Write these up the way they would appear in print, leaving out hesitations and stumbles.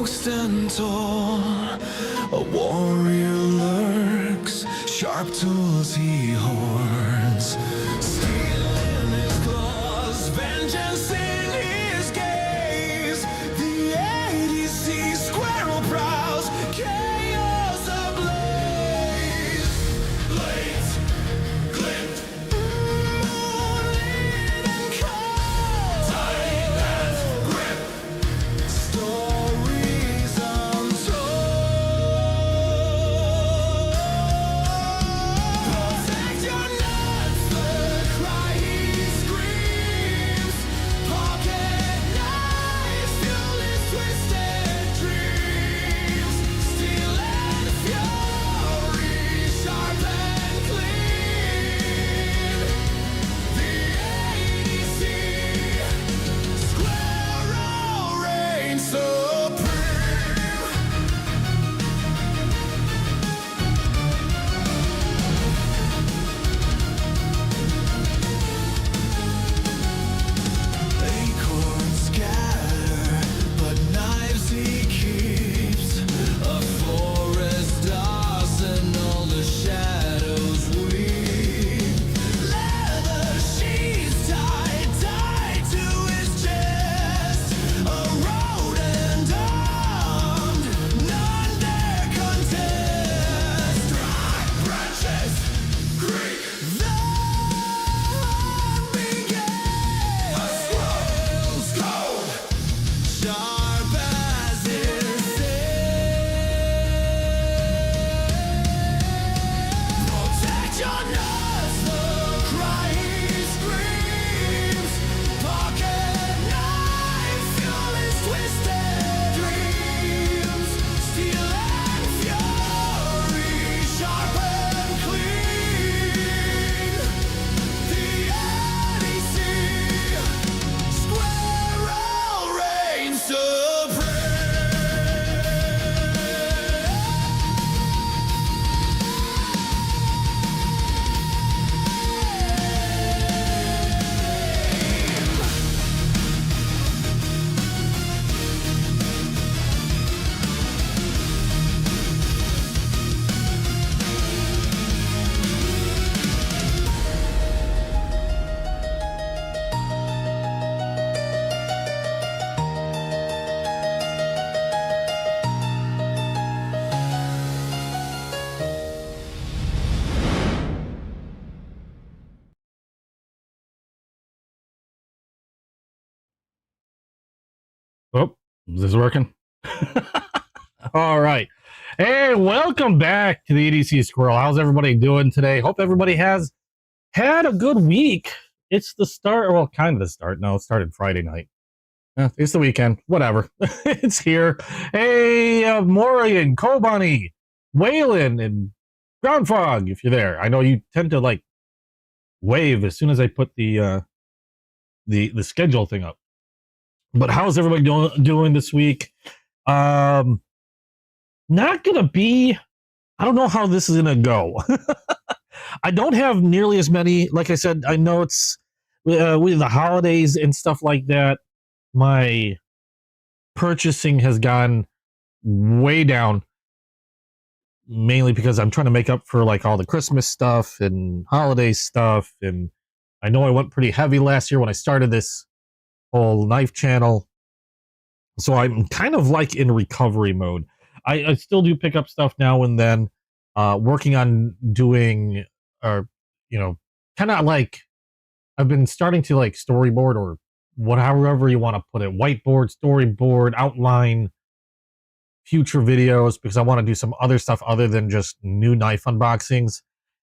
stand tall, a warrior lurks, sharp tools he hoards, steel in his claws, vengeance in his gaze. The EDC Squirrel prowls, chaos ablaze. Blades glint, moonlit and cold, tight and grip, stories untold. Protect your nuts, the cry he screams. Pocket knives fuel his twisted dreams. Steel and fury, sharp and clean. The EDC Squirrel reigns supreme. Acorns scatter, but knives he keeps. A forest arsenal, the shadows weep. Leather sheaths tied to his chest. A rodent armed, none dare contest. Dry branches creak, the hunt begins. A squirrel's code, sharp as his protect your nuts, the cry he screams. Pocket knife fuel his twisted dreams. Steel and fury, sharp and clean. The EDC Squirrel reigns supreme. Oh, is this working? All right. Hey, welcome back to the EDC Squirrel. How's everybody doing today? Hope everybody has had a good week. It's the start, well, kind of the start. No, it started Friday night. It's the weekend. Whatever. It's here. Hey, Maury and Kobani, Waylon and Groundfog, if you're there. I know you tend to like wave as soon as I put the schedule thing up. But how's everybody doing this week? Not gonna be. I don't know how this is gonna go. I don't have nearly as many. Like I said, I know it's with the holidays and stuff like that. My purchasing has gone way down, mainly because I'm trying to make up for like all the Christmas stuff and holiday stuff. And I know I went pretty heavy last year when I started this whole knife channel, so I'm kind of like in recovery mode. I still do pick up stuff now and then, working on doing, or kind of like I've been starting to like storyboard or however you want to put it, whiteboard, storyboard, outline future videos, because I want to do some other stuff other than just new knife unboxings,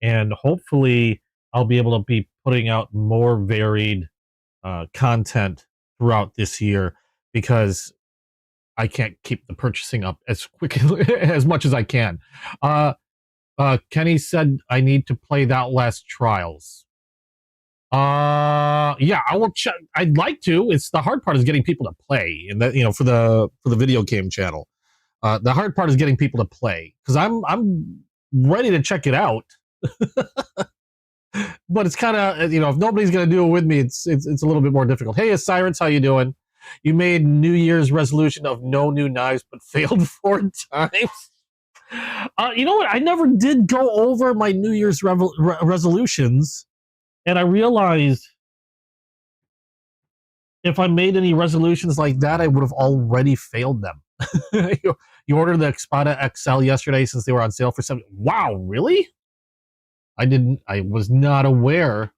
and hopefully I'll be able to be putting out more varied content throughout this year, because I can't keep the purchasing up as quick as much as I can. Kenny said I need to play the Outlast Trials. Yeah, I will check. I'd like to. It's the hard part is getting people to play, and that for the video game channel. The hard part is getting people to play, because I'm ready to check it out. But it's kind of, if nobody's going to do it with me, it's a little bit more difficult. Hey, Sirens, how you doing? You made New Year's resolution of no new knives, but failed 4 times. You know what? I never did go over my New Year's resolutions, and I realized if I made any resolutions like that, I would have already failed them. You ordered the Espada XL yesterday since they were on sale for $7. Wow, really? I was not aware.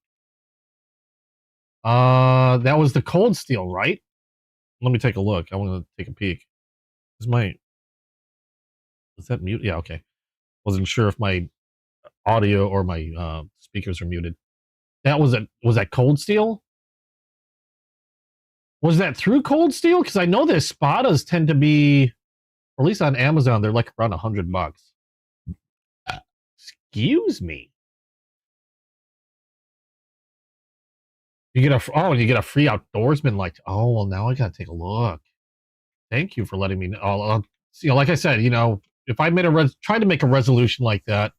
That was the cold steel, right? Let me take a look. I want to take a peek. Is that mute? Yeah, okay. Wasn't sure if my audio or my speakers are muted. Was that cold steel? Was that through cold steel? Because I know the Espadas tend to be, or at least on Amazon, they're like around $100. Excuse me. You get a free outdoorsman like. Oh well, now I gotta take a look. Thank you for letting me know. Like I said, if I tried to make a resolution like that,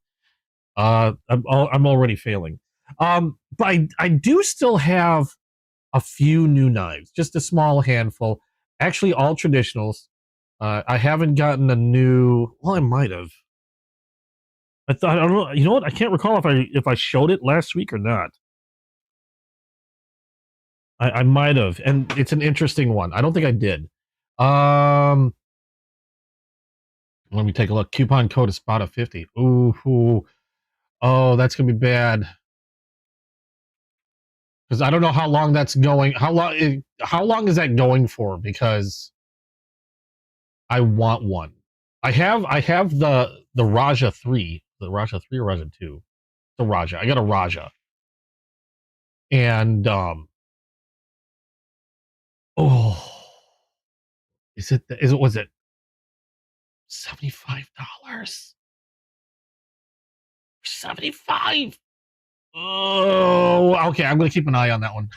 I'm already failing. But I do still have a few new knives, just a small handful. Actually, all traditionals. I haven't gotten a new. Well, I might have. I don't know. You know what? I can't recall if I showed it last week or not. I might have, and it's an interesting one. I don't think I did. Let me take a look. Coupon code is Espada50. Ooh. Oh, that's gonna be bad. Because I don't know how long that's going. How long is that going for? Because I want one. I have the Raja 3. The Raja 3 or Raja 2? The Raja. I got a Raja. And was it $75? 75. Oh, okay. I'm gonna keep an eye on that one.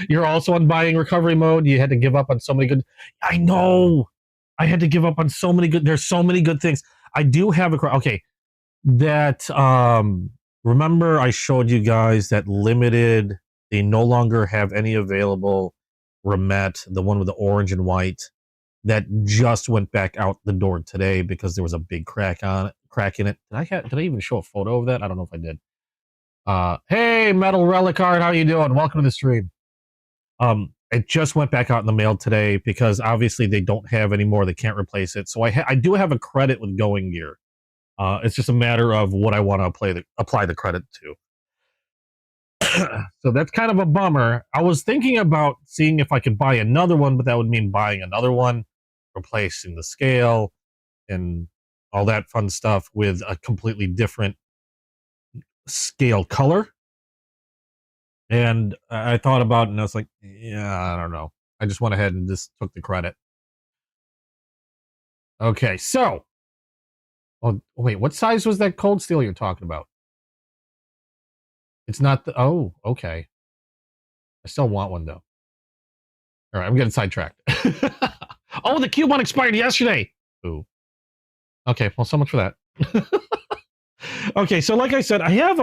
You're also on buying recovery mode. You had to give up on so many good. I know. I had to give up on so many good. There's so many good things. I do have okay. That remember I showed you guys that limited. They no longer have any available. Remet, the one with the orange and white, that just went back out the door today because there was a big crack in it. Did I even show a photo of that? I don't know if I did. Hey, Metal Relicard, how you doing? Welcome to the stream. It just went back out in the mail today because obviously they don't have any more. They can't replace it. So I do have a credit with Going Gear. It's just a matter of what I want to apply the credit to. So that's kind of a bummer. I was thinking about seeing if I could buy another one, but that would mean buying another one, replacing the scale, and all that fun stuff with a completely different scale color. And I thought about it and I was like, yeah, I don't know. I just went ahead and just took the credit. Okay, so. Oh, wait, what size was that cold steel you're talking about? It's not the. Oh, okay. I still want one, though. All right, I'm getting sidetracked. Oh, the coupon expired yesterday. Ooh. Okay, well, so much for that. Okay, so like I said, I have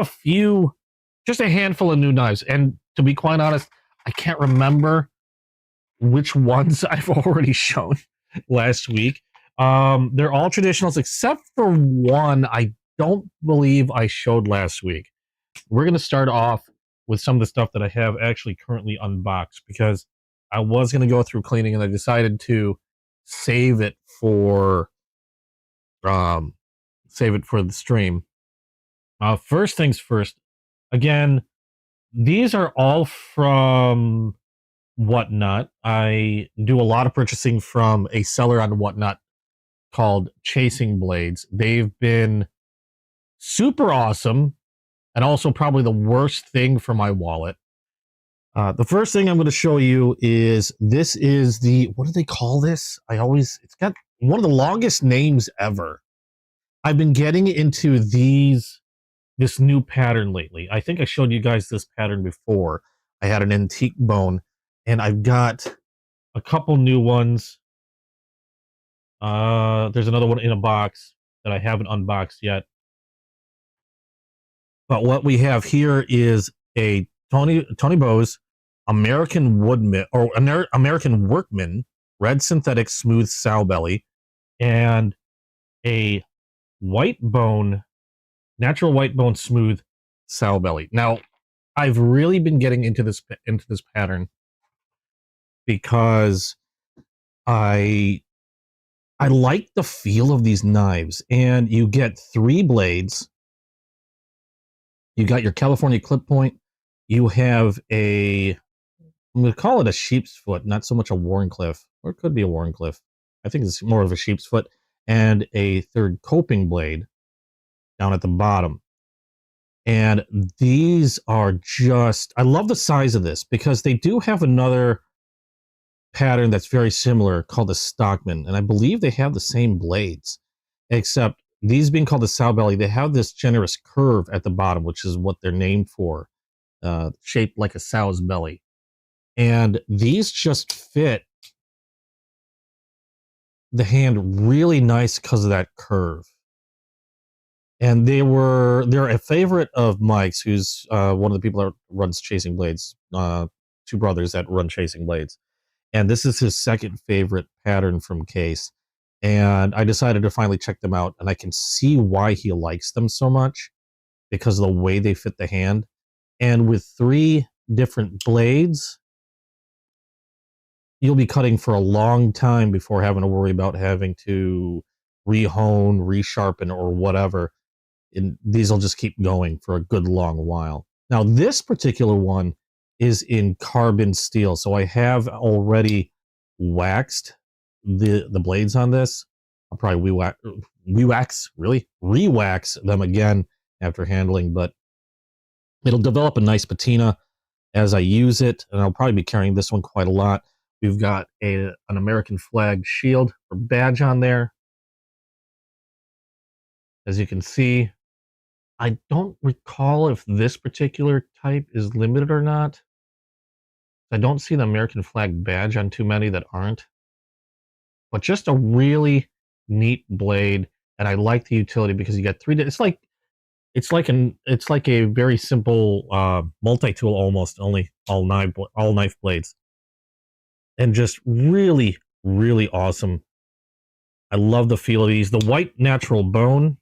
just a handful of new knives. And to be quite honest, I can't remember which ones I've already shown last week. They're all traditionals except for one I don't believe I showed last week. We're going to start off with some of the stuff that I have actually currently unboxed because I was going to go through cleaning and I decided to save it for the stream. First things first. Again, these are all from Whatnot. I do a lot of purchasing from a seller on Whatnot called Chasing Blades. They've been super awesome and also probably the worst thing for my wallet. The first thing I'm going to show you is this is what do they call this? It's got one of the longest names ever. I've been getting into this new pattern lately. I think I showed you guys this pattern before. I had an antique bone and I've got a couple new ones. There's another one in a box that I haven't unboxed yet. But what we have here is a Tony Bose American Woodman or American Workman red synthetic smooth sow belly, and a white bone, natural white bone smooth sow belly. Now, I've really been getting into this pattern because I like the feel of these knives, and you get 3 blades. You got your California clip point. You have a, I'm going to call it a sheep's foot, not so much a Warncliffe, or it could be a Warncliffe. I think it's more of a sheep's foot, and a 3rd coping blade down at the bottom. And these are just, I love the size of this because they do have another pattern that's very similar called the Stockman. And I believe they have the same blades, except these being called the sow belly, they have this generous curve at the bottom, which is what they're named for, shaped like a sow's belly. And these just fit the hand really nice because of that curve. And they're a favorite of Mike's, who's one of the people that runs Chasing Blades, 2 brothers that run Chasing Blades. And this is his 2nd favorite pattern from Case. And I decided to finally check them out, and I can see why he likes them so much because of the way they fit the hand. And with 3 different blades, you'll be cutting for a long time before having to worry about having to rehone, resharpen, or whatever. And these will just keep going for a good long while. Now, this particular one is in carbon steel, so I have already waxed the blades on this. I'll probably re-wax them again after handling, but it'll develop a nice patina as I use it, and I'll probably be carrying this one quite a lot. We've got an American flag shield or badge on there. As you can see, I don't recall if this particular type is limited or not. I don't see the American flag badge on too many that aren't. But just a really neat blade, and I like the utility because you got 3. It's like a very simple multi-tool almost, only all knife blades, and just really, really awesome. I love the feel of these. The white natural bone,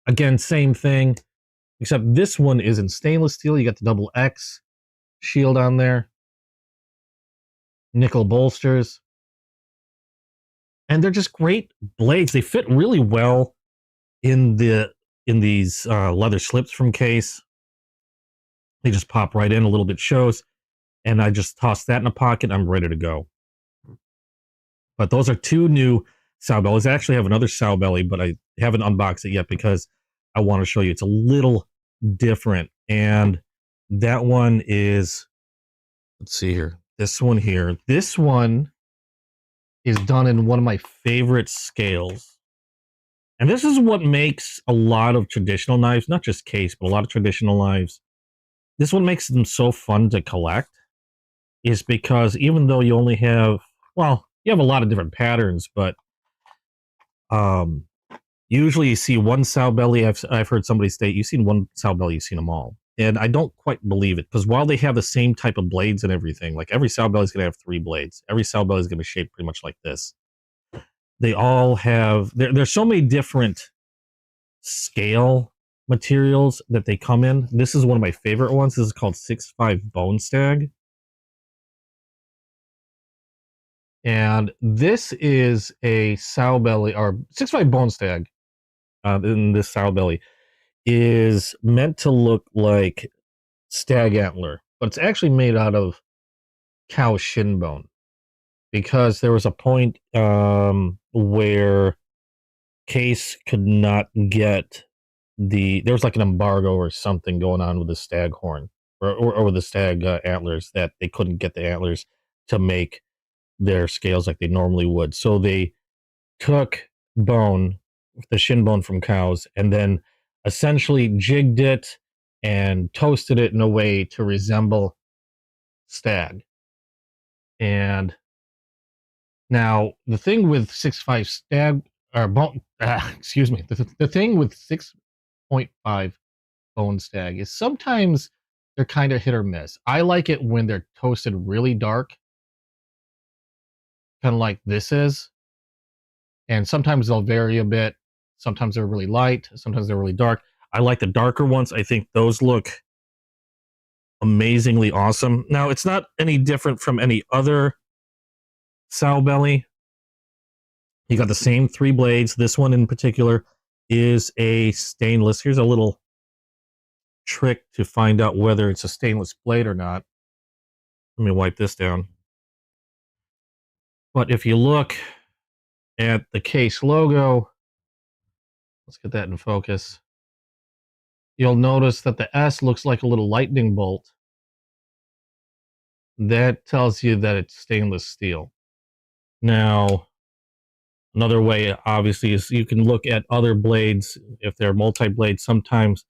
again, same thing, except this one is in stainless steel. You got the double X shield on there, nickel bolsters, and they're just great blades. They fit really well in these leather slips from Case. They just pop right in, a little bit shows, and I just toss that in a pocket. I'm ready to go. But those are 2 new sow bellies. I actually have another sow belly, but I haven't unboxed it yet because I want to show you. It's a little different, and that one is, let's see here. This one here. This one is done in one of my favorite scales. And this is what makes a lot of traditional knives, not just Case, but a lot of traditional knives. This one makes them so fun to collect, is because even though you only have, well, you have a lot of different patterns, but usually you see one sow belly. I've heard somebody state, you've seen one sow belly, you've seen them all. And I don't quite believe it, because while they have the same type of blades and everything, like every sow belly is going to have 3 blades. Every sow belly is going to be shaped pretty much like this. They all have, there's so many different scale materials that they come in. This is one of my favorite ones. This is called 6.5 Bone Stag. And this is a sow belly, or 6.5 Bone Stag, in this sow belly, is meant to look like stag antler, but it's actually made out of cow shin bone, because there was a point where Case could not get there was like an embargo or something going on with the stag horn or the stag antlers, that they couldn't get the antlers to make their scales like they normally would. So they took bone, the shin bone from cows, and then essentially jigged it and toasted it in a way to resemble stag. And now the thing with 6.5 stag or bone, excuse me, the thing with 6.5 bone stag is sometimes they're kind of hit or miss. I like it when they're toasted really dark, kind of like this is. And sometimes they'll vary a bit. Sometimes they're really light. Sometimes they're really dark. I like the darker ones. I think those look amazingly awesome. Now, it's not any different from any other sow belly. You got the same 3 blades. This one in particular is a stainless. Here's a little trick to find out whether it's a stainless blade or not. Let me wipe this down. But if you look at the case logo, let's get that in focus. You'll notice that the S looks like a little lightning bolt. That tells you that it's stainless steel. Now, another way, obviously, is you can look at other blades. If they're multi-blade, sometimes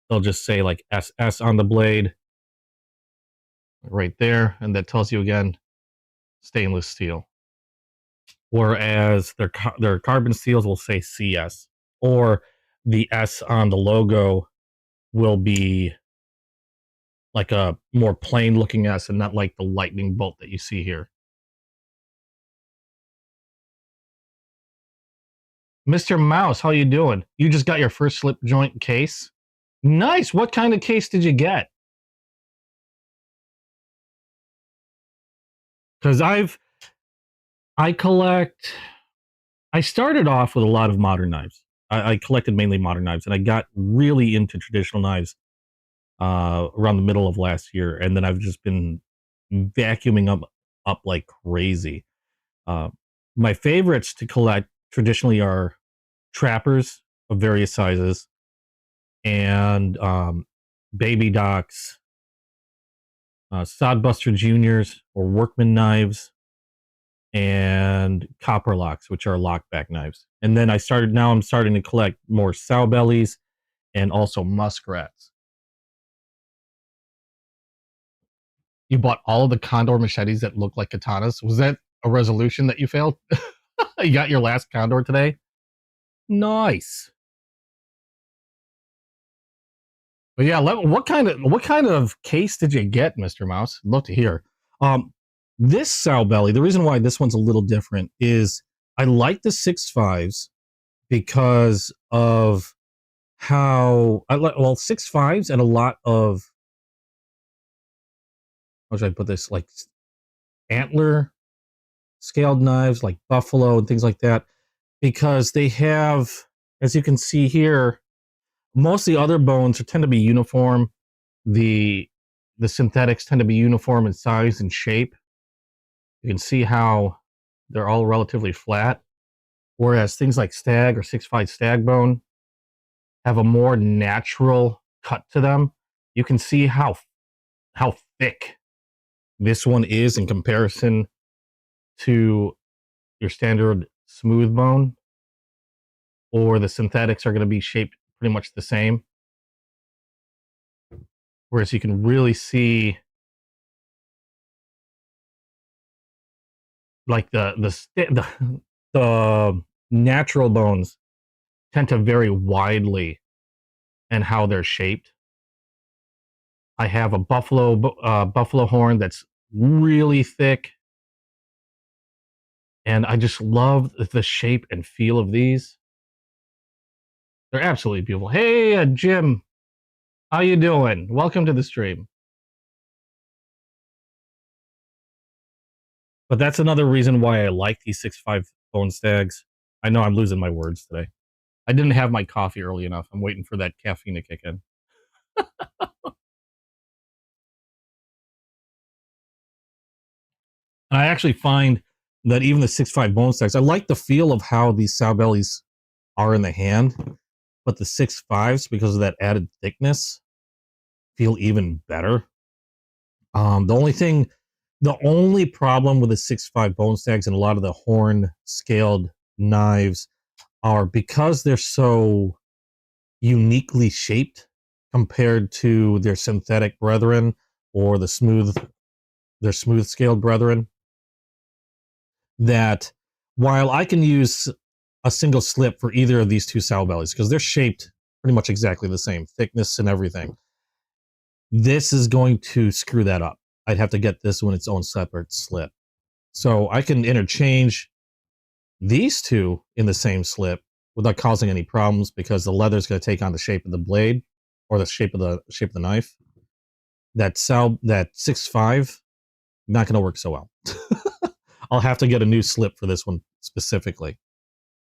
they'll just say like SS on the blade right there, and that tells you again stainless steel. Whereas their carbon steels will say CS, or the S on the logo will be like a more plain looking S and not like the lightning bolt that you see here. Mr. Mouse, how you doing? You just got your first slip joint case? Nice. What kind of case did you get? Because I started off with a lot of modern knives. I collected mainly modern knives, and I got really into traditional knives around the middle of last year, and then I've just been vacuuming up like crazy. My favorites to collect traditionally are trappers of various sizes and baby docks, sodbuster juniors or workman knives, and copper locks, which are lockback knives. And then I'm starting to collect more sow bellies and also muskrats. You bought all of the condor machetes that look like katanas. Was that a resolution that you failed? You got your last condor today? Nice. But yeah, what kind of case did you get, Mr. Mouse? I'd love to hear. This sow belly, the reason why this one's a little different is I like the 6.5s because of how 6.5s and a lot of, how should I put this, like antler scaled knives like buffalo and things like that, because they have, as you can see here, most of the other bones tend to be uniform. The synthetics tend to be uniform in size and shape. You can see how they're all relatively flat, whereas things like stag or 6.5 stag bone have a more natural cut to them. You can see how thick this one is in comparison to your standard smooth bone, or the synthetics are going to be shaped pretty much the same. Whereas you can really see like the natural bones tend to vary widely in how they're shaped. I have a buffalo horn that's really thick, and I just love the shape and feel of these. They're absolutely beautiful. Hey, Jim, how you doing? Welcome to the stream. But that's another reason why I like these 6.5 bone stags. I know I'm losing my words today. I didn't have my coffee early enough. I'm waiting for that caffeine to kick in. I actually find that even the 6.5 bone stacks, I like the feel of how these sow bellies are in the hand, but the 6.5s, because of that added thickness, feel even better. The only problem with the 6.5 bone stacks and a lot of the horn scaled knives are because they're so uniquely shaped compared to their synthetic brethren or their smooth scaled brethren, that while I can use a single slip for either of these two sow bellies because they're shaped pretty much exactly the same thickness and everything, this is going to screw that up. I'd have to get this one its own separate slip. So I can interchange these two in the same slip without causing any problems because the leather is going to take on the shape of the blade or the shape of the knife. That 6.5 not going to work so well. I'll have to get a new slip for this one specifically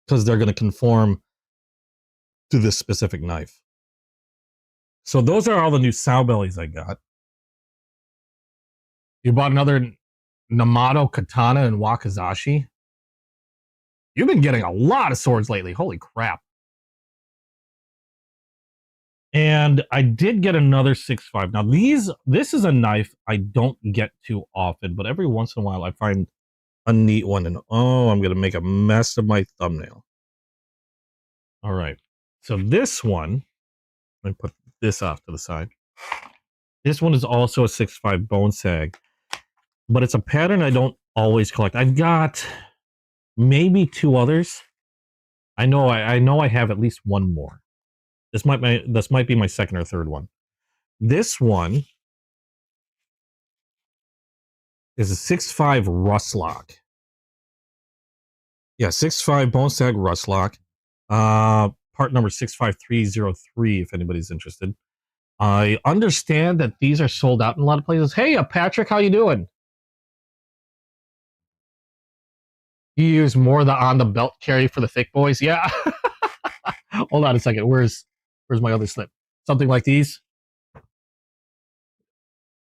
because they're going to conform to this specific knife. So those are all the new sow bellies I got. You bought another Namato katana and wakizashi. You've been getting a lot of swords lately. Holy crap. And I did get another 6.5. Now this is a knife I don't get too often, but every once in a while I find a neat one. And oh, I'm going to make a mess of my thumbnail. All right. So this one, let me put this off to the side. This one is also a 6.5 bone sag, but it's a pattern I don't always collect. I've got maybe 2 others. I know I have at least one more. This might be my second or third one. This one is a 6.5 rust lock. Yeah, 6.5 bone sag rust lock. Part number 65303 if anybody's interested. I understand that these are sold out in a lot of places. Hey, Patrick, how you doing? You use more the on the belt carry for the thick boys? Yeah. Hold on a second. Where's my other slip? Something like these.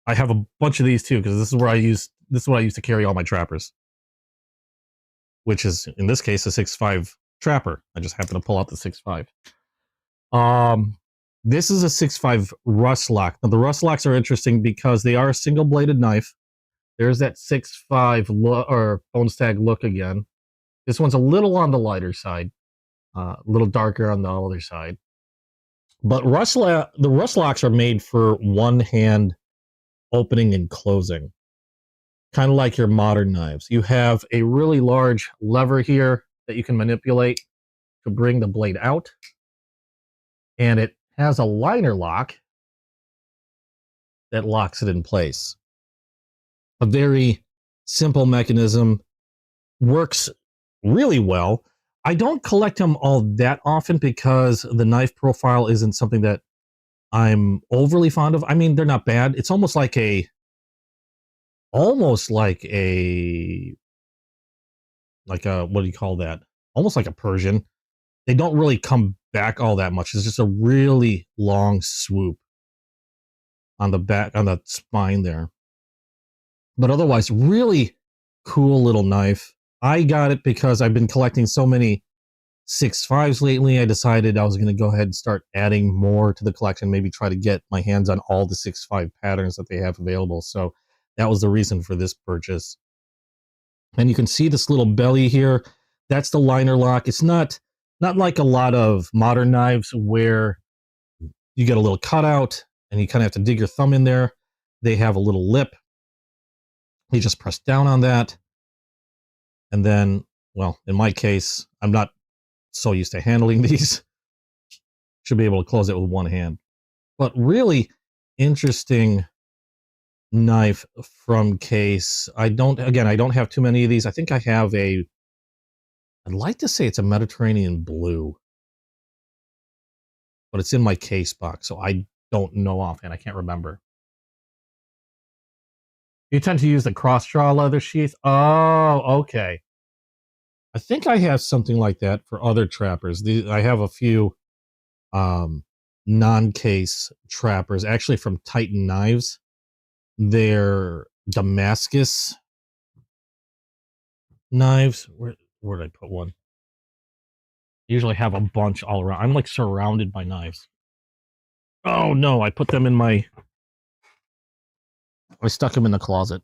I have a bunch of these too because this is what I use to carry all my trappers, which is in this case a 6.5 trapper. I just happen to pull out the 6.5. This is a 6.5 rust lock. Now the rust locks are interesting because they are a single bladed knife. There's that 6.5 or bone sag look again. This one's a little on the lighter side, a little darker on the other side. But the rust locks are made for one hand opening and closing, kind of like your modern knives. You have a really large lever here that you can manipulate to bring the blade out, and it has a liner lock that locks it in place. A very simple mechanism, works really well. I don't collect them all that often because the knife profile isn't something that I'm overly fond of. I mean, they're not bad. It's almost like a what do you call that? Almost like a Persian. They don't really come back all that much. It's just a really long swoop on the back, on the spine there. But otherwise, really cool little knife. I got it because I've been collecting so many 6.5s lately. I decided I was going to go ahead and start adding more to the collection, maybe try to get my hands on all the 6.5 patterns that they have available. So that was the reason for this purchase. And you can see this little belly here. That's the liner lock. It's not like a lot of modern knives where you get a little cutout and you kind of have to dig your thumb in there. They have a little lip. You just press down on that. And then, well, in my case, I'm not so used to handling these. Should be able to close it with one hand. But really interesting knife from Case. I don't have too many of these. I think I have I'd like to say it's a Mediterranean blue, but it's in my Case box, so I don't know offhand. I can't remember. You tend to use the cross-draw leather sheath? Oh, okay. I think I have something like that for other trappers. I have a few non-case trappers, actually from Titan Knives. They're Damascus knives. Where did I put one? I usually have a bunch all around. I'm like surrounded by knives. Oh no, I put them in I stuck them in the closet.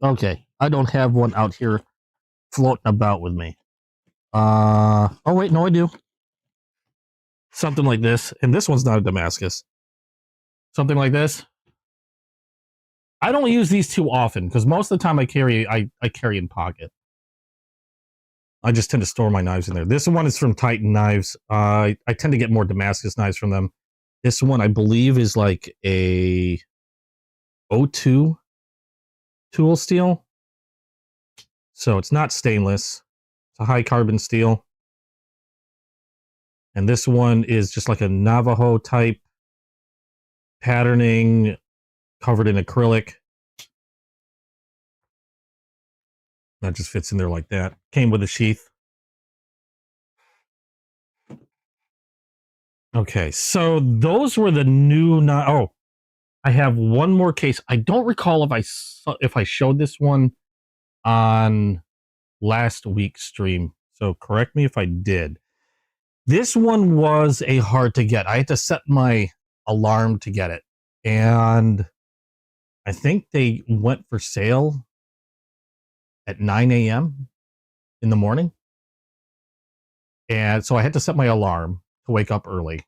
Okay, I don't have one out here floating about with me. Oh wait, no I do. Something like this. And this one's not a Damascus. Something like this. I don't use these too often because most of the time I carry in pocket. I just tend to store my knives in there. This one is from Titan Knives. I tend to get more Damascus knives from them. This one, I believe, is like a O2 tool steel. So it's not stainless. It's a high carbon steel. And this one is just like a Navajo type patterning covered in acrylic. That just fits in there like that. Came with a sheath. Okay, so those were the new. Oh, I have one more case. I don't recall if I showed this one on last week's stream. So correct me if I did. This one was a hard to get. I had to set my alarm to get it, and I think they went for sale at 9 a.m. in the morning. And so I had to set my alarm to wake up early.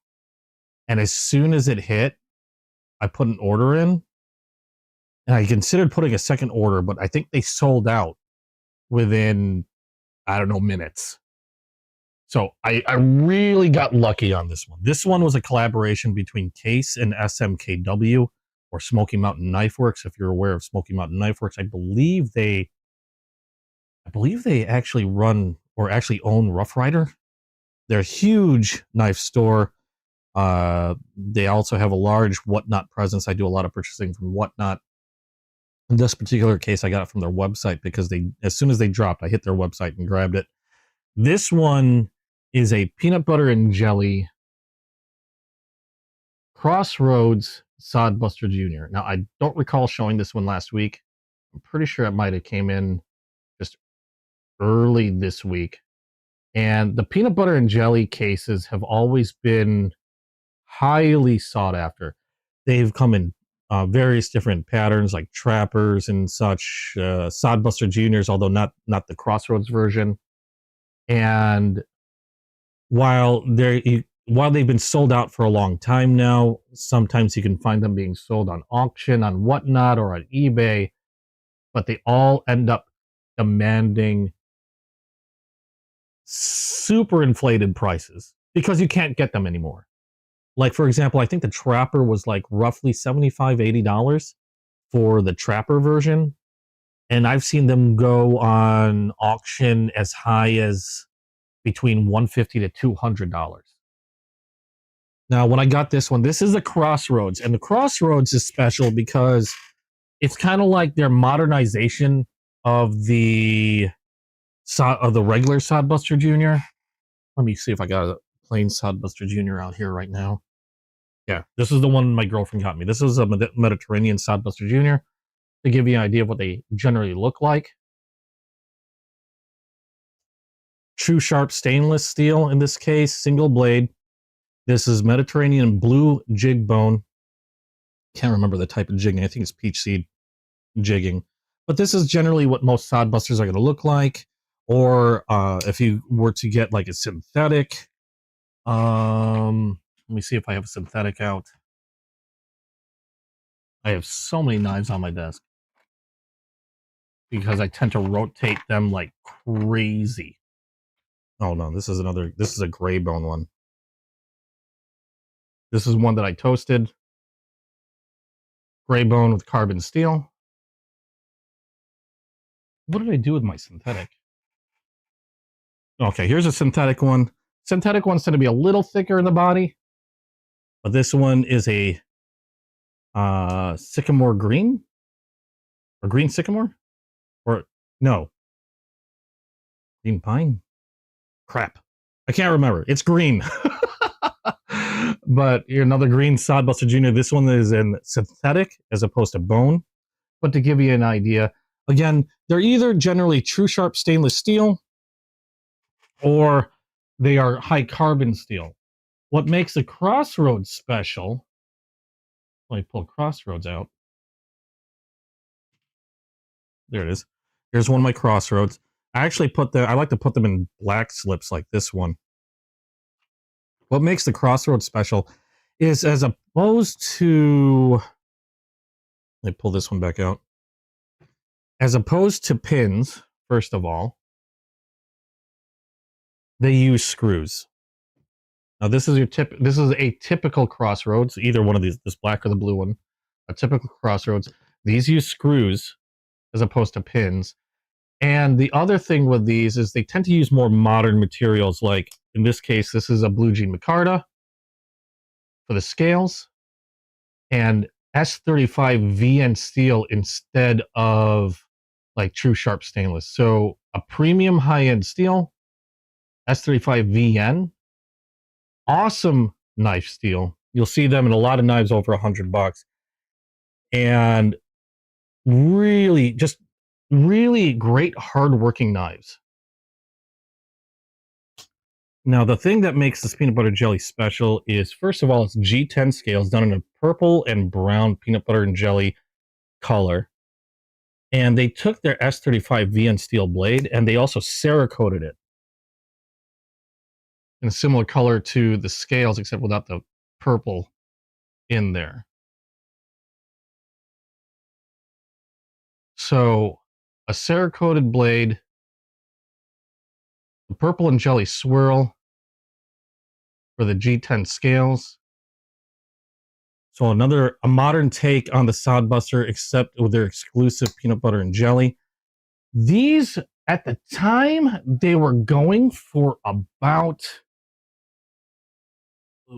And as soon as it hit, I put an order in. And I considered putting a second order, but I think they sold out within, I don't know, minutes. So I really got lucky on this one. This one was a collaboration between Case and SMKW, or Smoky Mountain Knife Works. If you're aware of Smoky Mountain Knife Works, I believe they actually run or actually own Rough Rider. They're a huge knife store. They also have a large Whatnot presence. I do a lot of purchasing from Whatnot. In this particular case, I got it from their website because as soon as they dropped, I hit their website and grabbed it. This one is a peanut butter and jelly Crossroads Sodbuster Jr. Now, I don't recall showing this one last week. I'm pretty sure it might have came in just early this week. And the peanut butter and jelly cases have always been highly sought after. They've come in various different patterns like trappers and such, Sodbuster Juniors, although not the Crossroads version. And while they've been sold out for a long time now, sometimes you can find them being sold on auction, on Whatnot, or on eBay, but they all end up demanding super inflated prices because you can't get them anymore. Like, for example, I think the Trapper was like roughly $75, $80 for the Trapper version. And I've seen them go on auction as high as between $150 to $200. Now, when I got this one, this is a Crossroads. And the Crossroads is special because it's kind of like their modernization of the regular Sodbuster Jr. Let me see if I got a plain Sodbuster Jr. out here right now. Yeah, this is the one my girlfriend got me. This is a Mediterranean Sodbuster Jr. to give you an idea of what they generally look like. True sharp stainless steel in this case, single blade. This is Mediterranean blue jig bone. Can't remember the type of jigging. I think it's peach seed jigging. But this is generally what most Sodbusters are going to look like. Or if you were to get like a synthetic, let me see if I have a synthetic out. I have so many knives on my desk because I tend to rotate them like crazy. Oh no, this is a gray bone one. This is one that I toasted. Gray bone with carbon steel. What did I do with my synthetic? Okay, here's a synthetic one. Synthetic ones tend to be a little thicker in the body, but this one is a sycamore green, or green sycamore, or no, green pine. Crap, I can't remember. It's green. But another green Sodbuster Jr. This one is in synthetic as opposed to bone. But to give you an idea, again, they're either generally true sharp stainless steel or they are high carbon steel. What makes the Crossroads special, let me pull Crossroads out. There it is. Here's one of my Crossroads. I like to put them in black slips like this one. What makes the Crossroads special is, as opposed to, let me pull this one back out. As opposed to pins, first of all, they use screws. Now this is this is a typical Crossroads, either one of these, this black or the blue one. A typical Crossroads. These use screws as opposed to pins. And the other thing with these is they tend to use more modern materials. Like in this case, this is a blue jean micarta for the scales, and S35 VN steel instead of like true sharp stainless. So a premium high-end steel, S35 VN, awesome knife steel. You'll see them in a lot of knives over $100, and really, just really great hard-working knives. Now, the thing that makes this peanut butter jelly special is, first of all, it's G10 scales done in a purple and brown peanut butter and jelly color. And they took their S35 VN steel blade and they also Cerakoted it in a similar color to the scales, except without the purple in there. So a Cerakoted blade, the purple and jelly swirl for the G10 scales. So a modern take on the Sodbuster, except with their exclusive peanut butter and jelly. These, at the time, they were going for about, I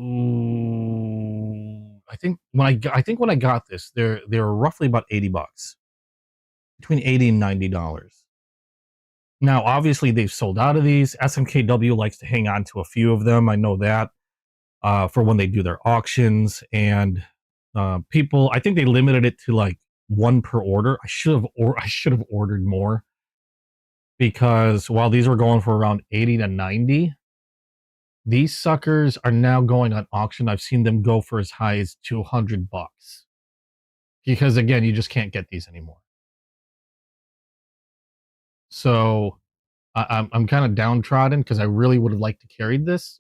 think when I got this, they were roughly about $80, between $80 and $90. Now, obviously, they've sold out of these. SMKW likes to hang on to a few of them. I know that. For when they do their auctions, and people, I think they limited it to like one per order. I should have ordered more, because while these were going for around 80 to 90, these suckers are now going on auction. I've seen them go for as high as $200, because again, you just can't get these anymore. So I'm kind of downtrodden because I really would have liked to carry this.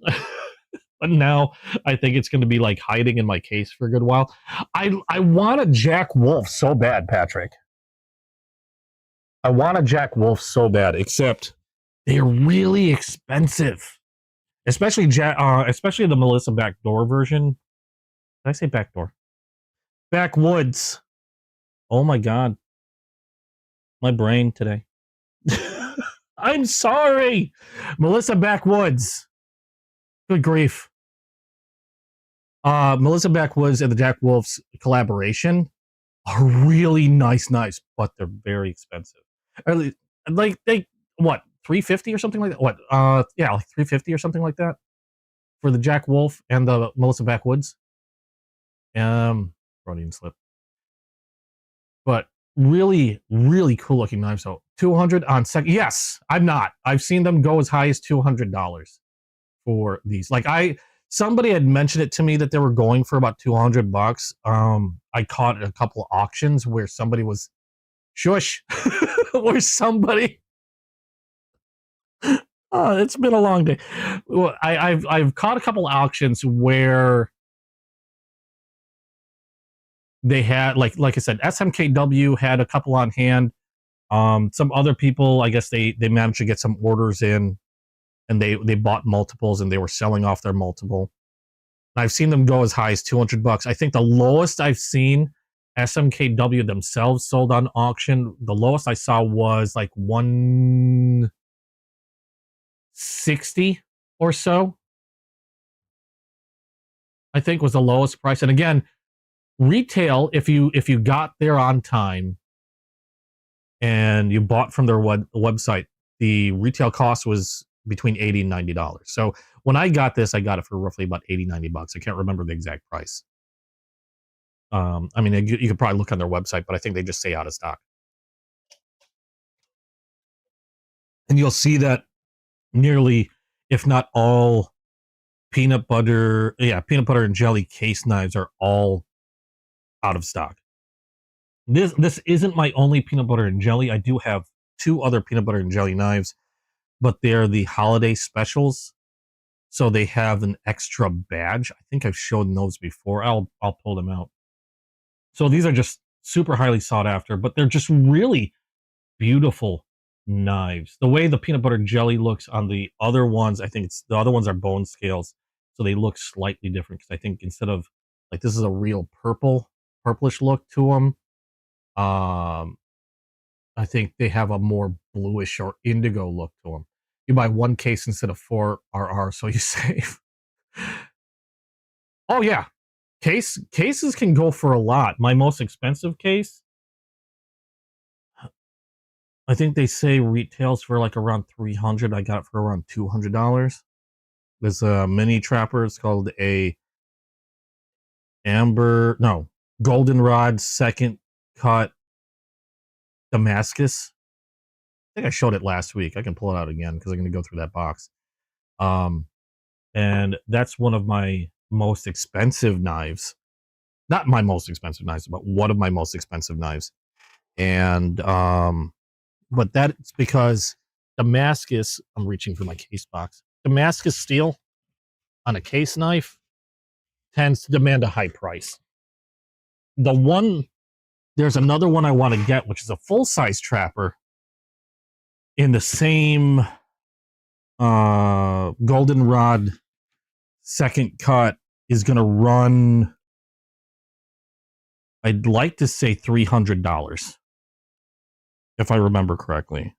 But now I think it's going to be like hiding in my case for a good while. I want a Jack Wolf so bad, Patrick. I want a Jack Wolf so bad, except they're really expensive. Especially the Melissa Backdoor version. Did I say backdoor? Backwoods. Oh my god. My brain today. I'm sorry. Melissa Backwoods. Good grief. Melissa Backwoods and the Jack Wolf's collaboration are really nice knives, but they're very expensive. Like they what, $350 or something like that? What? Yeah, like $350 or something like that for the Jack Wolf and the Melissa Backwoods. Freudian slip. But really, really cool looking knives. So 200 on second. Yes, I've seen them go as high as $200 for these. Like somebody had mentioned it to me that they were going for about $200. I caught a couple of auctions where somebody was shush, where somebody. Oh, it's been a long day. Well, I've caught a couple of auctions where they had, like I said, SMKW had a couple on hand. Some other people, I guess they managed to get some orders in, and they bought multiples and they were selling off their multiple. And I've seen them go as high as $200. I think the lowest I've seen SMKW themselves sold on auction, the lowest I saw was like 160 or so. I think was the lowest price. And again, retail, if you got there on time and you bought from their website, the retail cost was between $80 and $90. So when I got this, I got it for roughly about $80, $90. I can't remember the exact price. I mean, you could probably look on their website, but I think they just say out of stock. And you'll see that nearly, if not all, peanut butter and jelly case knives are all out of stock. This isn't my only peanut butter and jelly. I do have two other peanut butter and jelly knives, but they're the holiday specials. So they have an extra badge. I think I've shown those before. I'll pull them out. So these are just super highly sought after, but they're just really beautiful knives. The way the peanut butter jelly looks on the other ones, I think the other ones are bone scales. so they look slightly different. Because I think instead of like this is a real purplish look to them. I think they have a more bluish or indigo look to them. You buy one case instead of 4 RR, so you save. Oh yeah, cases can go for a lot. My most expensive case, I think they say retails for like around $300. I got it for around $200. There's a mini trapper. It's called a goldenrod second cut Damascus. I think I showed it last week. I can pull it out again because I'm going to go through that box. And that's one of my most expensive knives. Not my most expensive knives, but one of my most expensive knives. And but that's because Damascus, I'm reaching for my case box. Damascus steel on a case knife tends to demand a high price. There's another one I want to get, which is a full-size trapper in the same goldenrod second cut, is going to run, I'd like to say $300, if I remember correctly.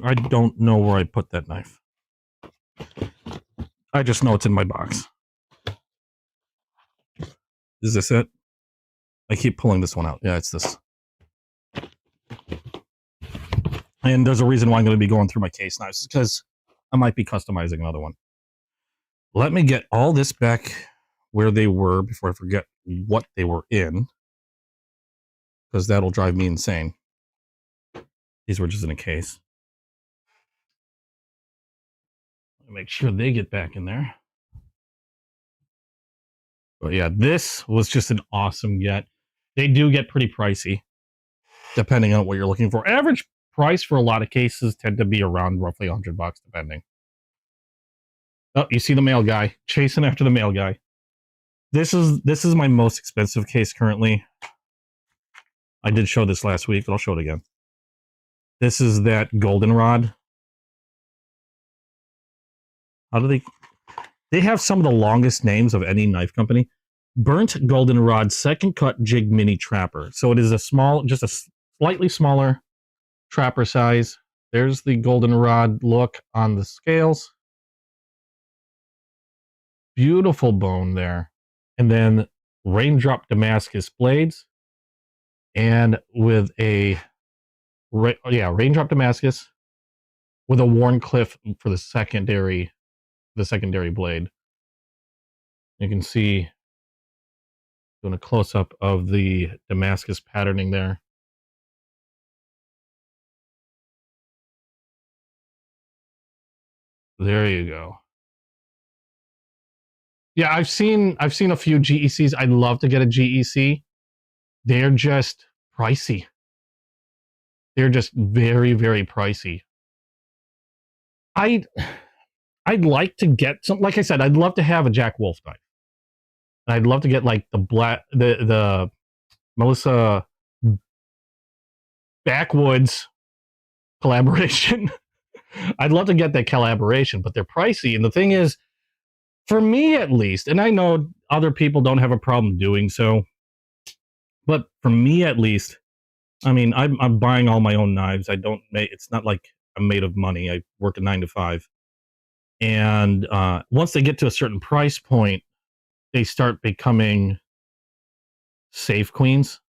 I don't know where I put that knife. I just know it's in my box. Is this it? I keep pulling this one out. Yeah, it's this. And there's a reason why I'm going to be going through my case knives, because I might be customizing another one. Let me get all this back where they were before I forget what they were in, because that'll drive me insane. These were just in a case. Make sure they get back in there. But yeah, this was just an awesome get. They do get pretty pricey, depending on what you're looking for. Average price for a lot of cases tend to be around roughly $100, depending. Oh, you see the mail guy chasing after the mail guy. This is my most expensive case currently. I did show this last week, but I'll show it again. This is that goldenrod. How do they have some of the longest names of any knife company. Burnt goldenrod second cut jig mini trapper. So it is just a slightly smaller trapper size. There's the goldenrod look on the scales. Beautiful bone there. And then raindrop Damascus blades. And with a raindrop Damascus with a worn cliff for the secondary blade. You can see, doing a close-up of the Damascus patterning there. There you go. Yeah, I've seen a few GECs. I'd love to get a GEC. They're just pricey. They're just very, very pricey. I'd like to get some, like I said, I'd love to have a Jack Wolf knife. I'd love to get like the Melissa Backwoods collaboration. I'd love to get that collaboration, but they're pricey. And the thing is, for me at least, and I know other people don't have a problem doing so, but for me at least, I mean, I'm buying all my own knives. It's not like I'm made of money. I work a 9 to 5. And once they get to a certain price point, they start becoming safe queens.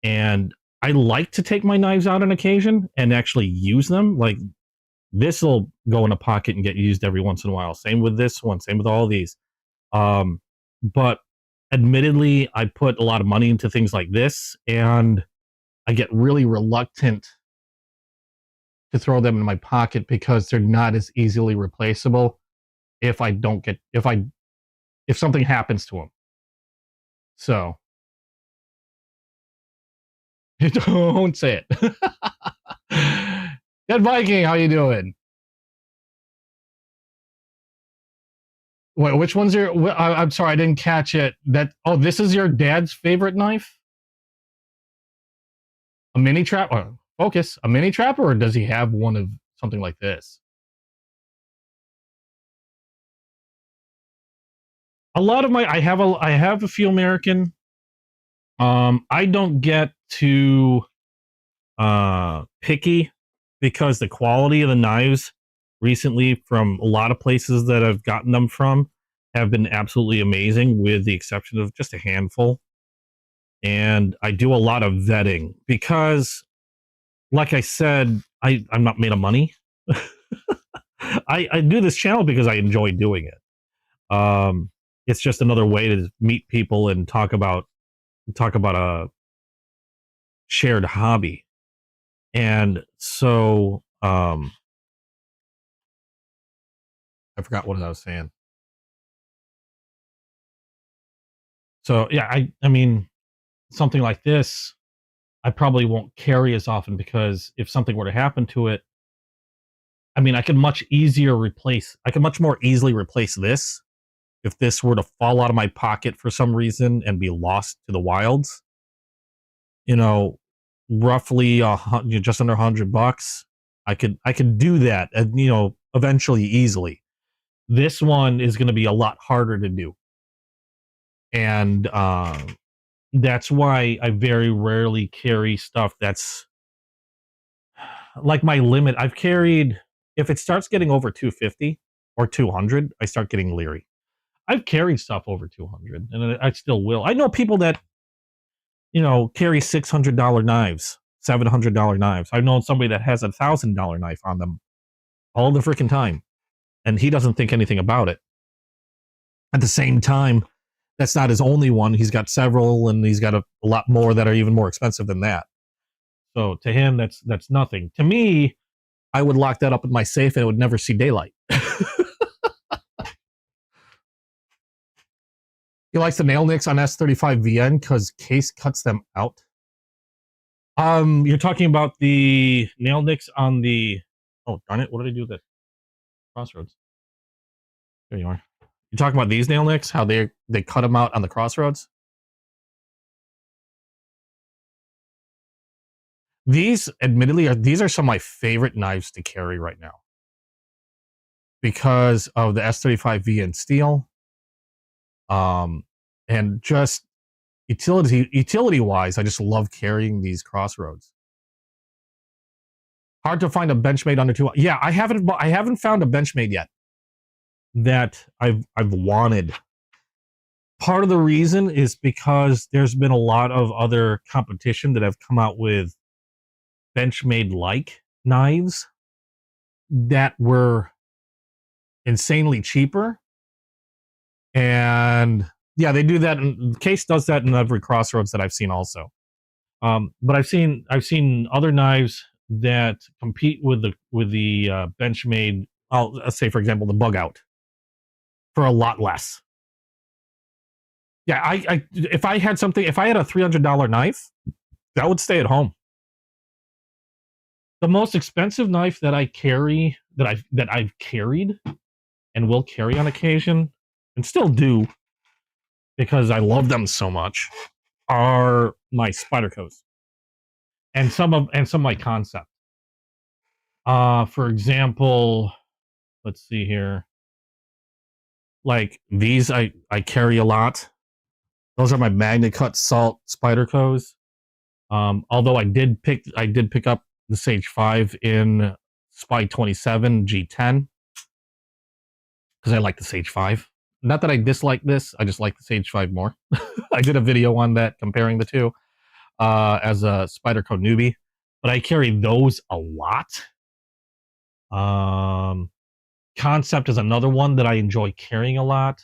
And I like to take my knives out on occasion and actually use them. Like, this will go in a pocket and get used every once in a while. Same with this one. Same with all these. But admittedly, I put a lot of money into things like this, and I get really reluctant to throw them in my pocket because they're not as easily replaceable if something happens to them. So don't say it. Good Viking, how you doing? Wait, which one's I'm sorry, I didn't catch it. This is your dad's favorite knife? A mini trap? Focus. A mini trapper, or does he have one of something like this? A lot of my, I have a few American. I don't get too picky because the quality of the knives recently from a lot of places that I've gotten them from have been absolutely amazing, with the exception of just a handful. And I do a lot of vetting because, like I said, I'm not made of money. I do this channel because I enjoy doing it. It's just another way to meet people and talk about a shared hobby. And so I forgot what I was saying. So yeah, I mean, something like this I probably won't carry as often, because if something were to happen to it, I mean, I could much more easily replace this if this were to fall out of my pocket for some reason and be lost to the wilds. You know, roughly just under $100. I could do that, and eventually, easily. This one is going to be a lot harder to do, and that's why I very rarely carry stuff that's like my limit. I've carried, if it starts getting over 250 or 200, I start getting leery. I've carried stuff over 200, and I still will. I know people that carry $600 knives, $700 knives. I've known somebody that has $1,000 knife on them all the freaking time, and he doesn't think anything about it. At the same time, that's not his only one. He's got several, and he's got a lot more that are even more expensive than that. So to him, that's nothing. To me, I would lock that up in my safe and it would never see daylight. He likes the nail nicks on S35 VN because case cuts them out. You're talking about the nail nicks on the, oh darn it, what did I do with that? Crossroads. There you are. You're talking about these nail nicks, how they cut them out on the Crossroads? These, admittedly, these are some of my favorite knives to carry right now because of the S35 VN steel. And just utility wise, I just love carrying these Crossroads. Hard to find a Benchmade under 2. Yeah, I haven't found a Benchmade yet that I've wanted. Part of the reason is because there's been a lot of other competition that have come out with Benchmade like knives that were insanely cheaper. And yeah, they do that. And Case does that in every Crossroads that I've seen also. But I've seen other knives that compete with the Benchmade. Let's say, for example, the Bug Out for a lot less. Yeah, if I had a $300 knife, that would stay at home. The most expensive knife that I carry, that I've carried and will carry on occasion, and still do because I love them so much, are my Spydercos and some of my Concept. For example, let's see here. Like these, I carry a lot. Those are my Magna Cut Salt Spydercos. Although I did pick up the Sage 5 in Spy 27 G10 because I like the Sage 5. Not that I dislike this, I just like the Sage 5 more. I did a video on that comparing the two as a Spyderco newbie, but I carry those a lot. Concept is another one that I enjoy carrying a lot.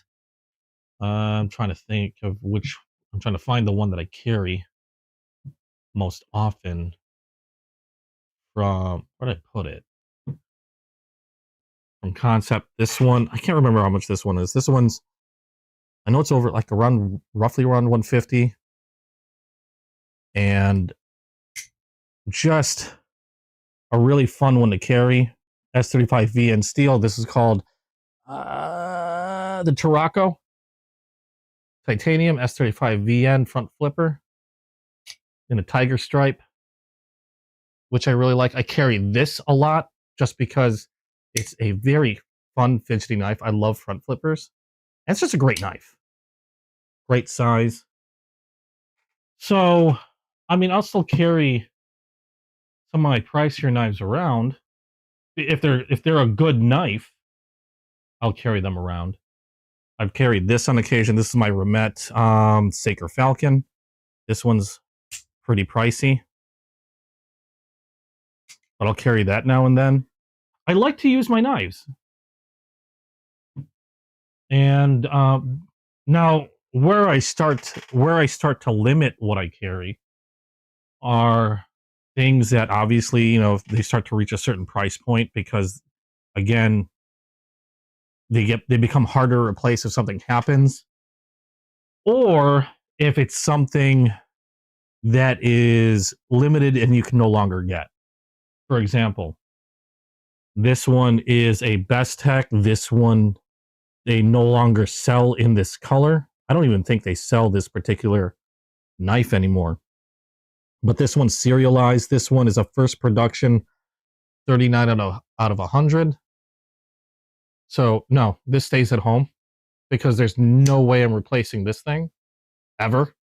I'm trying to think of which. I'm trying to find the one that I carry most often. From where did I put it? From Concept, this one, I can't remember how much this one is. This one's, I know it's over like roughly around 150, and just a really fun one to carry. S35V in steel. This is called the Tarraco Titanium S35VN front flipper in a tiger stripe, which I really like. I carry this a lot just because it's a very fun fidgety knife. I love front flippers. And it's just a great knife. great size. So, I mean, I'll still carry some of my pricier knives around. If they're a good knife, I'll carry them around. I've carried this on occasion. This is my Remet Saker Falcon. This one's pretty pricey, but I'll carry that now and then. I like to use my knives. And now where I start to limit what I carry are things that obviously, you know, they start to reach a certain price point because, again, they become harder to replace if something happens, or if it's something that is limited and you can no longer get. For example, this one is a Best Tech. This one they no longer sell in this color. I don't even think they sell this particular knife anymore. But this one's serialized. This one is a first production 39 out of 100. So no, this stays at home because there's no way I'm replacing this thing ever.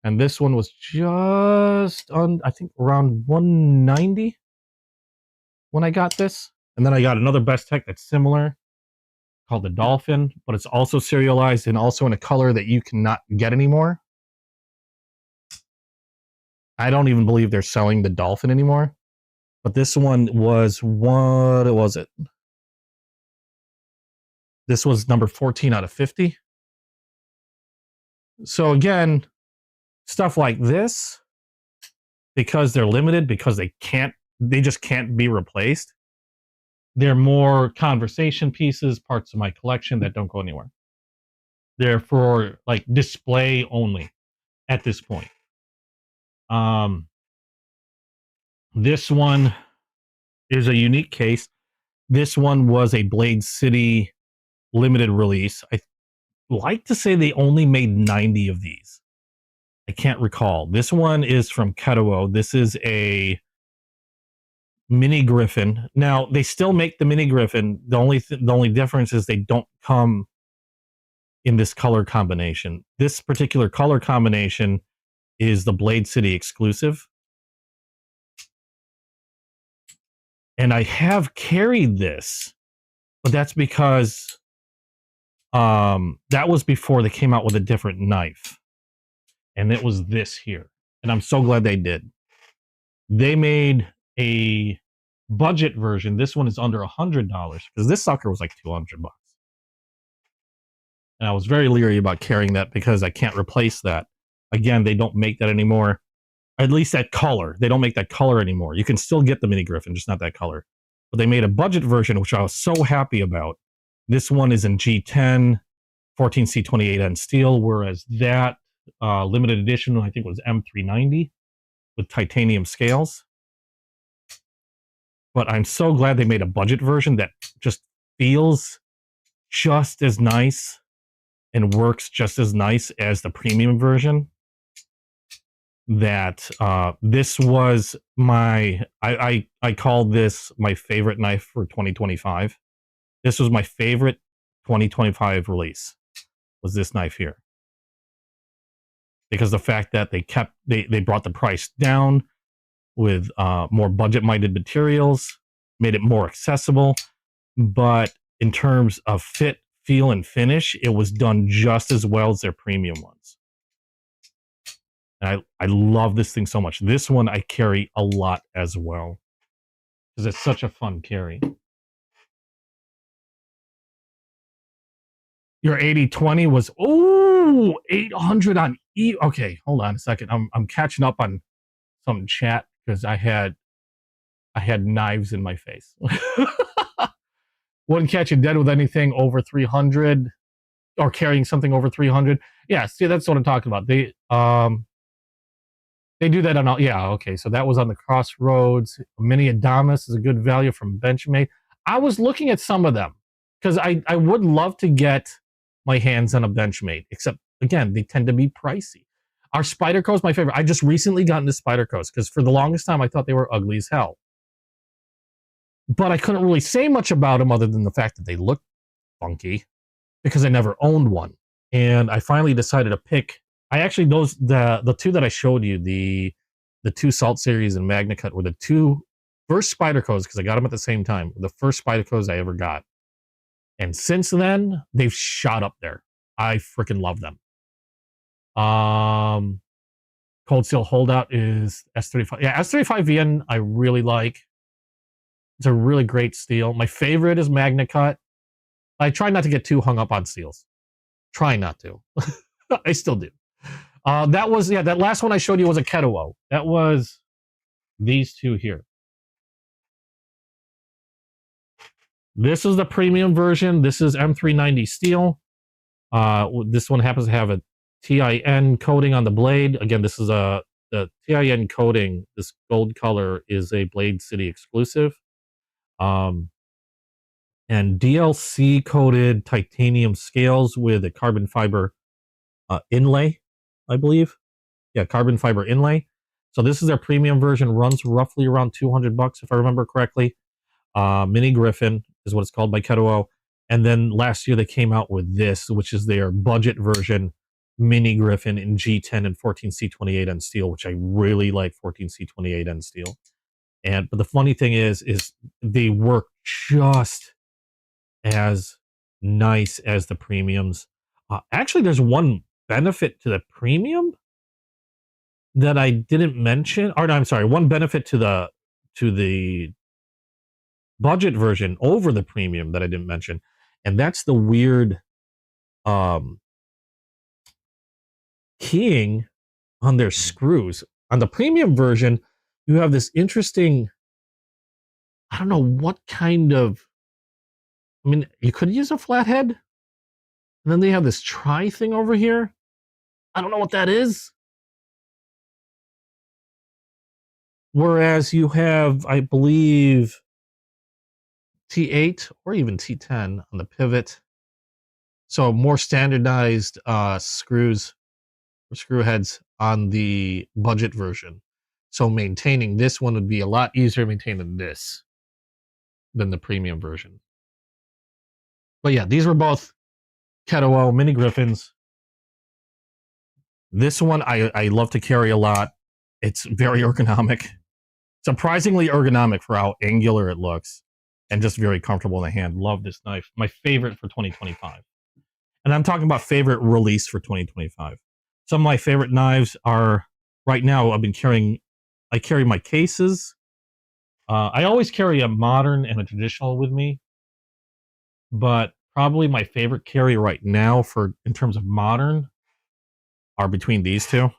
And this one was just on, I think, around 190 when I got this. And then I got another Best Tech that's similar called the Dolphin, but it's also serialized and also in a color that you cannot get anymore. I don't even believe they're selling the Dolphin anymore. But this one was, what was it? This was number 14 out of 50. So again, stuff like this, because they're limited, because they just can't be replaced. They're more conversation pieces, parts of my collection that don't go anywhere. They're for like display only at this point. This one is a unique case. This one was a Blade City limited release. I like to say they only made 90 of these. I can't recall. This one is from Keto. This is a Mini Griffin. Now they still make the Mini Griffin. The only difference is they don't come in this color combination. This particular color combination is the Blade City exclusive. And I have carried this, but that's because that was before they came out with a different knife. And it was this here. And I'm so glad they did. They made a budget version. This one is under $100 because this sucker was like $200. And I was very leery about carrying that because I can't replace that. Again, they don't make that anymore. At least that color. They don't make that color anymore. You can still get the Mini Griffin, just not that color. But they made a budget version, which I was so happy about. This one is in G10, 14C28N steel, whereas that limited edition, I think, was M390 with titanium scales. But I'm so glad they made a budget version that just feels just as nice and works just as nice as the premium version. That this was my, I called this my favorite knife for 2025. This was my favorite 2025 release, was this knife here. Because the fact that they brought the price down with more budget-minded materials, made it more accessible, but in terms of fit, feel, and finish, it was done just as well as their premium ones. And I love this thing so much. This one I carry a lot as well because it's such a fun carry. Your 80/20 was 800 on E. Okay, hold on a second. I'm catching up on some chat because I had knives in my face. Wouldn't catch you dead with anything over 300 or carrying something over 300. Yeah, see, that's what I'm talking about. They do that on all. Yeah, okay. So that was on the Crossroads. Mini Adamas is a good value from Benchmade. I was looking at some of them because I would love to get my hands on a Benchmade, except again, they tend to be pricey. Our Spyderco is my favorite. I just recently got into Spydercos because for the longest time I thought they were ugly as hell. But I couldn't really say much about them other than the fact that they look funky because I never owned one. and I finally decided to pick. I actually those the two that I showed you, the two Salt series and Magna Cut, were the two first Spydercos, because I got them at the same time. The first Spydercos I ever got, and since then they've shot up there. I freaking love them. Cold Steel Holdout is S35. Yeah, S35VN I really like. It's a really great steel. My favorite is Magna Cut. I try not to get too hung up on steels. Try not to. I still do. That was, yeah, that last one I showed you was a Ketuo. That was these two here. This is the premium version. This is M390 steel. This one happens to have a TIN coating on the blade. Again, this is the TIN coating. This gold color is a Blade City exclusive. And DLC coated titanium scales with a carbon fiber inlay, I believe. Yeah, carbon fiber inlay. So this is their premium version. Runs roughly around $200 if I remember correctly. Mini Griffin is what it's called by Ketuo. And then last year they came out with this, which is their budget version, Mini Griffin in G10 and 14C28N steel, which I really like 14C28N steel. But the funny thing is they work just as nice as the premiums. Actually, there's one benefit to the premium that I didn't mention. Or no, I'm sorry, one benefit to the budget version over the premium that I didn't mention, and that's the weird keying on their screws. On the premium version, you have this interesting, I don't know what kind of, I mean, you could use a flathead, and then they have this tri thing over here. I don't know what that is. Whereas you have, I believe, T8 or even T10 on the pivot. So more standardized screws or screw heads on the budget version. So maintaining this one would be a lot easier to maintain than this, than the premium version. But yeah, these were both Ketuo Mini Griffins. This one I love to carry a lot. It's very ergonomic. Surprisingly ergonomic for how angular it looks, and just very comfortable in the hand. Love this knife. My favorite for 2025. And I'm talking about favorite release for 2025. Some of my favorite knives are, right now, I carry my cases. I always carry a modern and a traditional with me. But probably my favorite carry right now in terms of modern are between these two.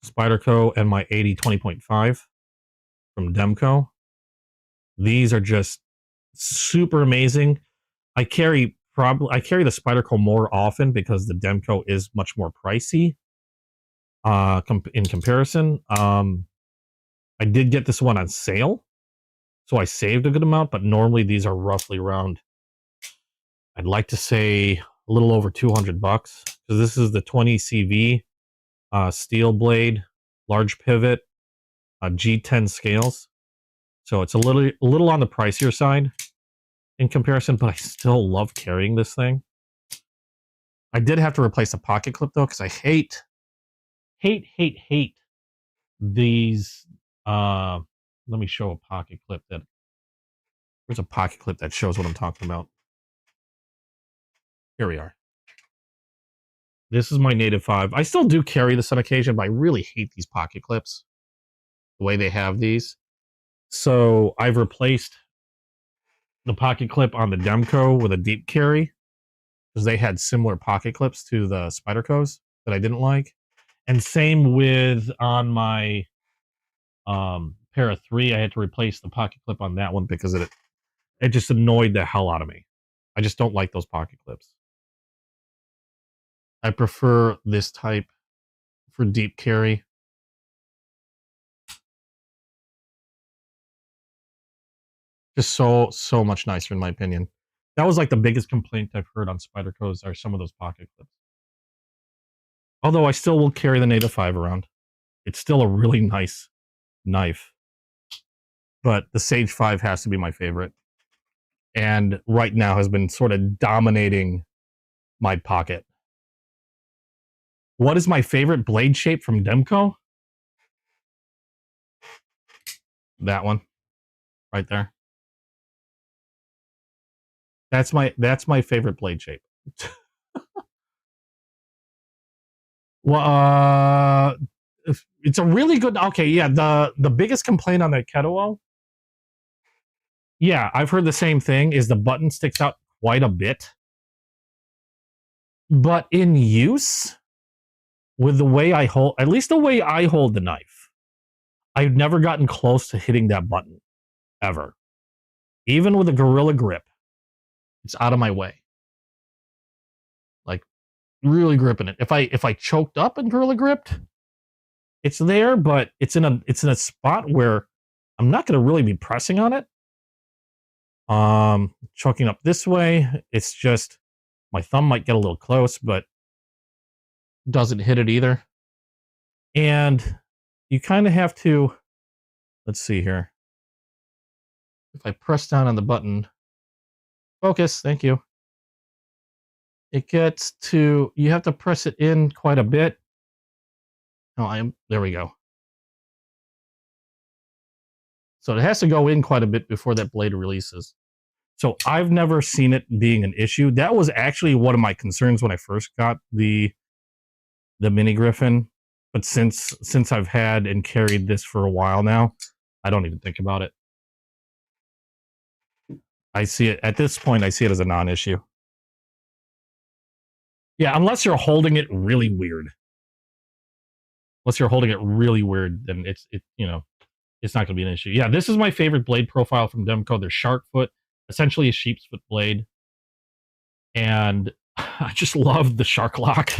Spyderco and my 80 20.5 from Demco. These are just super amazing. I carry the Spyderco more often because the Demco is much more pricey in comparison. I did get this one on sale, so I saved a good amount, but normally these are roughly around, I'd like to say, a little over $200, because this is the 20 CV steel blade, large pivot, G10 scales. So it's a little on the pricier side in comparison, but I still love carrying this thing. I did have to replace the pocket clip though, because I hate these. Let me show a pocket clip there's a pocket clip that shows what I'm talking about. Here we are. This is my Native 5. I still do carry this on occasion, but I really hate these pocket clips, the way they have these. So I've replaced the pocket clip on the Demco with a deep carry, because they had similar pocket clips to the Spydercos that I didn't like. And same with on my Para 3, I had to replace the pocket clip on that one because it just annoyed the hell out of me. I just don't like those pocket clips. I prefer this type for deep carry. Just so much nicer in my opinion. That was like the biggest complaint I've heard on Spydercos are some of those pocket clips. Although I still will carry the Native 5 around. It's still a really nice knife. But the Sage 5 has to be my favorite. And right now has been sort of dominating my pocket. What is my favorite blade shape from Demco? That one right there. That's my favorite blade shape. Well, it's a really good. Okay, yeah. The biggest complaint on the kettlewell, yeah, I've heard the same thing. Is the button sticks out quite a bit, but in use, with the way I hold, at least the way I hold the knife, I've never gotten close to hitting that button ever. Even with a Gorilla Grip, it's out of my way. Like really gripping it. If I choked up and Gorilla Gripped, it's there, but it's in a spot where I'm not going to really be pressing on it. Choking up this way, it's just my thumb might get a little close, but doesn't hit it either. And you kind of have to, let's see here. If I press down on the button, focus, thank you. It gets to, you have to press it in quite a bit. Oh, there we go. So it has to go in quite a bit before that blade releases. So I've never seen it being an issue. That was actually one of my concerns when I first got the Mini Griffin. But since I've had and carried this for a while now, I don't even think about it. I see it, at this point, I see it as a non-issue. Yeah, unless you're holding it really weird. Unless you're holding it really weird, then it's not going to be an issue. Yeah, this is my favorite blade profile from Demco. They're shark foot, essentially a sheep's foot blade. And I just love the shark lock.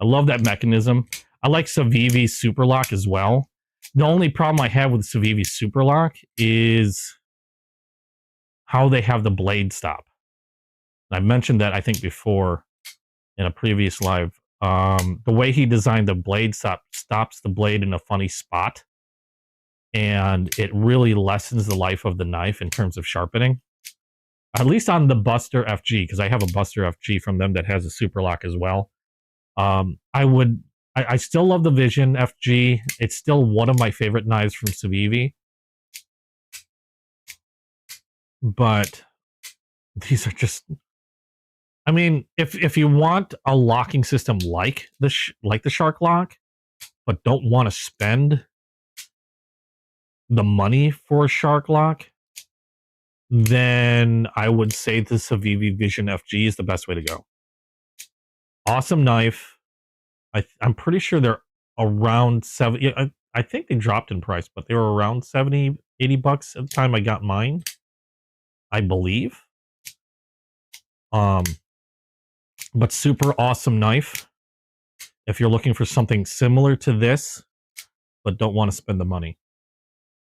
I love that mechanism. I like Civivi's super lock as well. The only problem I have with Civivi's super lock is how they have the blade stop. I mentioned that, I think, before in a previous live. The way he designed the blade stops the blade in a funny spot. And it really lessens the life of the knife in terms of sharpening. At least on the Buster FG, because I have a Buster FG from them that has a super lock as well. I still love the Vision FG. It's still one of my favorite knives from Civivi. But these are just, I mean, if you want a locking system like the Shark Lock, but don't want to spend the money for a Shark Lock, then I would say the Civivi Vision FG is the best way to go. Awesome knife. I'm pretty sure they're around I think they dropped in price, but they were around 70, 80 bucks at the time I got mine, I believe. But super awesome knife. If you're looking for something similar to this, but don't want to spend the money,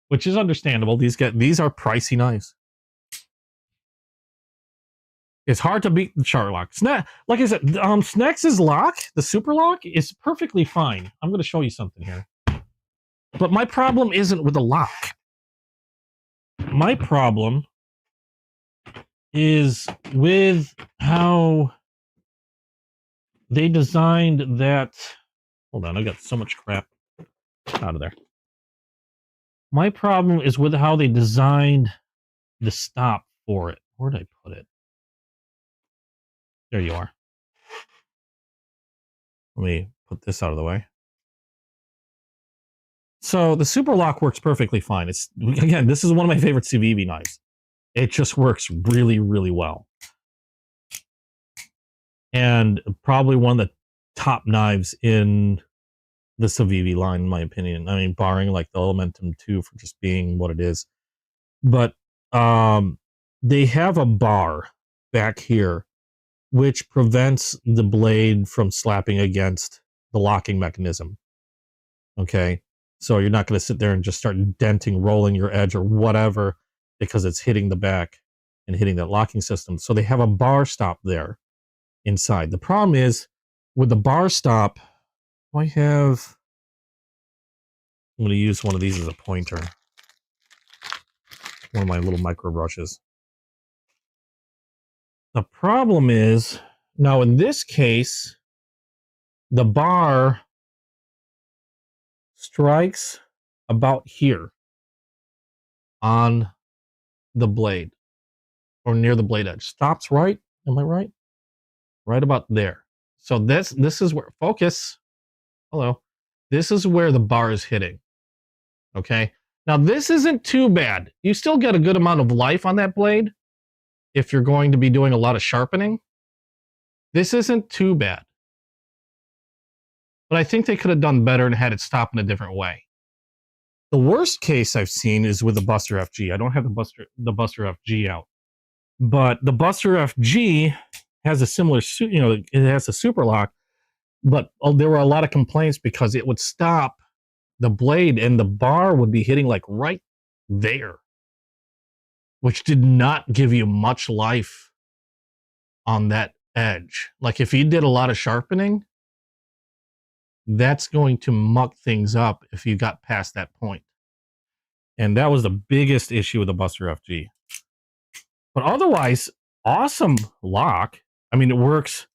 which is understandable. These are pricey knives. It's hard to beat the Shark Lock. Like I said, Snex's lock, the super lock, is perfectly fine. I'm going to show you something here. But my problem isn't with the lock. My problem is with how they designed that. Hold on, I got so much crap out of there. My problem is with how they designed the stop for it. Where did I put it? There you are. Let me put this out of the way. So the super lock works perfectly fine. It's, again, this is one of my favorite Civivi knives. It just works really, really well. And probably one of the top knives in the Civivi line, in my opinion. I mean, barring like the Elementum 2 for just being what it is. But they have a bar back here which prevents the blade from slapping against the locking mechanism. Okay? So you're not going to sit there and just start denting, rolling your edge or whatever because it's hitting the back and hitting that locking system. So they have a bar stop there inside. The problem is with the bar stop, I'm going to use one of these as a pointer. One of my little micro brushes. The problem is, now in this case, the bar strikes about here on the blade or near the blade edge. Stops right. Am I right? Right about there. So this is where focus. Hello. This is where the bar is hitting. Okay. Now this isn't too bad. You still get a good amount of life on that blade if you're going to be doing a lot of sharpening. This isn't too bad. But I think they could have done better and had it stop in a different way. The worst case I've seen is with the Buster FG. I don't have the Buster FG out, but the Buster FG has a similar, it has a super lock, but there were a lot of complaints because it would stop the blade and the bar would be hitting like right there, which did not give you much life on that edge. Like if you did a lot of sharpening, that's going to muck things up if you got past that point. And that was the biggest issue with the Buster FG. But otherwise, awesome lock. I mean, it works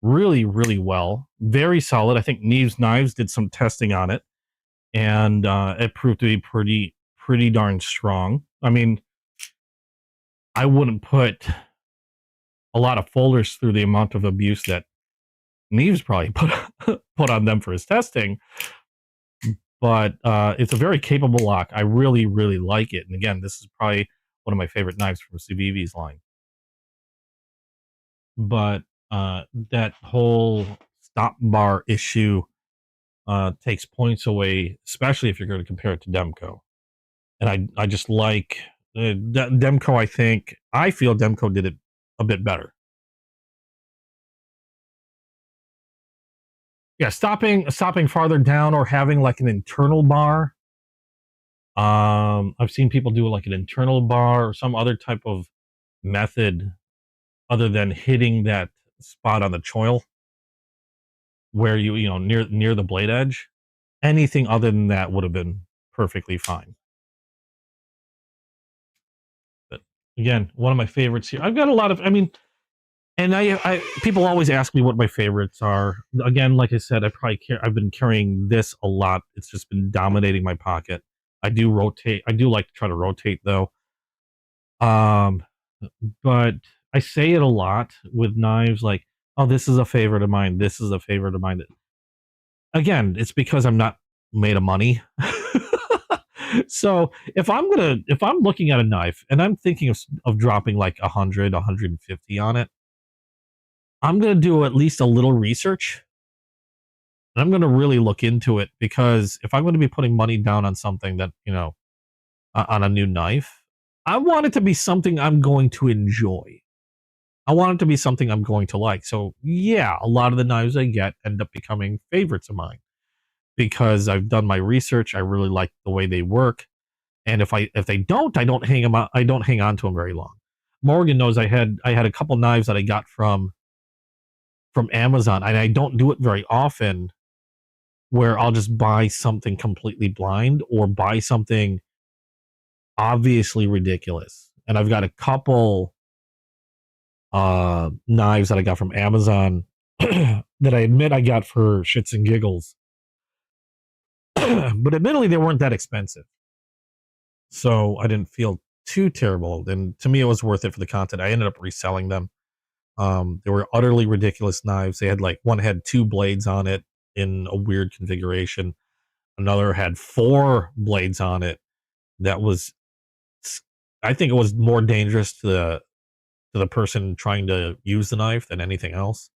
really, really well. Very solid. I think Neves Knives did some testing on it, and it proved to be pretty darn strong. I mean, I wouldn't put a lot of folders through the amount of abuse that Neves probably put on them for his testing. But it's a very capable lock. I really, really like it. And again, this is probably one of my favorite knives from CVV's line. But that whole stop bar issue takes points away, especially if you're going to compare it to Demko. And I just like Demko. I feel Demko did it a bit better. Yeah, stopping farther down or having like an internal bar. I've seen people do like an internal bar or some other type of method other than hitting that spot on the choil where you know near the blade edge. Anything other than that would have been perfectly fine. But again, one of my favorites here. I've got a lot of. I mean, and I people always ask me what my favorites are. Again, like I said, I've been carrying this a lot. It's just been dominating my pocket. I do rotate. I do like to try to rotate though. But I say it a lot with knives, like, "Oh, this is a favorite of mine. This is a favorite of mine." Again, it's because I'm not made of money. So if I'm looking at a knife and I'm thinking of dropping like 100, 150 on it, I'm gonna do at least a little research. And I'm gonna really look into it because if I'm going to be putting money down on something that on a new knife, I want it to be something I'm going to enjoy. I want it to be something I'm going to like. So yeah, a lot of the knives I get end up becoming favorites of mine because I've done my research. I really like the way they work, and if they don't, I don't hang them out. I don't hang on to them very long. Morgan knows I had a couple knives that I got from Amazon, and I don't do it very often. Where I'll just buy something completely blind or buy something obviously ridiculous, and I've got a couple knives that I got from Amazon that I admit I got for shits and giggles. But admittedly, they weren't that expensive. So I didn't feel too terrible. And to me, it was worth it for the content. I ended up reselling them. They were utterly ridiculous knives. They had one had 2 blades on it in a weird configuration. Another had 4 blades on it. That was, I think it was more dangerous to the person trying to use the knife than anything else.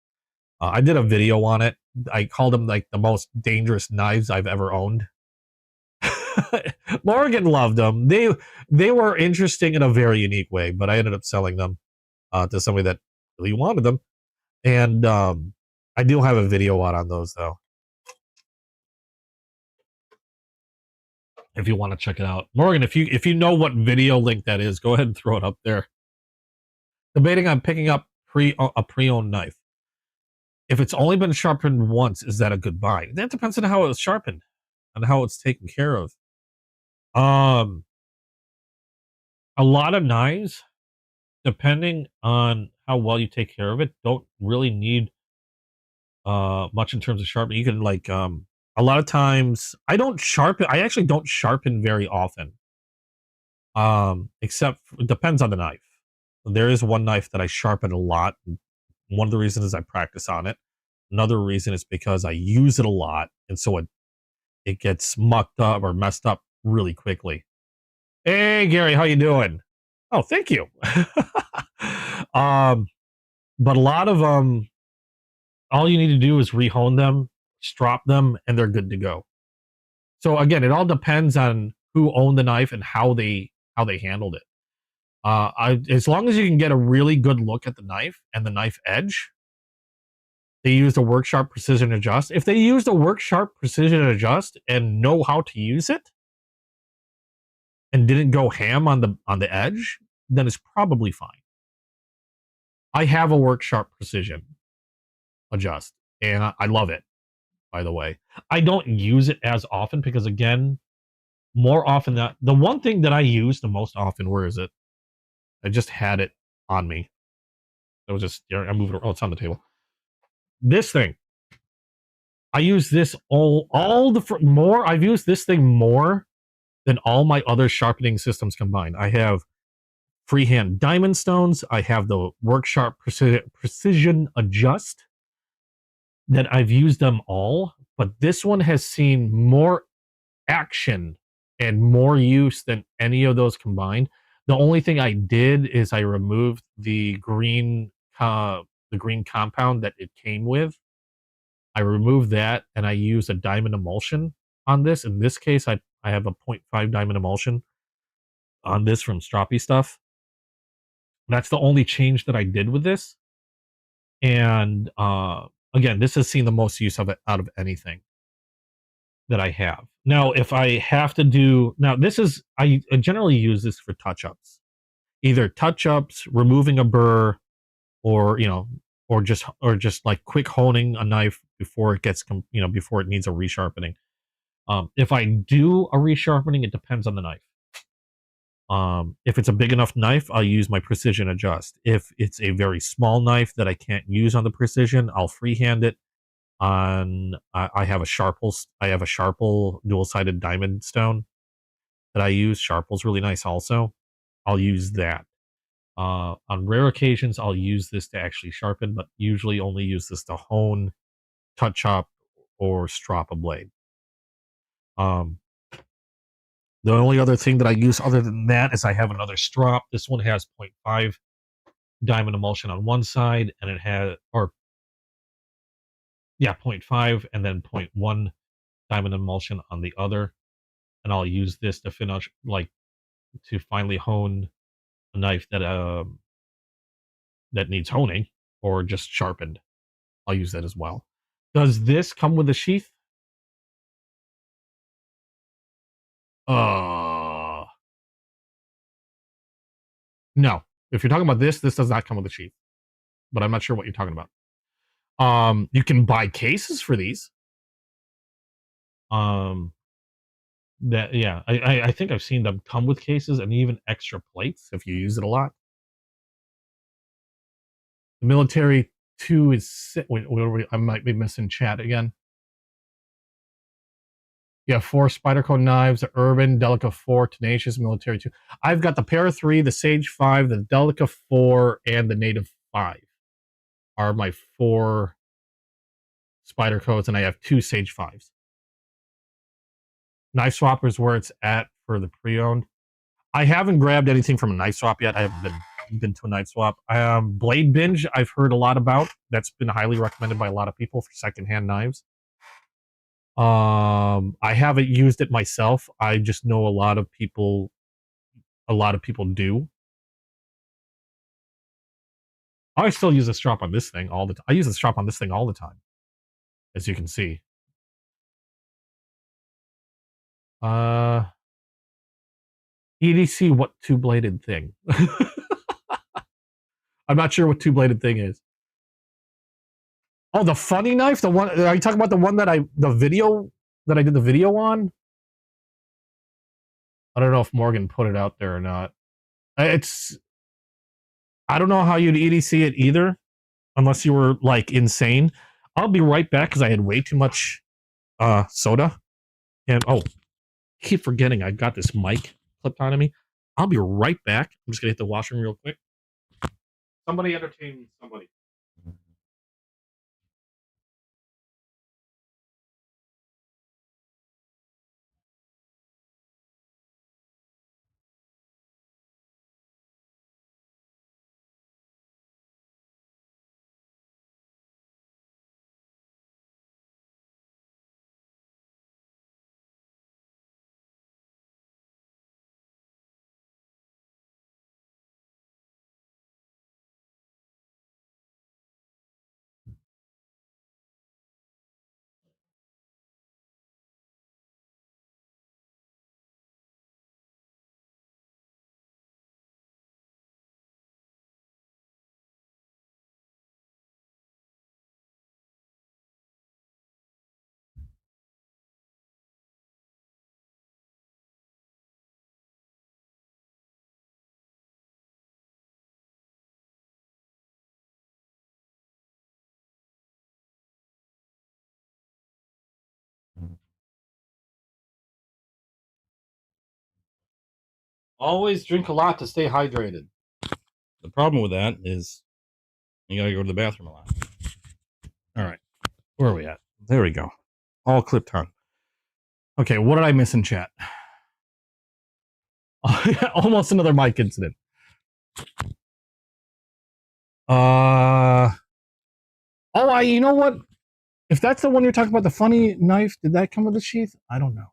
I did a video on it. I called them like the most dangerous knives I've ever owned. Morgan loved them. They were interesting in a very unique way, but I ended up selling them to somebody that really wanted them. And I do have a video out on those though. If you want to check it out. Morgan, if you know what video link that is, go ahead and throw it up there. Debating on picking up a pre-owned knife. If it's only been sharpened once, is that a good buy? That depends on how it was sharpened and how it's taken care of. A lot of knives, depending on how well you take care of it, don't really need much in terms of sharpening. You can like a lot of times I don't sharpen. I actually don't sharpen very often. Except it depends on the knife. There is one knife that I sharpen a lot. One of the reasons is I practice on it. Another reason is because I use it a lot, and so it gets mucked up or messed up really quickly. Hey Gary, how you doing? Oh, thank you. But a lot of all you need to do is rehone them, strop them, and they're good to go. So again, it all depends on who owned the knife and how they handled it. As long as you can get a really good look at the knife and the knife edge, they used a work sharp precision adjust. If they used a work sharp precision adjust and know how to use it and didn't go ham on the edge, then it's probably fine. I have a work sharp precision adjust and I love it, by the way. I don't use it as often because again, more often than the one thing that I use the most often, where is it? I just had it on me. I was just I moved it. Oh, it's on the table. This thing. I use this all the more. I've used this thing more than all my other sharpening systems combined. I have freehand diamond stones. I have the work sharp precision adjust. That I've used them all, but this one has seen more action and more use than any of those combined. The only thing I did is I removed the green compound that it came with. I removed that and I used a diamond emulsion on this. In this case, I have a 0.5 diamond emulsion on this from Stroppy Stuff. That's the only change that I did with this. And again, this has seen the most use of it out of anything that I have. Now, if I have to do this is I generally use this for touch-ups. Either touch-ups, removing a burr, or or just like quick honing a knife before it gets before it needs a resharpening. If I do a resharpening, it depends on the knife. If it's a big enough knife, I'll use my precision adjust. If it's a very small knife that I can't use on the precision, I'll freehand it. I have a Sharple dual-sided diamond stone that I use. Sharple's really nice also. I'll use that. On rare occasions, I'll use this to actually sharpen, but usually only use this to hone, touch up, or strop a blade. The only other thing that I use other than that is I have another strop. This one has 0.5 diamond emulsion on one side, and it has 0.5 and then 0.1 diamond emulsion on the other. And I'll use this to finish, to finally hone a knife that needs honing or just sharpened. I'll use that as well. Does this come with a sheath? No. If you're talking about this does not come with a sheath. But I'm not sure what you're talking about. You can buy cases for these. I think I've seen them come with cases and even extra plates if you use it a lot. The military 2 is I might be missing chat again. You have 4 Spyderco knives, the Urban, Delica 4, Tenacious, Military 2. I've got the Para 3, the Sage 5, the Delica 4, and the Native 5 are my 4 Spydercos, and I have 2 Sage 5s. Knife Swap is where it's at for the pre-owned. I haven't grabbed anything from a Knife Swap yet. I haven't been to a Knife Swap. Blade Binge, I've heard a lot about. That's been highly recommended by a lot of people for secondhand knives. I haven't used it myself. I just know a lot of people do. I still use a strap on this thing all the time. I use a strap on this thing all the time, as you can see. EDC, what two-bladed thing? I'm not sure what two-bladed thing is. Oh, the funny knife? The one, are you talking about the one that I did the video on? I don't know if Morgan put it out there or not. I don't know how you'd EDC it either, unless you were like insane. I'll be right back because I had way too much soda. And oh, I keep forgetting I've got this mic clipped onto me. I'll be right back. I'm just gonna hit the washroom real quick. Somebody entertain somebody. Always drink a lot to stay hydrated. The problem with that is you gotta go to the bathroom a lot. All right, where are we at? There we go. All clipped on. Okay, what did I miss in chat? Almost another mic incident. You know what? If that's the one you're talking about, the funny knife, did that come with a sheath? I don't know.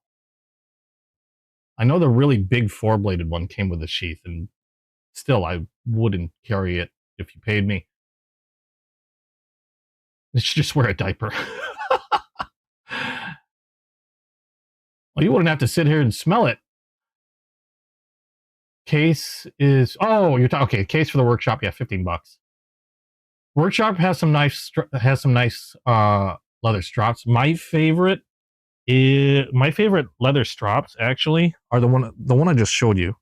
I know the really big 4-bladed one came with a sheath, and still, I wouldn't carry it if you paid me. You should just wear a diaper. Well, you wouldn't have to sit here and smell it. Case is you're talking okay. Case for the workshop, yeah, $15. Workshop has some nice leather straps. My favorite leather straps actually are the one I just showed you.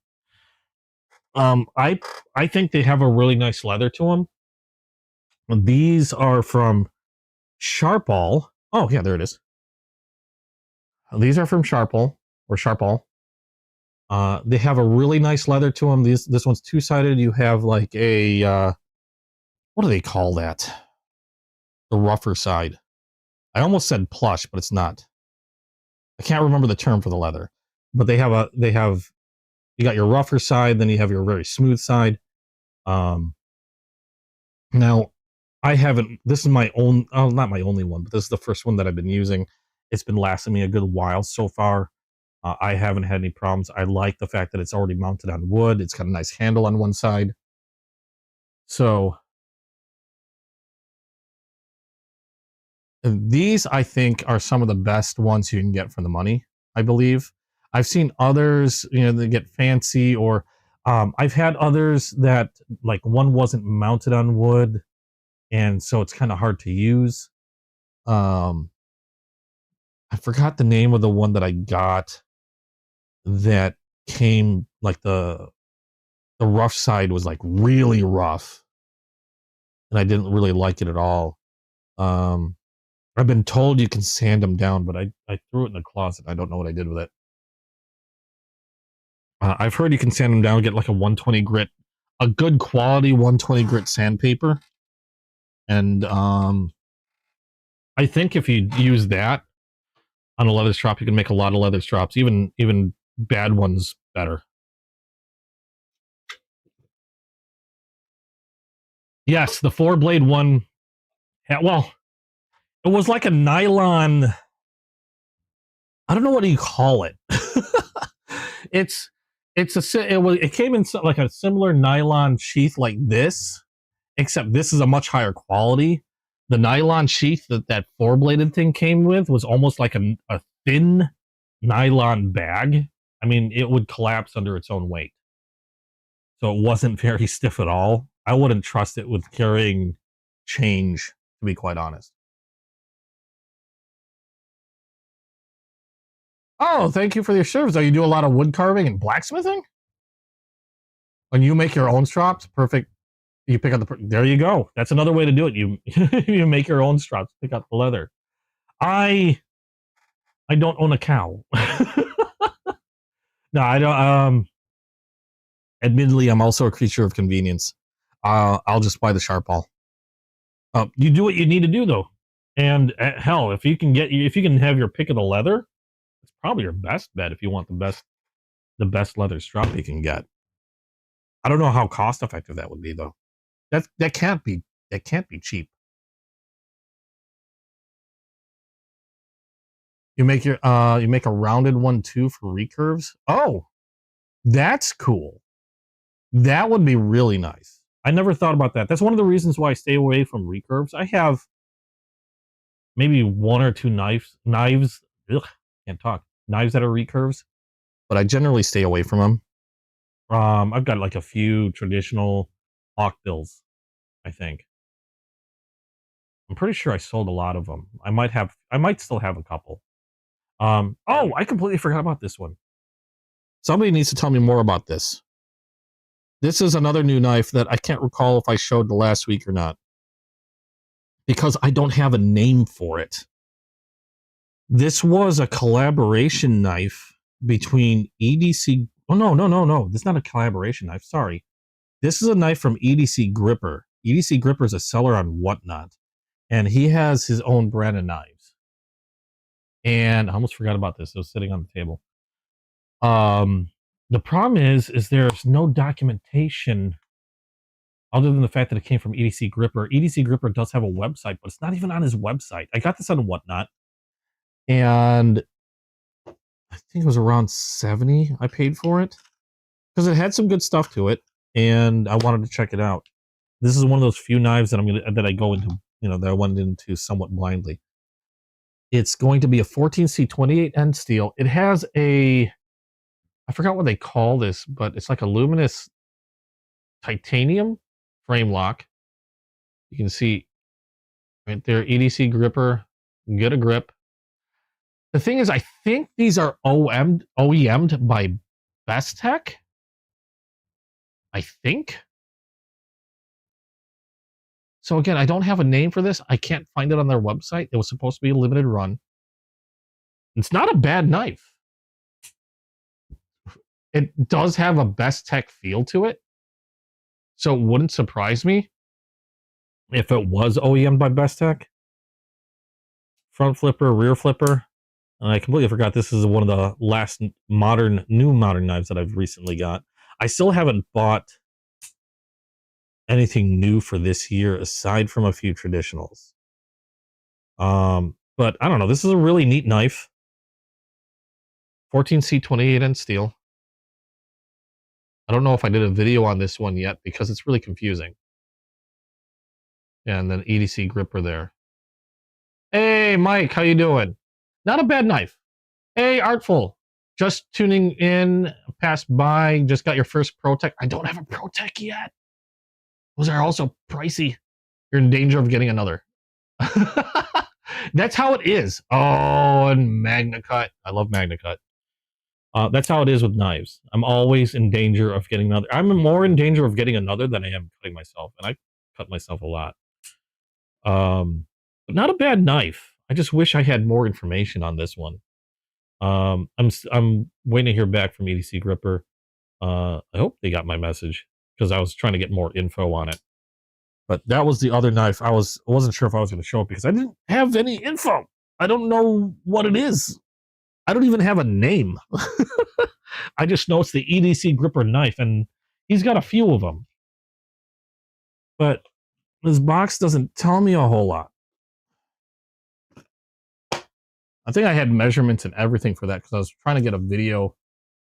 I think they have a really nice leather to them. These are from Sharpall. Oh yeah, there it is. These are from Sharpall or Sharpall. They have a really nice leather to them. This one's two-sided. You have like a what do they call that? The rougher side. I almost said plush, but it's not. I can't remember the term for the leather. But you got your rougher side, then you have your very smooth side. Now I haven't, this is my own, not my only one, but this is the first one that I've been using. It's been lasting me a good while so far. I haven't had any problems. I like the fact that it's already mounted on wood. It's got a nice handle on one side. So these, I think, are some of the best ones you can get for the money, I believe. I've seen others, they get fancy, or I've had others that, like, one wasn't mounted on wood, and so it's kind of hard to use. I forgot the name of the one that I got that came, like, the rough side was, like, really rough, and I didn't really like it at all. I've been told you can sand them down, but I threw it in the closet. I don't know what I did with it. I've heard you can sand them down, get like a 120 grit, a good quality 120 grit sandpaper. And I think if you use that on a leather strap, you can make a lot of leather straps, even bad ones, better. Yes, the 4-blade one. Well, it was like a nylon. I don't know what do you call it. It came in like a similar nylon sheath like this, except this is a much higher quality. The nylon sheath that 4-bladed thing came with was almost like a thin nylon bag. I mean, it would collapse under its own weight. So it wasn't very stiff at all. I wouldn't trust it with carrying change, to be quite honest. Oh, thank you for your service. Do you do a lot of wood carving and blacksmithing? When you make your own straps, perfect. You pick out there you go. That's another way to do it. You you make your own straps, pick out the leather. I don't own a cow. No, I don't. Admittedly, I'm also a creature of convenience. I'll just buy the sharp ball. You do what you need to do though, and hell, if you can have your pick of the leather, it's probably your best bet if you want the best leather strap you can get. I don't know how cost effective that would be though. That can't be cheap. You make a rounded one too for recurves. Oh, that's cool. That would be really nice. I never thought about that. That's one of the reasons why I stay away from recurves. I have maybe one or two knives. Ugh, can't talk. Knives that are recurves, but I generally stay away from them. I've got like a few traditional hawkbills, I think. I'm pretty sure I sold a lot of them. I might still have a couple. Oh, I completely forgot about this one. Somebody needs to tell me more about this. This is another new knife that I can't recall if I showed the last week or not, because I don't have a name for it. This was a collaboration knife between EDC. Oh, no. This is not a collaboration knife. Sorry. This is a knife from EDC Gripper. EDC Gripper is a seller on Whatnot, and he has his own brand of knives. And I almost forgot about this. It was sitting on the table. The problem is there's no documentation other than the fact that it came from EDC Gripper. EDC Gripper does have a website, but it's not even on his website. I got this on Whatnot, and I think it was around $70 I paid for it because it had some good stuff to it, and I wanted to check it out. This is one of those few knives that I go into, that I went into somewhat blindly. It's going to be a 14C28 end steel. It has I forgot what they call this, but it's like a luminous titanium frame lock. You can see right there, EDC Gripper, get a grip. The thing is, I think these are OEM'd by Bestech. I think. So again, I don't have a name for this. I can't find it on their website. It was supposed to be a limited run. It's not a bad knife. It does have a Bestech feel to it. So it wouldn't surprise me if it was OEM'd by Bestech. Front flipper, rear flipper. And I completely forgot this is one of the last new modern knives that I've recently got. I still haven't bought anything new for this year aside from a few traditionals. But I don't know. This is a really neat knife. 14C28 end steel. I don't know if I did a video on this one yet because it's really confusing. And then EDC Gripper there. Hey, Mike, how you doing? Not a bad knife. Hey, Artful. Just tuning in, passed by, just got your first ProTech. I don't have a ProTech yet. Those are also pricey. You're in danger of getting another. That's how it is. Oh, and MagnaCut. I love MagnaCut. That's how it is with knives. I'm always in danger of getting another. I'm more in danger of getting another than I am cutting myself, and I cut myself a lot. But not a bad knife. I just wish I had more information on this one. I'm waiting to hear back from EDC Gripper. I hope they got my message because I was trying to get more info on it. But that was the other knife. I wasn't sure if I was going to show it because I didn't have any info. I don't know what it is. I don't even have a name. I just know it's the EDC Gripper knife, and he's got a few of them. But this box doesn't tell me a whole lot. I think I had measurements and everything for that because I was trying to get a video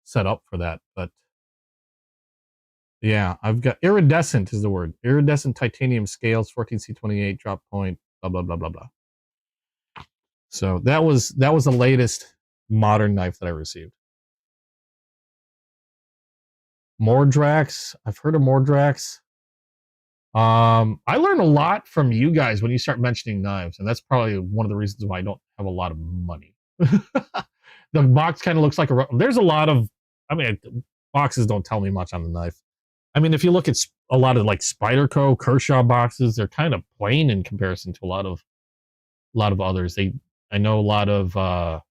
set up for that. But yeah, I've got iridescent is the word. Iridescent titanium scales, 14C28 drop point, blah, blah, blah, blah, blah. So that was the latest modern knife that I received. Mordrax. I've heard of Mordrax. I learned a lot from you guys when you start mentioning knives, and that's probably one of the reasons why I don't have a lot of money. The box kind of looks like there's a lot of, boxes don't tell me much on the knife. I mean, if you look at a lot of like Spyderco, Kershaw boxes, they're kind of plain in comparison to a lot of others. I know a lot of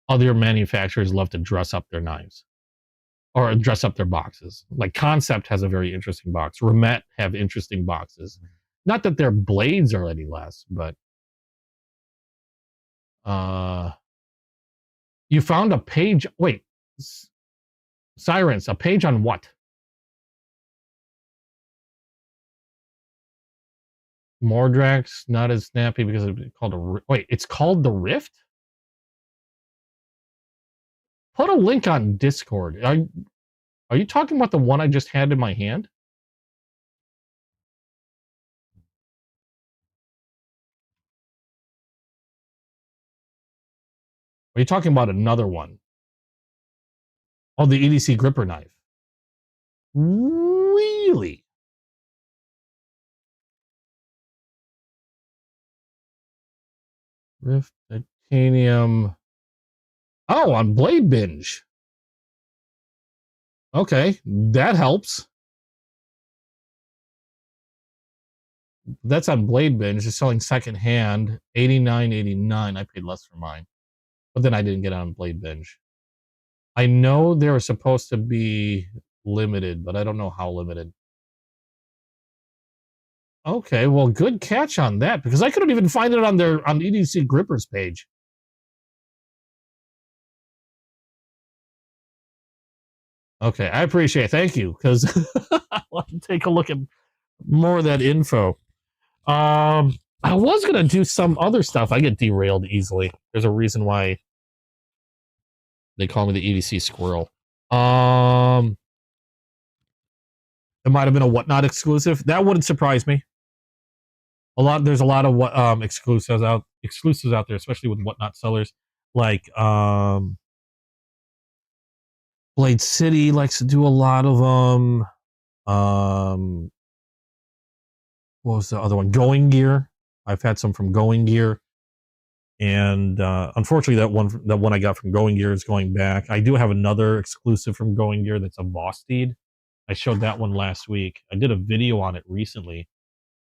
other manufacturers love to dress up their knives or dress up their boxes. Like Concept has a very interesting box. Remet have interesting boxes. Not that their blades are any less, but you found a page. Wait, Sirens, a page on what? Mordrax, not as snappy because it's called wait, it's called the Rift? Put a link on Discord. Are you talking about the one I just had in my hand? Are you talking about another one? Oh, the EDC gripper knife. Really? Rift titanium. Oh, on Blade Binge. Okay, that helps. That's on Blade Binge. It's selling secondhand, $89.89. I paid less for mine, but then I didn't get it on Blade Binge. I know they were supposed to be limited, but I don't know how limited. Okay, well, good catch on that because I couldn't even find it on the EDC Grippers page. Okay, I appreciate it. Thank you because I want to take a look at more of that info. I was gonna do some other stuff. I get derailed easily. There's a reason why they call me the EDC Squirrel. It might have been a Whatnot exclusive. That wouldn't surprise me. There's a lot of exclusives out there, especially with Whatnot sellers. Like Blade City likes to do a lot of them. What was the other one? Going Gear. I've had some from Going Gear. And unfortunately, that one I got from Going Gear is going back. I do have another exclusive from Going Gear that's a Vosteed. I showed that one last week. I did a video on it recently.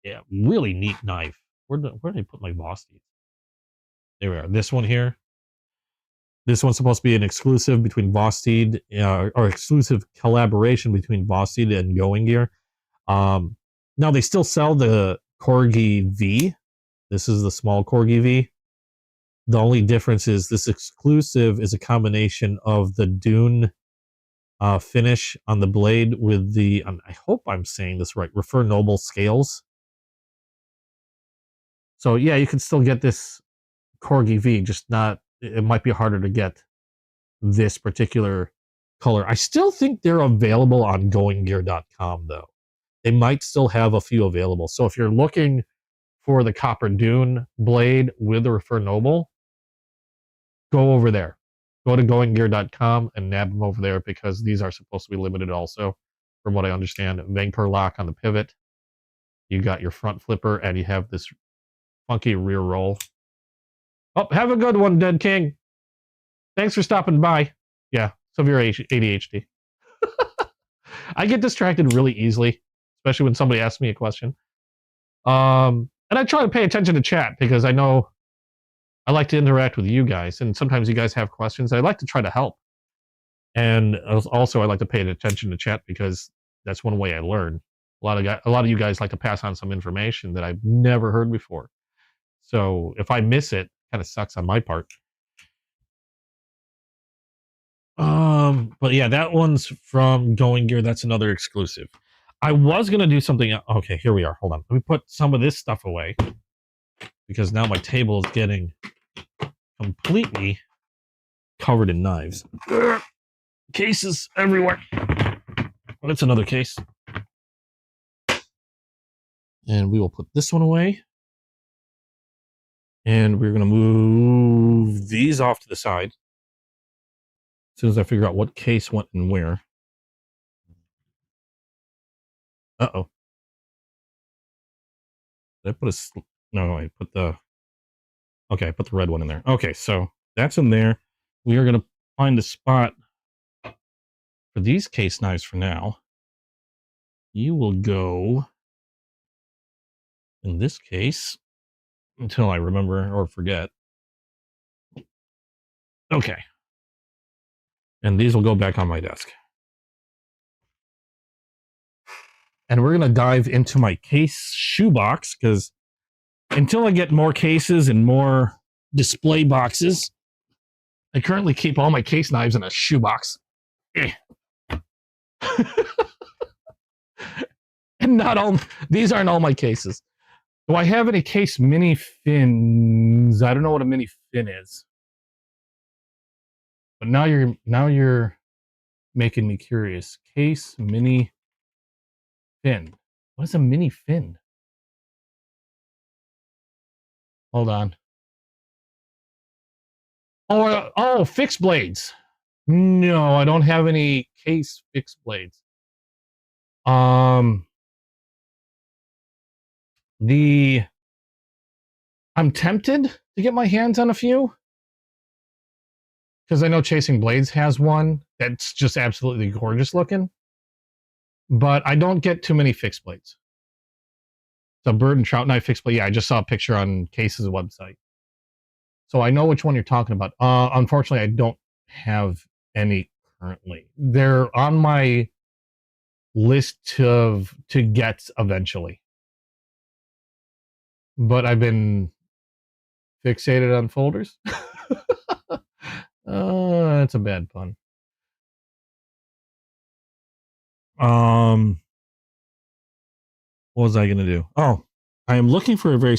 Yeah, really neat knife. Where did I put my Vosteed? There we are. This one here. This one's supposed to be an exclusive between Vosteed, or exclusive collaboration between Vosteed and Going Gear. Now they still sell the Corgi V. This is the small Corgi V. The only difference is this exclusive is a combination of the Dune finish on the blade with the, I hope I'm saying this right, Refer Noble scales. So yeah, you can still get this Corgi V, just not, it might be harder to get this particular color. I still think they're available on goinggear.com though. They might still have a few available. So if you're looking for the Copper Dune blade with the Refer Noble, go over there. Go to goinggear.com and nab them over there because these are supposed to be limited also, from what I understand. Vancouver lock on the pivot. You got your front flipper and you have this funky rear roll. Oh, have a good one, Dead King. Thanks for stopping by. Yeah, severe ADHD. I get distracted really easily, especially when somebody asks me a question. And I try to pay attention to chat because I know I like to interact with you guys, and sometimes you guys have questions. I like to try to help. And also I like to pay attention to chat because that's one way I learn. A lot of you guys like to pass on some information that I've never heard before. So if I miss it, kind of sucks on my part. But yeah, that one's from Going Gear. That's another exclusive. I was gonna do something. Okay, here we are. Hold on. Let me put some of this stuff away because now my table is getting completely covered in knives. Cases everywhere. That's another case. And we will put this one away. And we're going to move these off to the side. As soon as I figure out what case went in where. Uh-oh. Did I put a... No, I put the... Okay, I put the red one in there. Okay, so that's in there. We are going to find a spot for these case knives for now. you will go, in this case, until I remember or forget. Okay. And these will go back on my desk. And we're going to dive into my case shoebox, because until I get more cases and more display boxes, I currently keep all my case knives in a shoebox. And not all, these aren't all my cases. Do I have any case mini fins? I don't know what a mini fin is. But now you're making me curious. Case mini fin. What is a mini fin? Hold on. Oh, fixed blades. No, I don't have any case fixed blades. I'm tempted to get my hands on a few, because I know Chasing Blades has one that's just absolutely gorgeous looking, but I don't get too many fixed blades. The bird and trout knife fixed blade. Yeah, I just saw a picture on Case's website, so I know which one you're talking about. Unfortunately, I don't have any currently. They're on my list to get eventually, but I've been fixated on folders. That's a bad pun. What was I going to do? Oh, I am looking for a very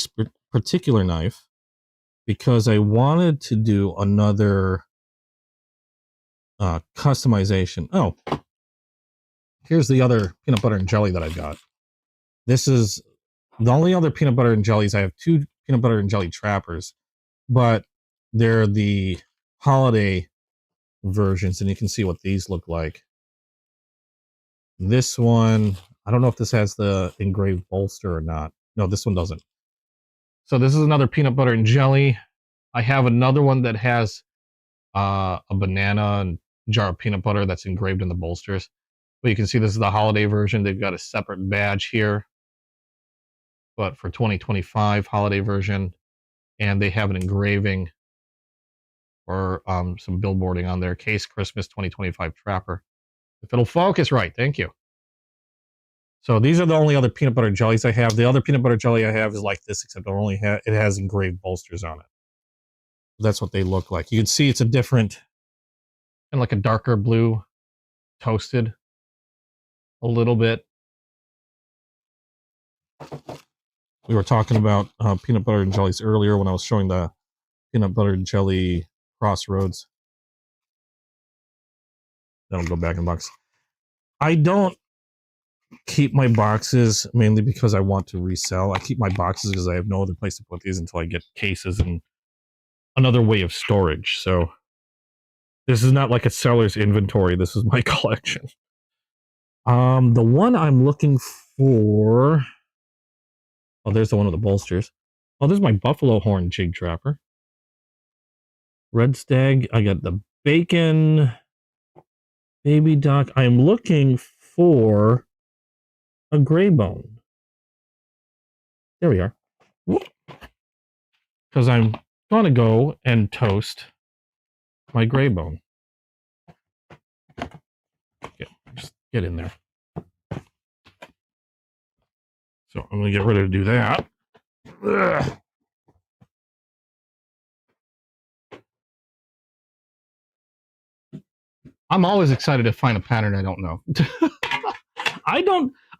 particular knife, because I wanted to do another customization. Oh, here's the other peanut butter and jelly that I've got. This is the only other peanut butter and jellies. I have two peanut butter and jelly trappers, but they're the holiday versions, and you can see what these look like. This one, I don't know if this has the engraved bolster or not. No, this one doesn't. So this is another peanut butter and jelly. I have another one that has a banana and jar of peanut butter that's engraved in the bolsters. But you can see this is the holiday version. They've got a separate badge here, but for 2025 holiday version, and they have an engraving or some billboarding on there. Case Christmas 2025 Trapper. If it'll focus right, thank you. So these are the only other peanut butter jellies I have. The other peanut butter jelly I have is like this, except it has engraved bolsters on it. That's what they look like. You can see it's a different, and like a darker blue, toasted a little bit. We were talking about peanut butter and jellies earlier when I was showing the peanut butter and jelly Crossroads. That'll go back in the box. I don't keep my boxes mainly because I want to resell. I keep my boxes because I have no other place to put these until I get cases and another way of storage. So this is not like a seller's inventory. This is my collection. The one I'm looking for. Oh, there's the one with the bolsters. Oh, there's my buffalo horn jig trapper. Red stag. I got the bacon. Baby doc. I am looking for a gray bone. There we are. Because I'm going to go and toast my gray bone. Just get in there. So I'm going to get ready to do that. Ugh. I'm always excited to find a pattern I don't know.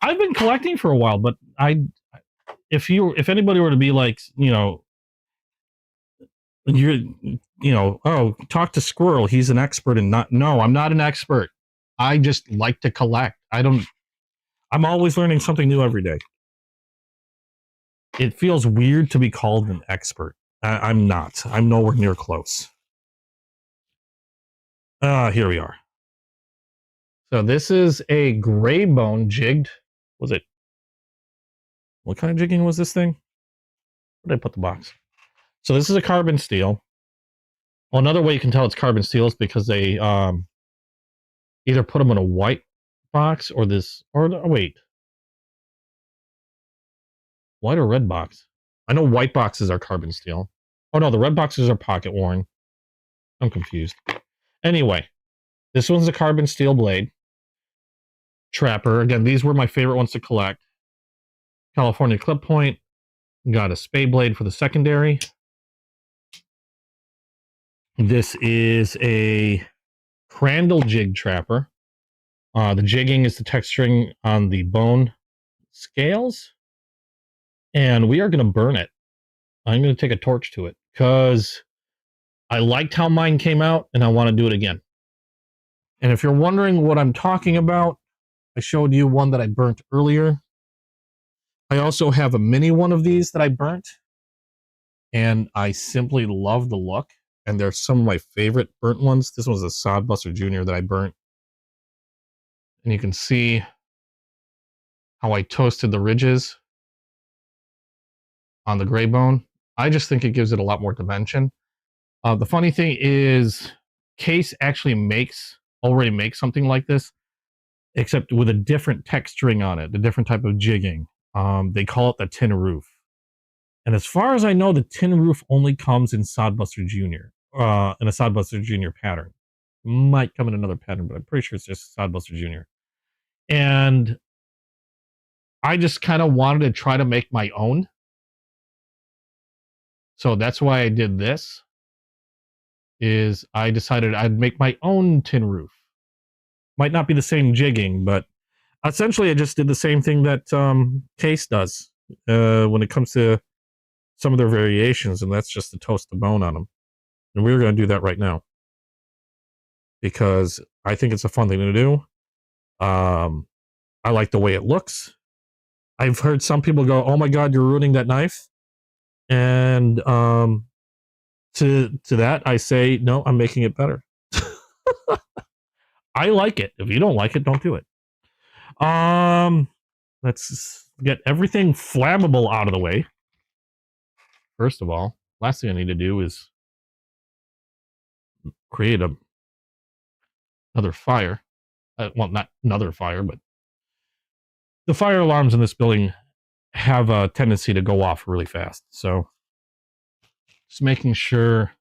I've been collecting for a while, but if anybody were to be like, oh, talk to Squirrel, he's an expert in no, I'm not an expert. I just like to collect. I'm always learning something new every day. It feels weird to be called an expert. I'm not. I'm nowhere near close. Here we are. So this is a gray bone jigged. Was it? What kind of jigging was this thing? Where did I put the box? So this is a carbon steel. Well, another way you can tell it's carbon steel is because they either put them in a white box or wait. White or red box? I know white boxes are carbon steel. Oh no, the red boxes are pocket worn. I'm confused. Anyway, this one's a carbon steel blade. Trapper. Again, these were my favorite ones to collect. California clip point. Got a spade blade for the secondary. This is a Crandall jig trapper. The jigging is the texturing on the bone scales. And we are going to burn it. I'm going to take a torch to it because I liked how mine came out and I want to do it again. And if you're wondering what I'm talking about, I showed you one that I burnt earlier. I also have a mini one of these that I burnt. And I simply love the look. And they're some of my favorite burnt ones. This was a Sodbuster Jr. that I burnt. And you can see how I toasted the ridges on the gray bone. I just think it gives it a lot more dimension. The funny thing is, Case actually already makes something like this, except with a different texturing on it, a different type of jigging. They call it the tin roof. And as far as I know, the tin roof only comes in Sodbuster Jr., in a Sodbuster Jr. pattern. Might come in another pattern, but I'm pretty sure it's just Sodbuster Jr. And I just kind of wanted to try to make my own. So that's why I did this. Is I decided I'd make my own tin roof. Might not be the same jigging, but essentially I just did the same thing that Case does when it comes to some of their variations, and that's just to toast the bone on them. And we're going to do that right now because I think it's a fun thing to do. I like the way it looks. I've heard some people go, "Oh my God, you're ruining that knife," and to that I say, no, I'm making it better. I like it. If you don't like it, don't do it. Let's get everything flammable out of the way. First of all, last thing I need to do is create another fire. Well, not another fire, but the fire alarms in this building have a tendency to go off really fast. So just making sure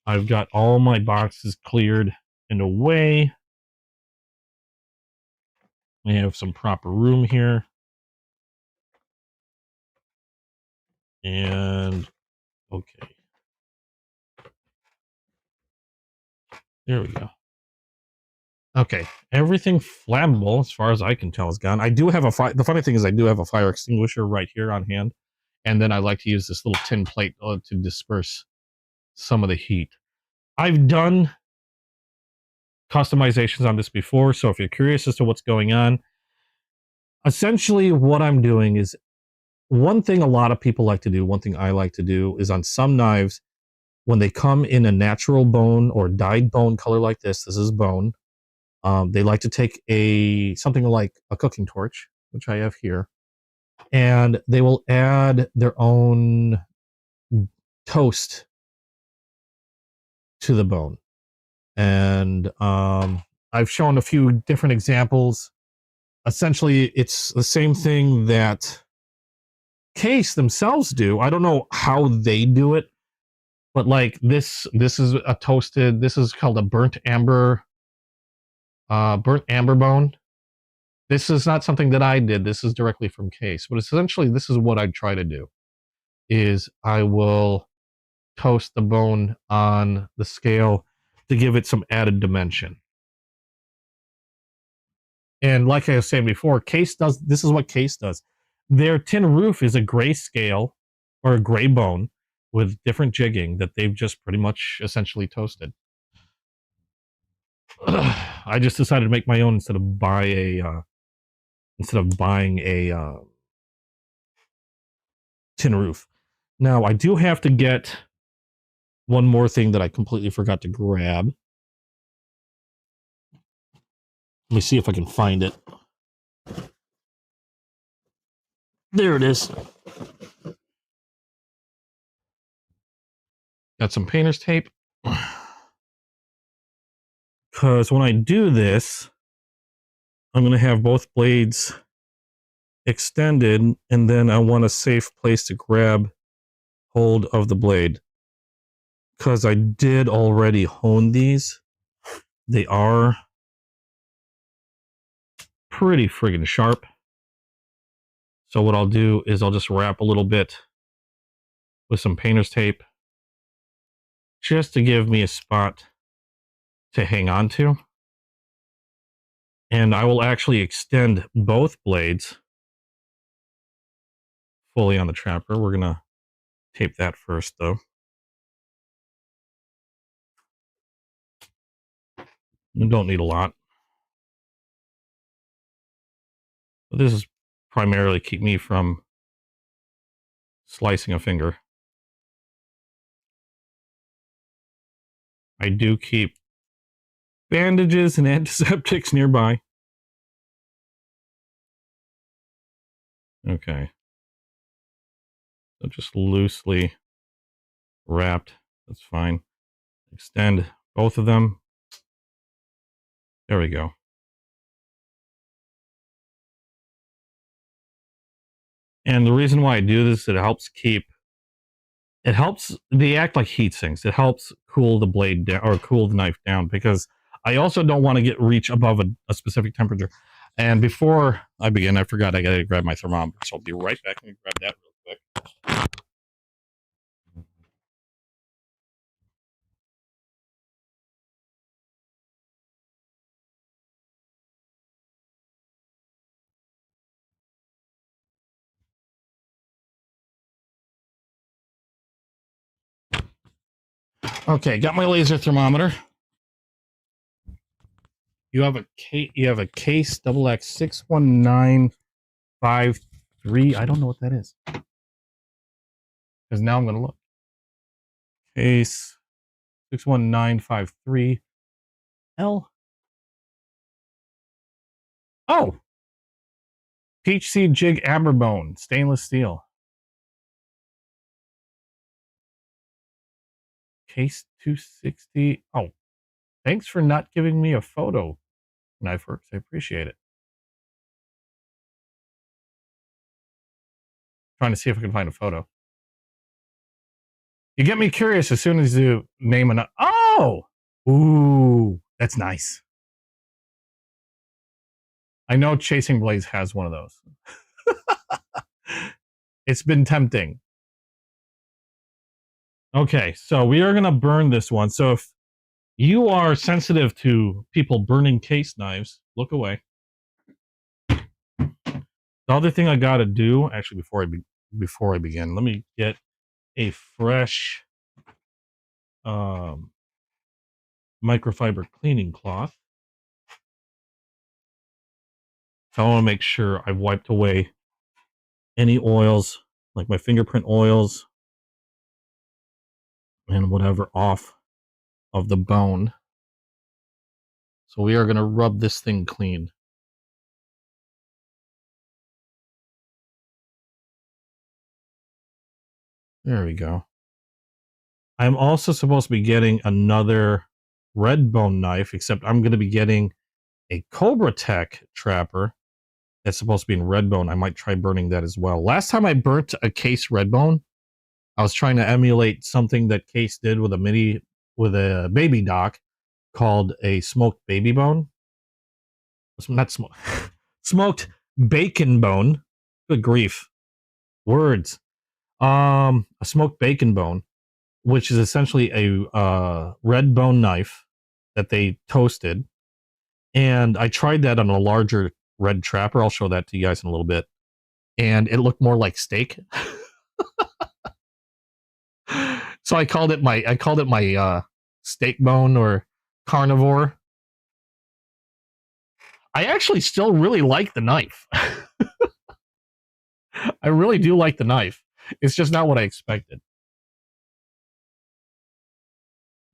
I've got all my boxes cleared and away. We have some proper room here. And okay. There we go. Okay, everything flammable, as far as I can tell, is gone. I do have the funny thing is I do have a fire extinguisher right here on hand. And then I like to use this little tin plate to disperse some of the heat. I've done customizations on this before, so if you're curious as to what's going on, essentially what I'm doing is one thing a lot of people like to do, one thing I like to do is on some knives, when they come in a natural bone or dyed bone color like this is bone, they like to take something like a cooking torch, which I have here, and they will add their own toast to the bone. And I've shown a few different examples. Essentially, it's the same thing that Case themselves do. I don't know how they do it, but like this is a toasted. This is called a burnt amber bone. This is not something that I did. This is directly from Case. But essentially, this is what I try to do. Is I will toast the bone on the scale to give it some added dimension. And like I was saying before, this is what Case does. Their tin roof is a gray scale or a gray bone with different jigging that they've just pretty much essentially toasted. I just decided to make my own instead of buying a tin roof. Now I do have to get one more thing that I completely forgot to grab. Let me see if I can find it. There it is. Got some painter's tape. Because when I do this, I'm going to have both blades extended, and then I want a safe place to grab hold of the blade. Because I did already hone these. They are pretty friggin' sharp. So what I'll do is I'll just wrap a little bit with some painter's tape just to give me a spot to hang on to. And I will actually extend both blades fully on the trapper. We're going to tape that first, though. You don't need a lot. But this is primarily keep me from slicing a finger. I do keep bandages and antiseptics nearby. Okay. So just loosely wrapped. That's fine. Extend both of them. There we go. And the reason why I do this, they act like heat sinks. It helps cool the blade down or cool the knife down because I also don't want to reach above a specific temperature. And before I begin, I forgot I got to grab my thermometer. So I'll be right back and grab that real quick. Okay, got my laser thermometer. You have a case XX61953. I don't know what that is. Because now I'm going to look. Case 61953 L. Oh, Peach Seed Jig Amberbone, stainless steel. Case 260. Oh, thanks for not giving me a photo, Knife Works. I appreciate it. Trying to see if I can find a photo. You get me curious as soon as you name an. Oh! Ooh, that's nice. I know Chasing Blaze has one of those. It's been tempting. Okay, so we are going to burn this one. So if you are sensitive to people burning case knives, look away. The other thing I got to do, actually, before I begin, let me get a fresh microfiber cleaning cloth. So I want to make sure I've wiped away any oils, like my fingerprint oils and whatever off of the bone. So we are going to rub this thing clean. There we go. I'm also supposed to be getting another red bone knife, except I'm going to be getting a Cobra Tech trapper that's supposed to be in red bone. I might try burning that as well. Last time I burnt a Case red bone, I was trying to emulate something that Case did with a baby dock called a smoked baby bone. Not smoked, smoked bacon bone. Good grief. Words. A smoked bacon bone, which is essentially a red bone knife that they toasted. And I tried that on a larger red trapper. I'll show that to you guys in a little bit. And it looked more like steak. So I called it my steak bone or carnivore. I actually still really like the knife. I really do like the knife. It's just not what I expected.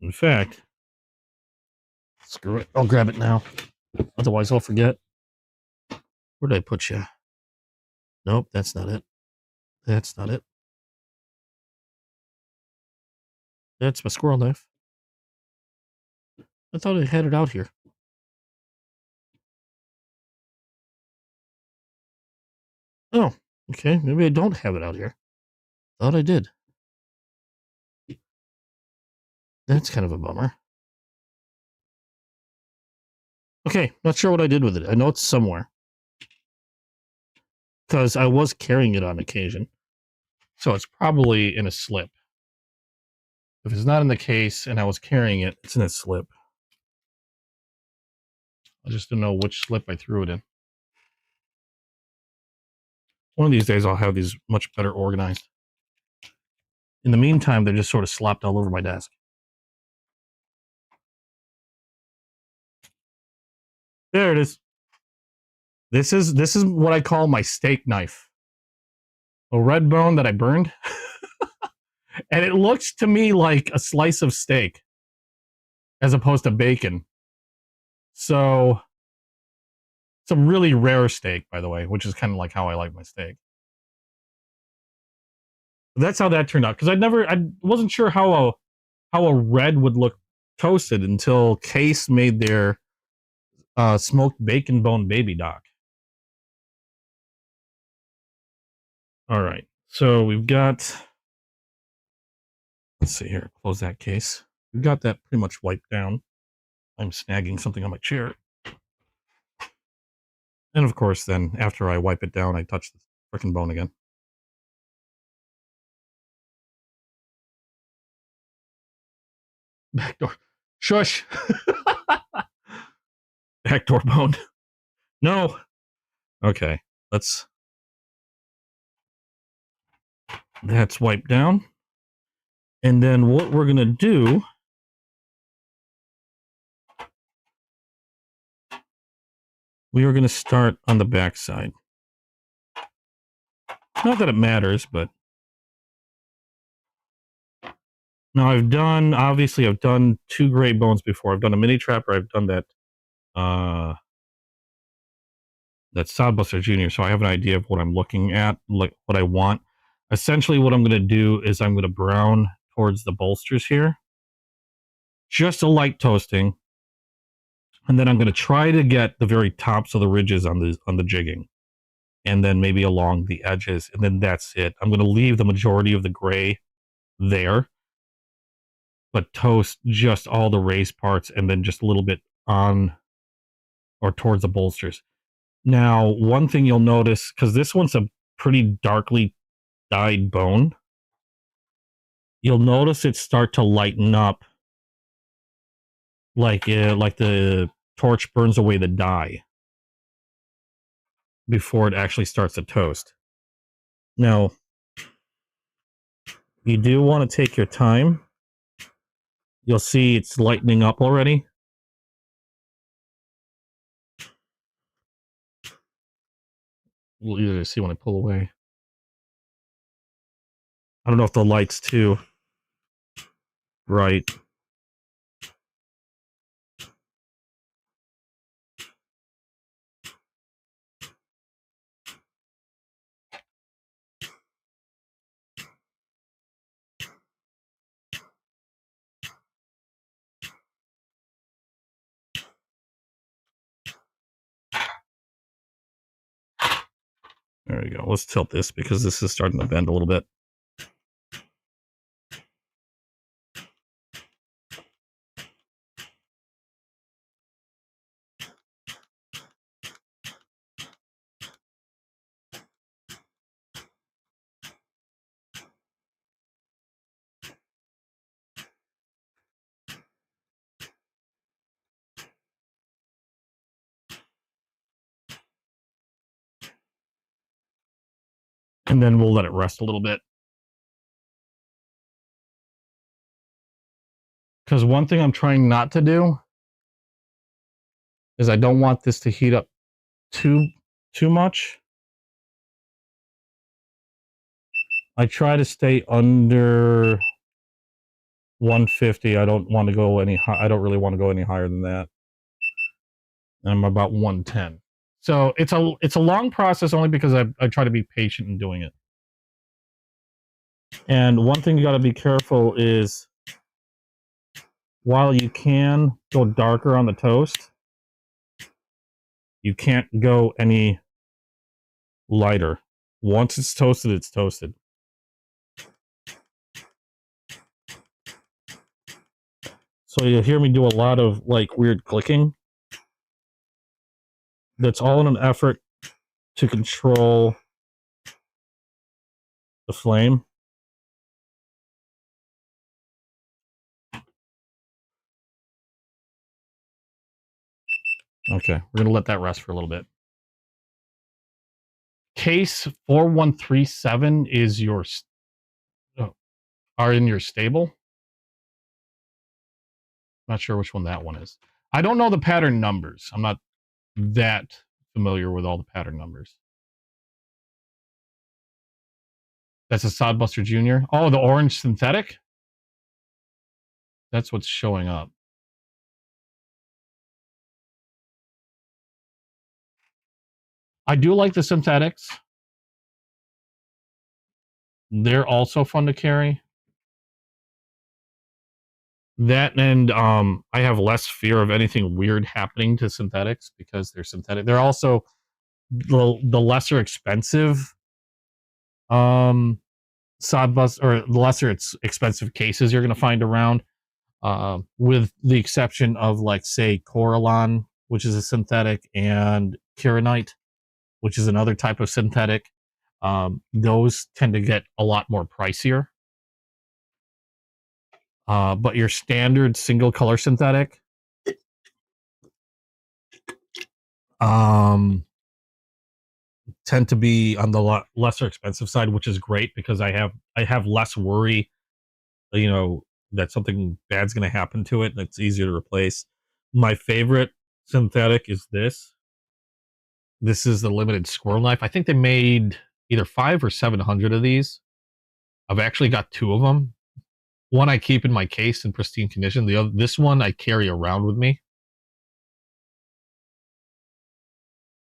In fact, screw it. I'll grab it now. Otherwise, I'll forget. Where did I put you? Nope, that's not it. That's not it. That's my squirrel knife. I thought I had it out here. Oh, okay. Maybe I don't have it out here. Thought I did. That's kind of a bummer. Okay, not sure what I did with it. I know it's somewhere. Because I was carrying it on occasion. So it's probably in a slip. If it's not in the case and I was carrying it, it's in a slip. I just don't know which slip I threw it in. One of these days I'll have these much better organized. In the meantime, they're just sort of slopped all over my desk. There it is. This is what I call my steak knife. A red bone that I burned. And it looks to me like a slice of steak as opposed to bacon. So it's a really rare steak, by the way, which is kind of like how I like my steak. That's how that turned out. Because I wasn't sure how a red would look toasted until Case made their smoked bacon bone baby doc. All right, so we've got. Let's see here. Close that case. We've got that pretty much wiped down. I'm snagging something on my chair. And of course, then after I wipe it down, I touch the freaking bone again. Backdoor. Shush. Backdoor bone. No. Okay. That's wiped down. And then what we're going to do. We are going to start on the back side. Not that it matters, but. Now I've done 2 gray bones before. I've done a mini trapper. I've done that Sodbuster Jr. So I have an idea of what I'm looking at, like what I want. Essentially what I'm going to do is I'm going to brown towards the bolsters here. Just a light toasting. And then I'm going to try to get the very tops of the ridges on the jigging. And then maybe along the edges. And then that's it. I'm going to leave the majority of the gray there. But toast just all the raised parts and then just a little bit on or towards the bolsters. Now, one thing you'll notice, because this one's a pretty darkly dyed bone, you'll notice it start to lighten up like the torch burns away the dye before it actually starts to toast. Now, you do want to take your time. You'll see it's lightening up already. We'll either see when I pull away. I don't know if the light's too bright. There we go. Let's tilt this because this is starting to bend a little bit. And then we'll let it rest a little bit. Because one thing I'm trying not to do is I don't want this to heat up too much. I try to stay under 150. I don't want to go any high. I don't really want to go any higher than that. I'm about 110. So it's a long process only because I try to be patient in doing it. And one thing you got to be careful is while you can go darker on the toast, you can't go any lighter Once it's toasted, it's toasted. So you'll hear me do a lot of like weird clicking. That's all in an effort to control the flame. Okay, we're gonna let that rest for a little bit. Case 4137 is your are in your stable. Not sure which one that one is. I don't know the pattern numbers. I'm not that familiar with all the pattern numbers. That's a Sodbuster Jr. Oh, the orange synthetic? That's what's showing up. I do like the synthetics. They're also fun to carry. That and I have less fear of anything weird happening to synthetics because they're synthetic. They're also the lesser expensive Sodbus or the lesser expensive cases you're going to find around, with the exception of like say Coralon, which is a synthetic, and Kiranite, which is another type of synthetic. Those tend to get a lot more pricier. But your standard single color synthetic, tend to be on the lesser expensive side, which is great because I have less worry, that something bad's going to happen to it. And it's easier to replace. My favorite synthetic is this. This is the limited squirrel knife. I think they made either 500 or 700 of these. I've actually got 2 of them. One I keep in my case in pristine condition. This one I carry around with me.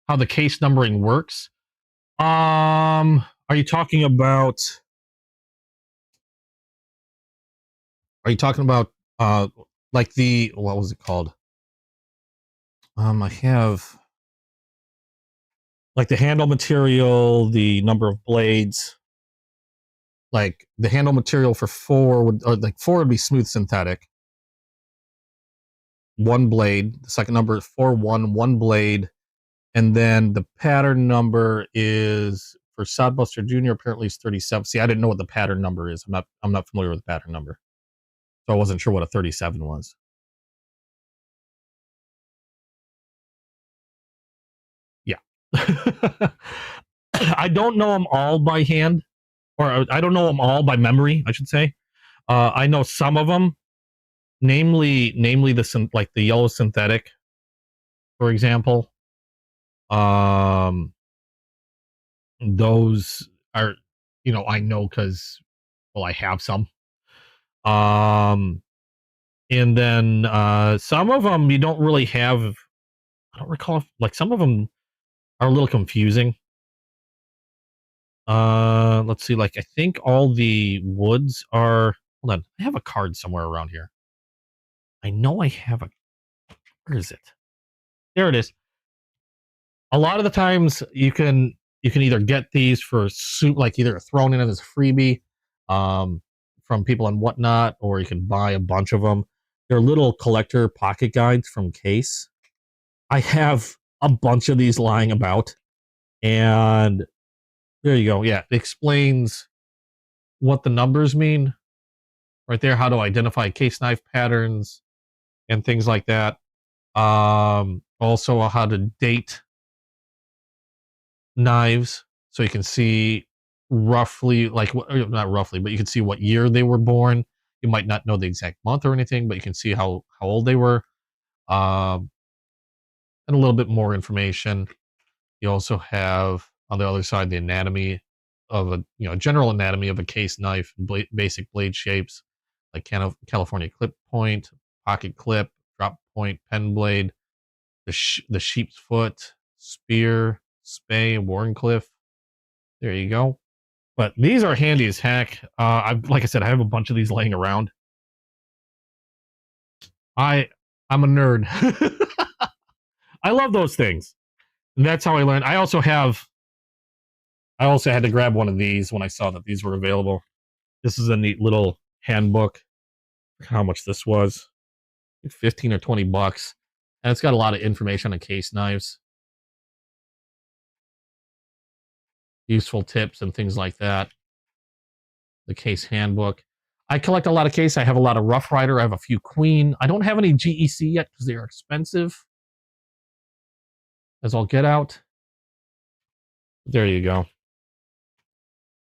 How the case numbering works? Are you talking about? Are you talking about like what was it called? I have like the handle material, the number of blades. Like the handle material for 4 would be smooth synthetic. 1 blade. The second number is 4-1 blade, and then the pattern number is for Sodbuster Jr. Apparently is 37. See, I didn't know what the pattern number is. I'm not familiar with the pattern number, so I wasn't sure what a 37 was. Yeah. I don't know them all by hand, or I don't know them all by memory, I should say. I know some of them, namely the yellow synthetic, for example. Those are, I know because, well, I have some. And then some of them you don't really have. I don't recall like some of them are a little confusing. Let's see. Like I think all the woods are. Hold on, I have a card somewhere around here. I know I have a. Where is it? There it is. A lot of the times you can either get these for like either thrown in as a freebie, from people and whatnot, or you can buy a bunch of them. They're little collector pocket guides from Case. I have a bunch of these lying about, and there you go. Yeah, it explains what the numbers mean right there, how to identify case knife patterns and things like that. Also how to date knives, so you can see roughly, like not roughly, but you can see what year they were born. You might not know the exact month or anything, but you can see how old they were, and a little bit more information. You also have on the other side the anatomy of general anatomy of a case knife, basic blade shapes like California clip point, pocket clip, drop point, pen blade, the sheep's foot, spear, spay, Warncliffe. There you go. But these are handy as heck. Like I said, I have a bunch of these laying around. I'm a nerd. I love those things. And that's how I learned. I also have I also had to grab one of these when I saw that these were available. This is a neat little handbook. How much this was? 15 or 20 bucks. And it's got a lot of information on case knives, useful tips and things like that. The case handbook. I collect a lot of case. I have a lot of Rough Rider. I have a few Queen. I don't have any GEC yet because they are expensive. As I'll get out. There you go.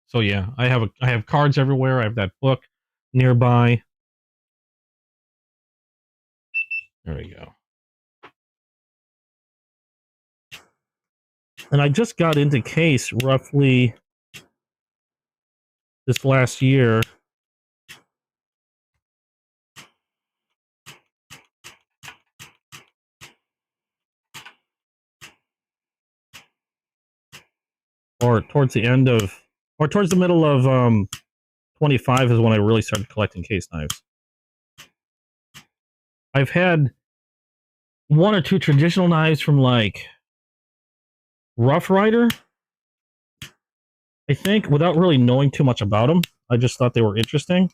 So yeah, I have cards everywhere. I have that book nearby. There we go. And I just got into case roughly this last year. Or towards the end of, or towards the middle of 25 is when I really started collecting case knives. I've had one or two traditional knives from like Rough Rider, I think, without really knowing too much about them. I just thought they were interesting.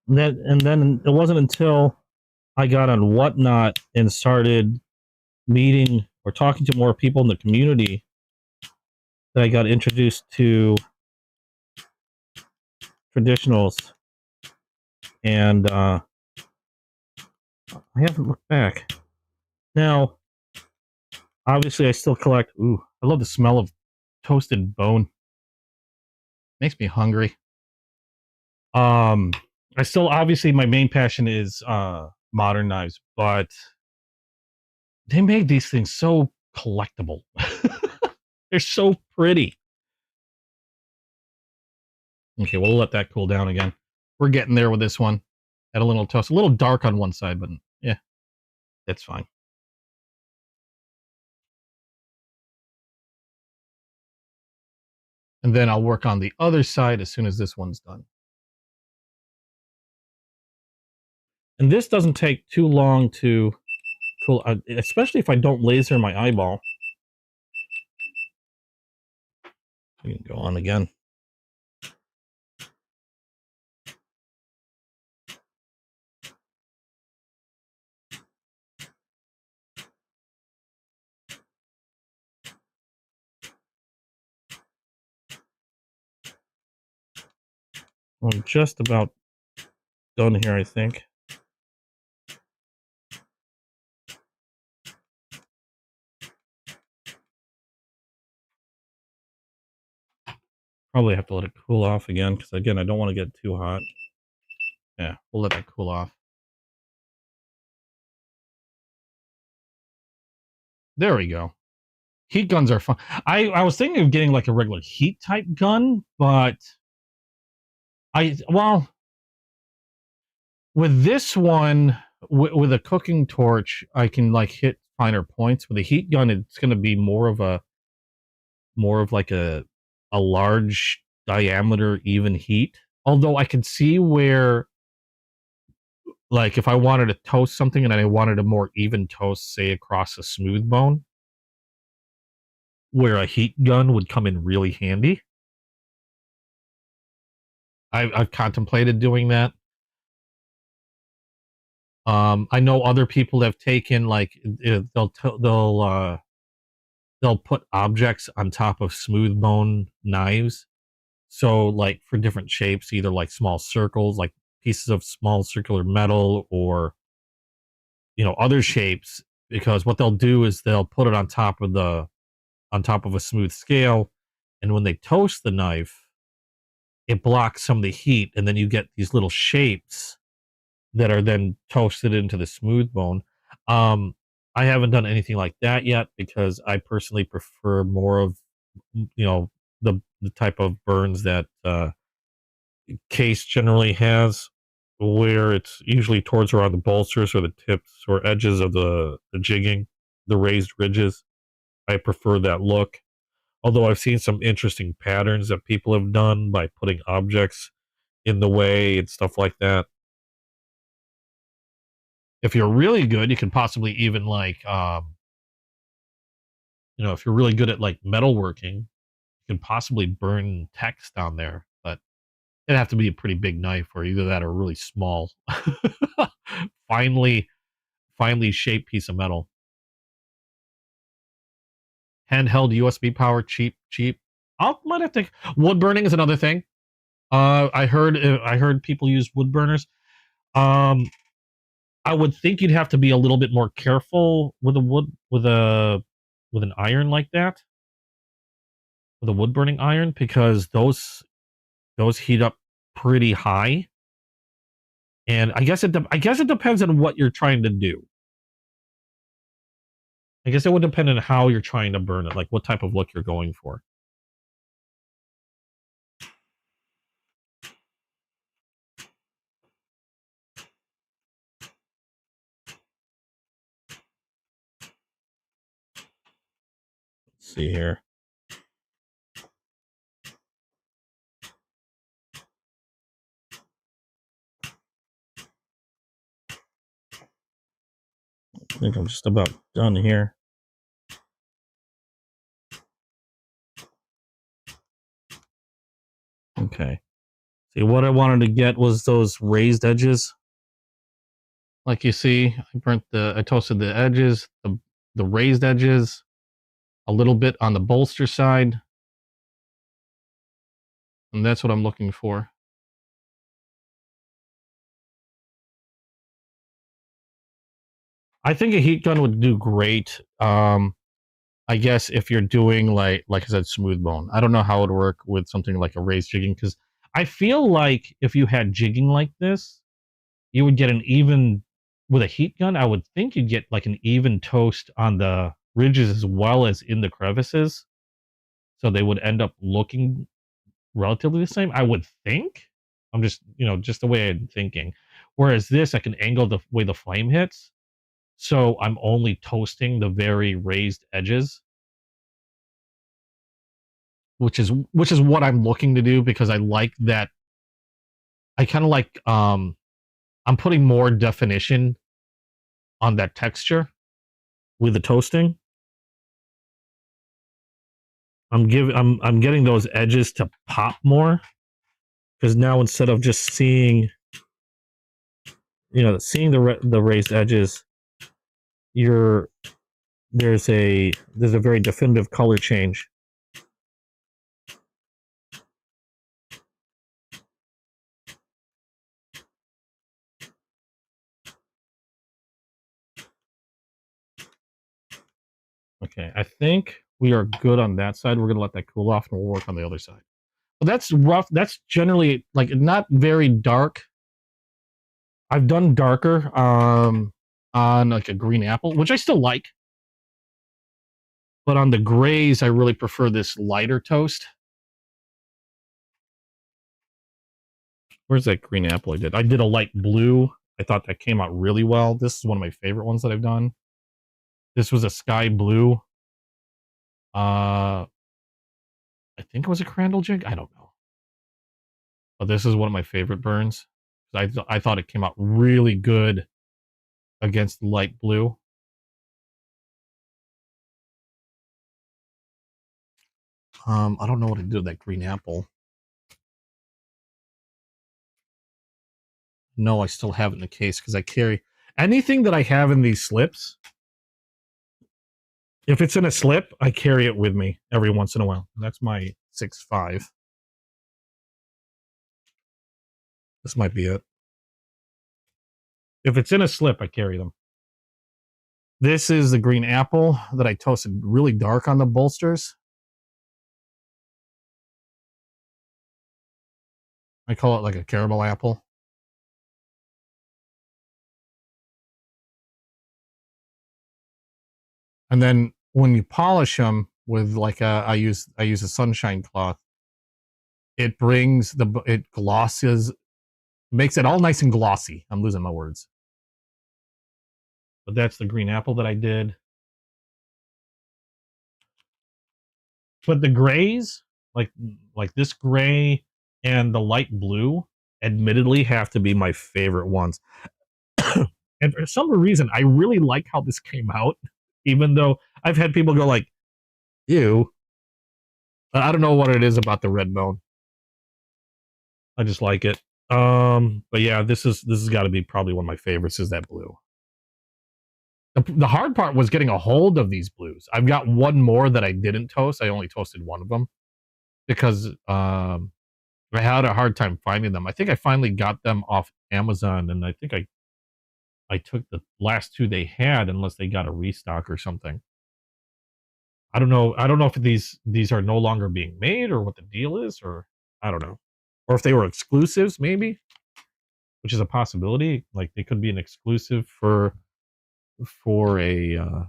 And then it wasn't until I got on Whatnot and started meeting or talking to more people in the community that I got introduced to traditionals. And I haven't looked back. Now, obviously, I still collect. Ooh, I love the smell of toasted bone. Makes me hungry. I still, obviously, my main passion is modern knives, but they made these things so collectible. They're so pretty. Okay, we'll let that cool down again. We're getting there with this one. Had a little toast, a little dark on one side, but yeah, that's fine. And then I'll work on the other side as soon as this one's done. And this doesn't take too long to cool, especially if I don't laser my eyeball. We can go on again. I'm just about done here, I think. Probably have to let it cool off again, because again, I don't want to get too hot. Yeah, we'll let that cool off. There we go. Heat guns are fun. I was thinking of getting like a regular heat type gun, but well, with this one, with a cooking torch, I can like hit finer points. With a heat gun, it's going to be more of like a large diameter, even heat. Although I can see where, like, if I wanted to toast something and I wanted a more even toast, say across a smooth bone, where a heat gun would come in really handy. I've contemplated doing that. I know other people have taken like they'll put objects on top of smooth bone knives. So like for different shapes, either like small circles, like pieces of small circular metal, or other shapes. Because what they'll do is they'll put it on top of a smooth scale, and when they toast the knife, it blocks some of the heat, and then you get these little shapes that are then toasted into the smooth bone. I haven't done anything like that yet because I personally prefer more of the type of burns that case generally has, where it's usually towards around the bolsters or the tips or edges of the jigging, the raised ridges. I prefer that look. Although I've seen some interesting patterns that people have done by putting objects in the way and stuff like that. If you're really good, you can possibly even like you know, if you're really good at like metalworking, you can possibly burn text on there, but it'd have to be a pretty big knife, or either that or really small, finely, finely shaped piece of metal. Handheld USB power, cheap. I might have to. Wood burning is another thing. I heard people use wood burners. Um, I would think you'd have to be a little bit more careful with a wood with an iron like that, with a wood burning iron, because those heat up pretty high. And I guess it depends on what you're trying to do. I guess it would depend on how you're trying to burn it, like what type of look you're going for. Let's see here. I think I'm just about done here. Okay. See, what I wanted to get was those raised edges. Like you see, I toasted the edges, the raised edges, a little bit on the bolster side. And that's what I'm looking for. I think a heat gun would do great. I guess if you're doing like I said, smooth bone. I don't know how it would work with something like a raised jigging, because I feel like if you had jigging like this, you would get an even with a heat gun. I would think you'd get like an even toast on the ridges as well as in the crevices, so they would end up looking relatively the same. I would think. I'm just just the way I'm thinking. Whereas this, I can angle the way the flame hits, so I'm only toasting the very raised edges, which is what I'm looking to do, because I like that. I kind of like I'm putting more definition on that texture with the toasting. I'm getting those edges to pop more, because now instead of just seeing seeing the raised edges, there's a very definitive color change. Okay, I think we are good on that side. We're gonna let that cool off, and we'll work on the other side. But that's rough. That's generally like not very dark. I've done darker on like a green apple, which I still like. But on the grays, I really prefer this lighter toast. Where's that green apple I did? I did a light blue. I thought that came out really well. This is one of my favorite ones that I've done. This was a sky blue. I think it was a crandall jig. I don't know. But this is one of my favorite burns. I thought it came out really good against light blue. I don't know what to do with that green apple. No, I still have it in the case, because I carry anything that I have in these slips. If it's in a slip, I carry it with me every once in a while. That's my 6.5. This might be it. If it's in a slip, I carry them. This is the green apple that I toasted really dark on the bolsters. I call it like a caramel apple. And then when you polish them with like I use a sunshine cloth, it brings it glosses, makes it all nice and glossy. I'm losing my words. But that's the green apple that I did. But the grays, like this gray and the light blue, admittedly have to be my favorite ones. And for some reason, I really like how this came out, even though I've had people go like, Ew. I don't know what it is about the red bone. I just like it. But yeah, this has got to be probably one of my favorites. Is that blue? The hard part was getting a hold of these blues. I've got one more that I didn't toast. I only toasted one of them because I had a hard time finding them. I think I finally got them off Amazon, and I think I took the last two they had, unless they got a restock or something. I don't know. I don't know if these are no longer being made or what the deal is, or I don't know, or if they were exclusives, maybe, which is a possibility. Like they could be an exclusive for a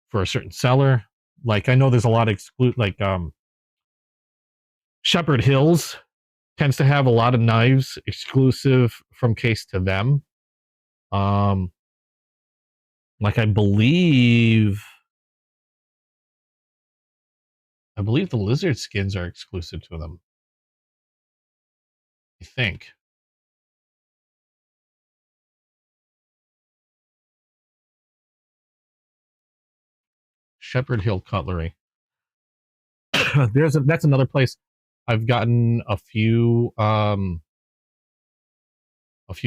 for a certain seller. Like I know there's a lot of like Shepherd Hills tends to have a lot of knives exclusive from case to them. Um, like I believe the lizard skins are exclusive to them. I think. Shepherd Hill Cutlery. That's another place I've gotten a few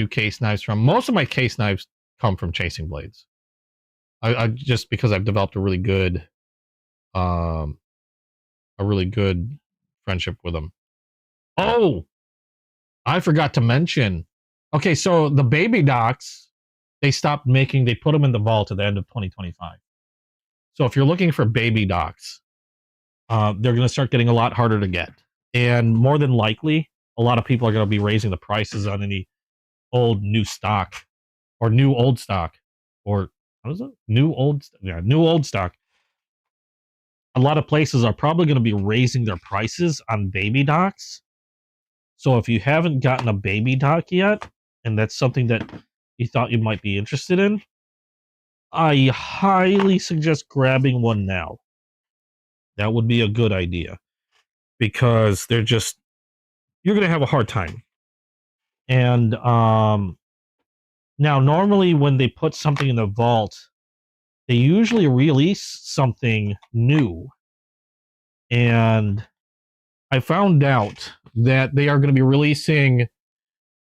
case knives from. Most of my case knives come from Chasing Blades. I just because I've developed um a really good friendship with them. Oh, I forgot to mention. Okay, so the baby docks, they stopped making. They put them in the vault at the end of 2025. So if you're looking for baby docks, they're going to start getting a lot harder to get, and more than likely, a lot of people are going to be raising the prices on any old new stock or new old stock or what is it? New old stock. A lot of places are probably going to be raising their prices on baby docks. So if you haven't gotten a baby dock yet, and that's something that you thought you might be interested in, I highly suggest grabbing one now. That would be a good idea because you're going to have a hard time. And now normally when they put something in the vault, they usually release something new. And I found out that they are going to be releasing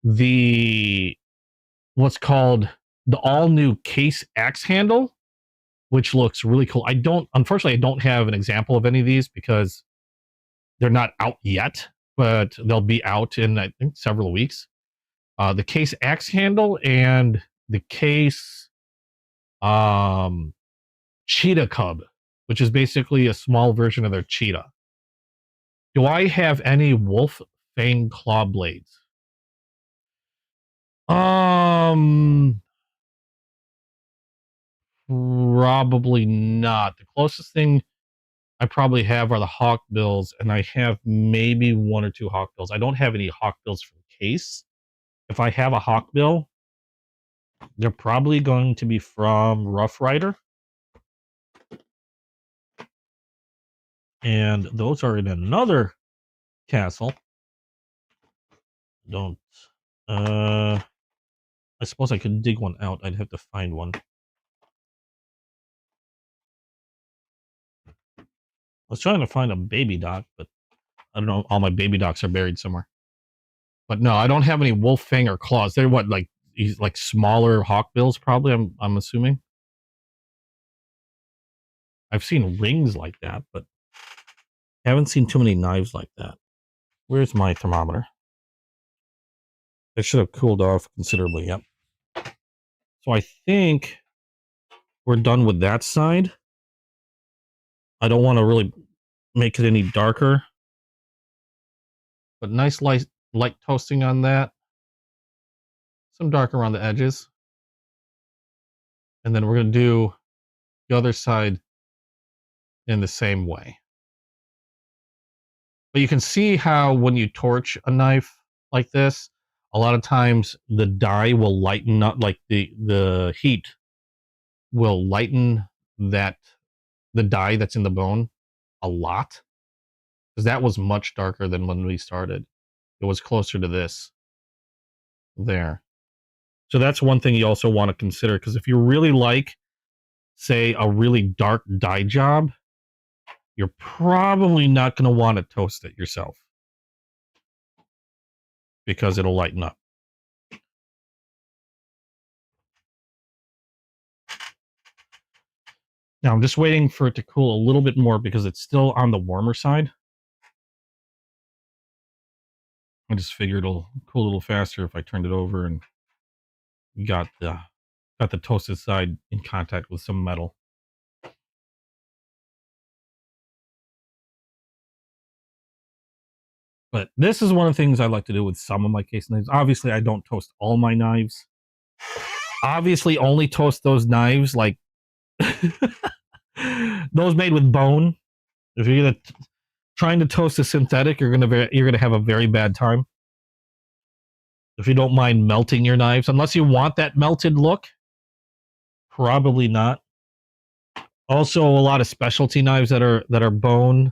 the what's called the all new case axe handle, which looks really cool. Unfortunately, I don't have an example of any of these because they're not out yet, but they'll be out in, I think, several weeks. The case axe handle and the case cheetah cub, which is basically a small version of their cheetah. Do I have any wolf fang claw blades? Probably not. The closest thing I probably have are the hawk bills, and I have maybe one or two hawk bills. I don't have any hawk bills from case. If I have a hawk bill, they're probably going to be from Rough Rider. And those are in another castle. Don't I suppose I could dig one out. I'd have to find one. I was trying to find a baby dock, but I don't know. All my baby docks are buried somewhere. But no, I don't have any wolf fang or claws. They're what, like smaller hawk bills, probably. I'm assuming. I've seen rings like that, but haven't seen too many knives like that. Where's my thermometer? It should have cooled off considerably. Yep. So I think we're done with that side. I don't want to really make it any darker, but nice light toasting on that. Some dark around the edges. And then we're going to do the other side in the same way. But you can see how when you torch a knife like this, a lot of times the dye will lighten up, like the heat will lighten the dye that's in the bone a lot. Because that was much darker than when we started. It was closer to this there. So that's one thing you also want to consider, because if you really like, say, a really dark dye job, you're probably not going to want to toast it yourself because it'll lighten up. Now I'm just waiting for it to cool a little bit more because it's still on the warmer side. I just figured it'll cool a little faster if I turned it over and got the toasted side in contact with some metal. But this is one of the things I like to do with some of my case knives. Obviously, I don't toast all my knives. Obviously, only toast those knives like those made with bone. If you're trying to toast a synthetic, you're gonna have a very bad time. If you don't mind melting your knives, unless you want that melted look, probably not. Also, a lot of specialty knives that are bone.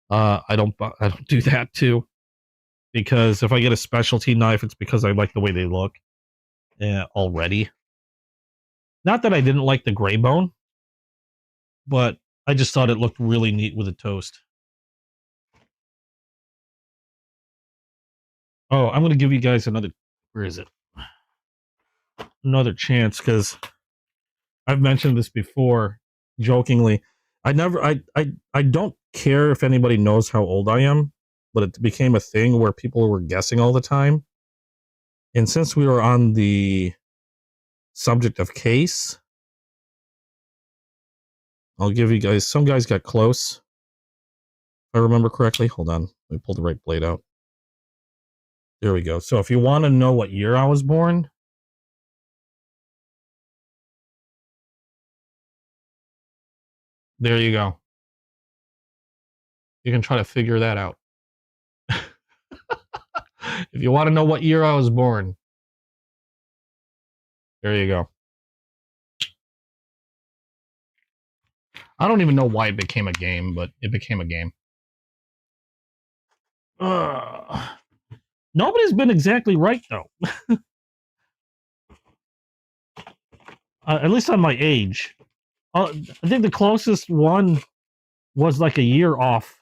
I don't do that too, because if I get a specialty knife, it's because I like the way they look already. Not that I didn't like the gray bone, but I just thought it looked really neat with a toast. Oh, I'm going to give you guys another, where is it? Another chance, because I've mentioned this before, jokingly. I don't care if anybody knows how old I am, but it became a thing where people were guessing all the time. And since we were on the subject of case, I'll give you guys, some guys got close. If I remember correctly. Hold on. Let me pull the right blade out. There we go. So if you want to know what year I was born, there you go. You can try to figure that out. If you want to know what year I was born, there you go. I don't even know why it became a game, but it became a game. Nobody's been exactly right, though. At least on my age. I think the closest one was like a year off.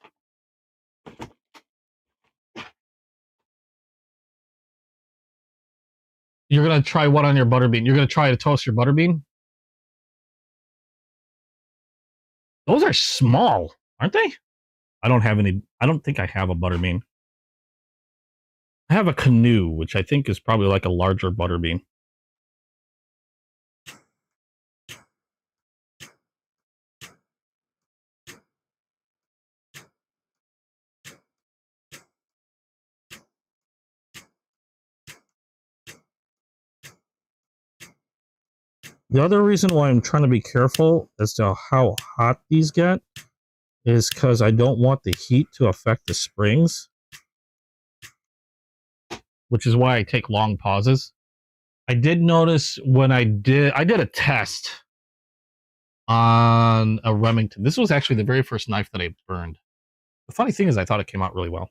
You're going to try what on your butterbean? You're going to try to toast your butterbean? Those are small, aren't they? I don't think I have a butterbean. I have a canoe, which I think is probably like a larger butterbean. The other reason why I'm trying to be careful as to how hot these get is because I don't want the heat to affect the springs, which is why I take long pauses. I did notice when I did a test on a Remington. This was actually the very first knife that I burned. The funny thing is I thought it came out really well.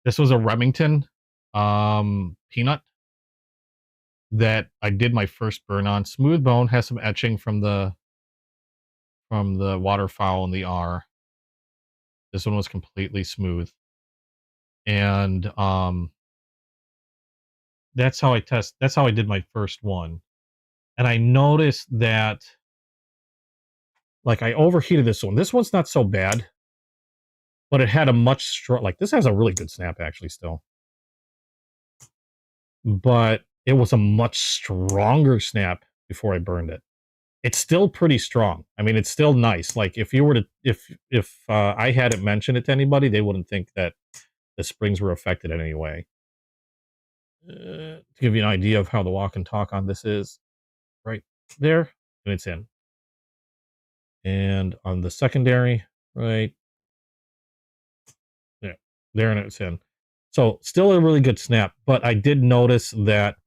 This was a Remington peanut that I did my first burn on. Smooth bone, has some etching from the waterfowl and the R. This one was completely smooth. And that's how I did my first one. And I noticed that like I overheated this one. This one's not so bad, but it had a much strong, like this has a really good snap actually still. But it was a much stronger snap before I burned it. It's still pretty strong. I mean, it's still nice. Like if you were to, if I hadn't mentioned it to anybody, they wouldn't think that the springs were affected in any way. To give you an idea of how the walk and talk on this is, right there, and it's in. And on the secondary, right there, and it's in. So still a really good snap, but I did notice that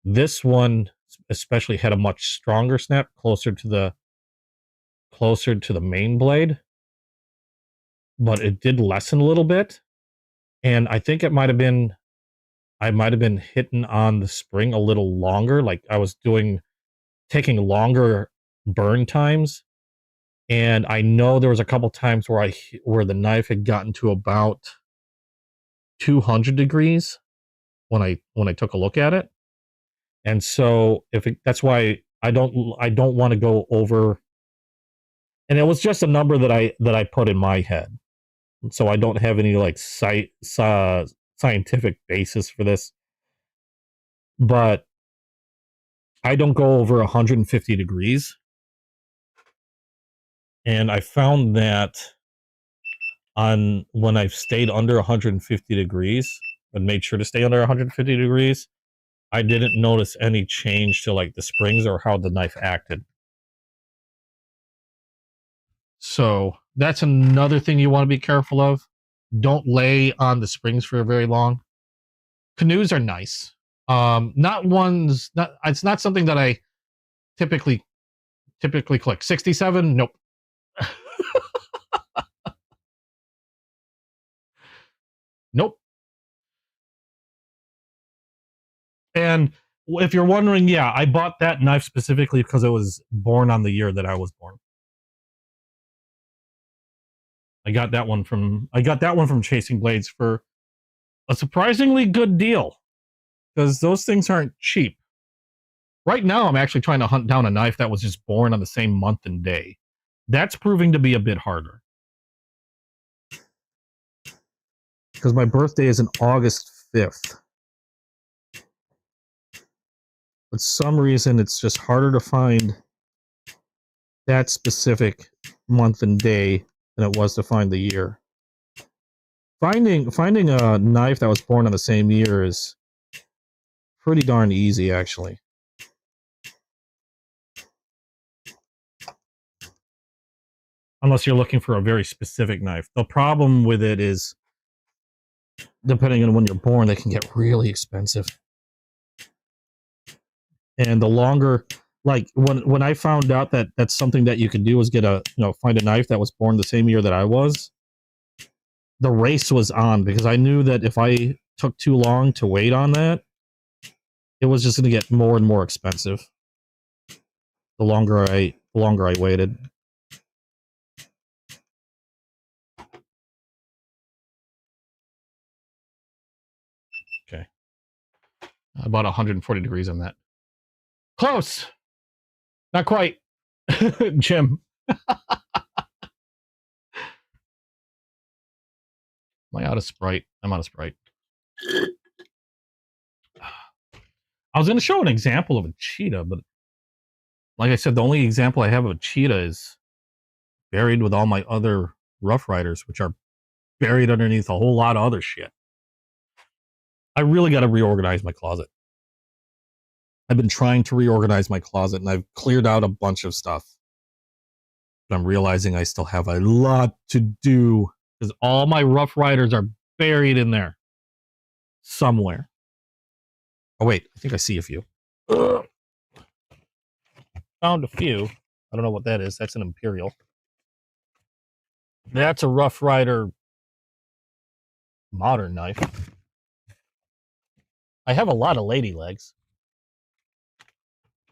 this one especially had a much stronger snap closer to the main blade, but it did lessen a little bit. And I think I might have been hitting on the spring a little longer. Like I was taking longer burn times And I know there was a couple times where the knife had gotten to about 200 degrees when I took a look at it. And so that's why I don't want to go over. And it was just a number that I put in my head. So I don't have any like scientific basis for this. But I don't go over 150 degrees. And I found that when I've stayed under 150 degrees and made sure to stay under 150 degrees, I didn't notice any change to like the springs or how the knife acted. So that's another thing you want to be careful of. Don't lay on the springs for very long. Canoes are nice. It's not something that I typically click. 67, nope. Nope. And if you're wondering, yeah, I bought that knife specifically because it was born on the year that I was born. I got that one from Chasing Blades for a surprisingly good deal, because those things aren't cheap. Right now, I'm actually trying to hunt down a knife that was just born on the same month and day. That's proving to be a bit harder, because my birthday is on August 5th. For some reason, it's just harder to find that specific month and day than it was to find the year. Finding a knife that was born on the same year is pretty darn easy, actually. Unless you're looking for a very specific knife. The problem with it is, depending on when you're born, they can get really expensive. And the longer, like when I found out that that's something that you could do, was find a knife that was born the same year that I was, the race was on, because I knew that if I took too long to wait on that, it was just going to get more and more expensive the longer I waited. Okay. About 140 degrees on that. Close. Not quite. Jim. Am I out of Sprite? I'm out of Sprite. I was going to show an example of a cheetah, but like I said, the only example I have of a cheetah is buried with all my other Rough Riders, which are buried underneath a whole lot of other shit. I really got to reorganize my closet. I've been trying to reorganize my closet, and I've cleared out a bunch of stuff. But I'm realizing I still have a lot to do, because all my Rough Riders are buried in there somewhere. Oh, wait. I think I see a few. Found a few. I don't know what that is. That's an Imperial. That's a Rough Rider modern knife. I have a lot of lady legs.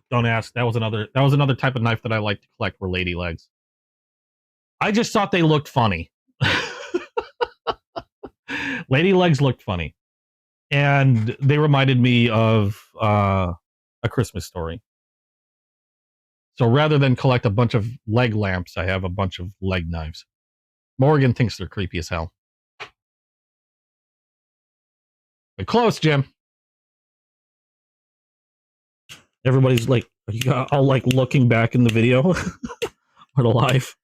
Don't ask. That was another type of knife that I like to collect, were lady legs. I just thought they looked funny. Lady legs looked funny. And they reminded me of A Christmas Story. So rather than collect a bunch of leg lamps, I have a bunch of leg knives. Morgan thinks they're creepy as hell. But close, Jim. Everybody's like, all like looking back in the video or the live.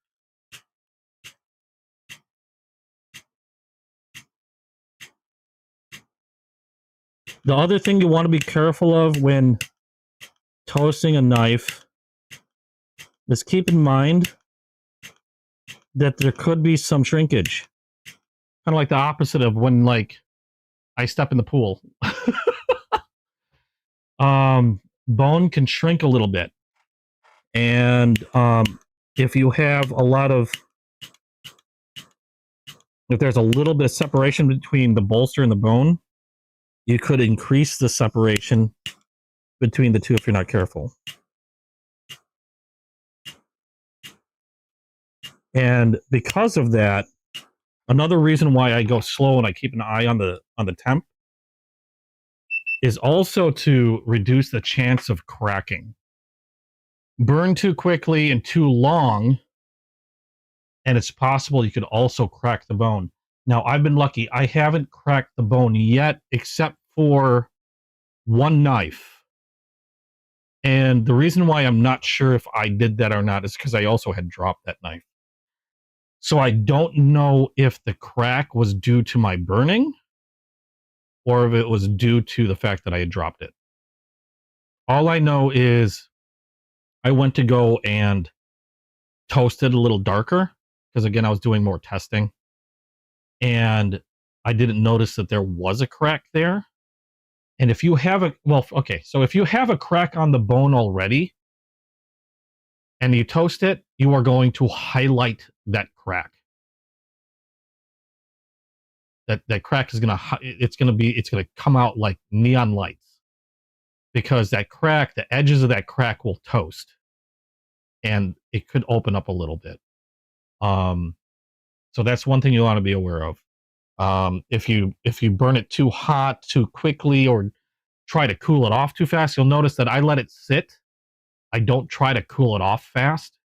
The other thing you want to be careful of when toasting a knife is keep in mind that there could be some shrinkage. Kind of like the opposite of when, like, I step in the pool. Bone can shrink a little bit. And if you have if there's a little bit of separation between the bolster and the bone, you could increase the separation between the two if you're not careful. And because of that, another reason why I go slow and I keep an eye on the temp is also to reduce the chance of cracking. Burn too quickly and too long, and it's possible you could also crack the bone. Now, I've been lucky. I haven't cracked the bone yet, except for one knife. And the reason why I'm not sure if I did that or not is because I also had dropped that knife. So I don't know if the crack was due to my burning or if it was due to the fact that I had dropped it. All I know is I went to go and toast it a little darker because, again, I was doing more testing. And I didn't notice that there was a crack there. And if you have so if you have a crack on the bone already and you toast it, you are going to highlight that crack. That crack is it's gonna come out like neon lights, because that crack, the edges of that crack will toast, and it could open up a little bit. So that's one thing you want to be aware of. If you burn it too hot too quickly or try to cool it off too fast, you'll notice that I let it sit. I don't try to cool it off fast.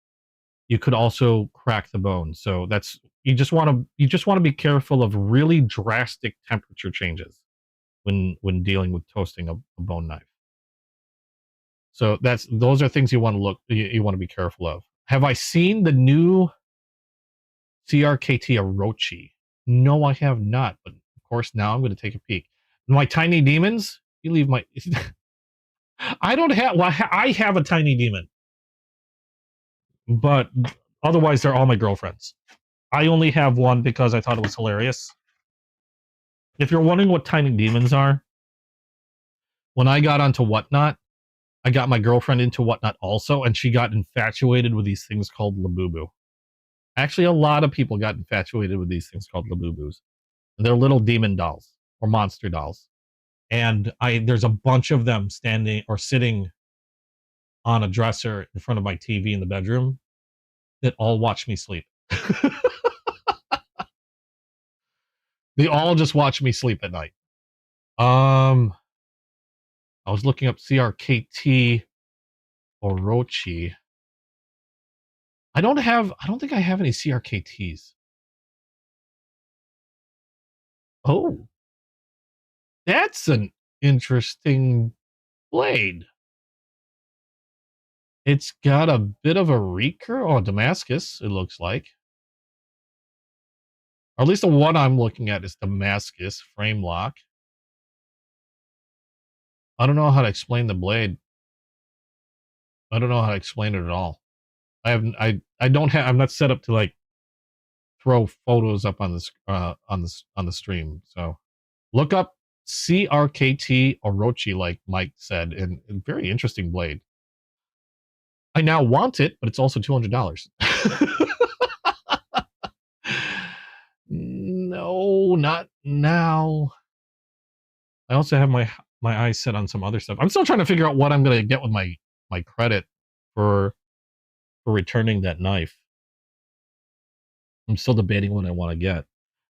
You could also crack the bone. So that's you just want to be careful of really drastic temperature changes when dealing with toasting a bone knife. So those are things you want to be careful of. Have I seen the new CRKT Orochi? No, I have not. But of course, now I'm going to take a peek. My tiny demons. You leave my. I don't have. Well, I have a tiny demon, but otherwise they're all my girlfriends. I only have one because I thought it was hilarious. If you're wondering what tiny demons are, when I got onto Whatnot, I got my girlfriend into Whatnot also, and she got infatuated with these things called Labubu. Actually, a lot of people got infatuated with these things called Labubus. They're little demon dolls or monster dolls. And there's a bunch of them standing or sitting on a dresser in front of my TV in the bedroom that all watch me sleep. They all just watch me sleep at night. I was looking up CRKT Orochi. I don't think I have any CRKTs. Oh, that's an interesting blade. It's got a bit of a recurve. Oh, Damascus, it looks like. Or at least the one I'm looking at is Damascus frame lock. I don't know how to explain the blade. I don't know how to explain it at all. I'm not set up to like throw photos up on the stream. So look up CRKT Orochi, like Mike said, and very interesting blade. I now want it, but it's also $200. No, not now. I also have my eyes set on some other stuff. I'm still trying to figure out what I'm going to get with my credit for returning that knife. I'm still debating what I want to get.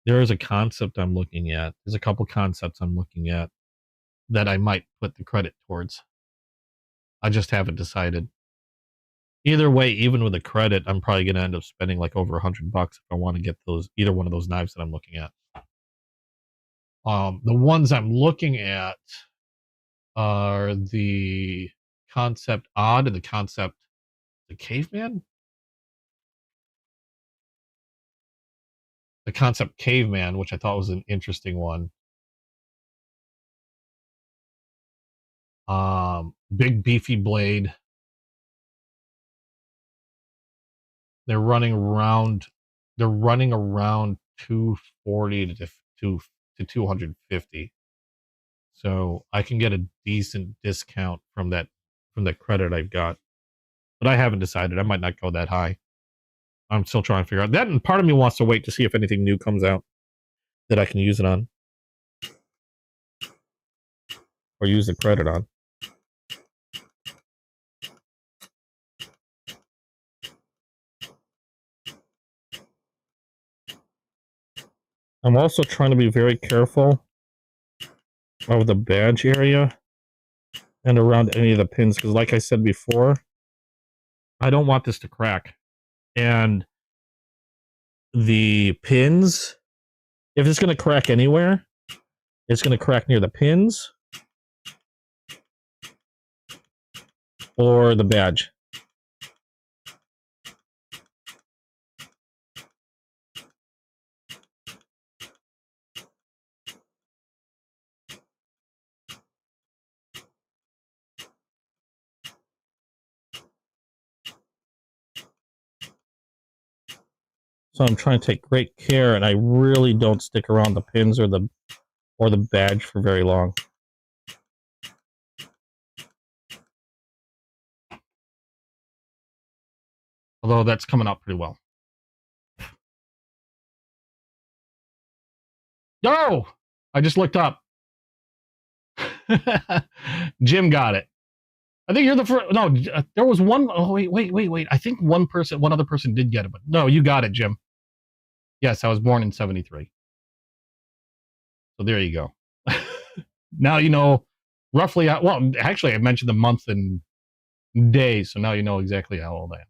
There is a concept I'm looking at. There's a couple concepts I'm looking at that I might put the credit towards. I just haven't decided. Either way, even with the credit, I'm probably going to end up spending like over $100 if I want to get either one of those knives that I'm looking at. The ones I'm looking at are the Concept Odd and the Concept the Caveman. The Concept Caveman, which I thought was an interesting one. Big beefy blade. They're running around 240 to 250. So I can get a decent discount from that credit I've got. But I haven't decided. I might not go that high. I'm still trying to figure out that, and part of me wants to wait to see if anything new comes out that I can use it on. Or use the credit on. I'm also trying to be very careful of the badge area and around any of the pins, because like I said before, I don't want this to crack. And the pins, if it's going to crack anywhere, it's going to crack near the pins or the badge. So I'm trying to take great care, and I really don't stick around the pins or the badge for very long. Although that's coming out pretty well. No! I just looked up. Jim got it. I think you're the first. No, there was one. Oh, wait. I think one other person did get it, but no, you got it, Jim. Yes, I was born in 73. So there you go. Now you know roughly. Well, actually, I mentioned the month and day, so now you know exactly how old I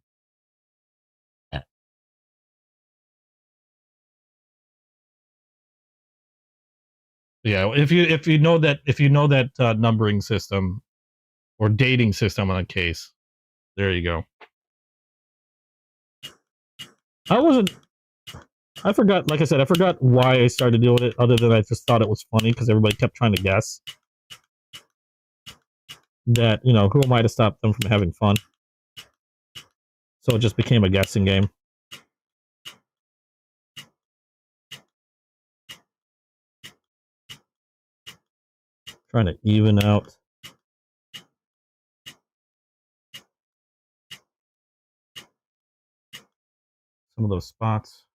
am. Yeah, if you know that numbering system or dating system on a case, there you go. I forgot, like I said, I forgot why I started doing it, other than I just thought it was funny because everybody kept trying to guess. That, you know, who am I to stop them from having fun? So it just became a guessing game. Trying to even out some of those spots.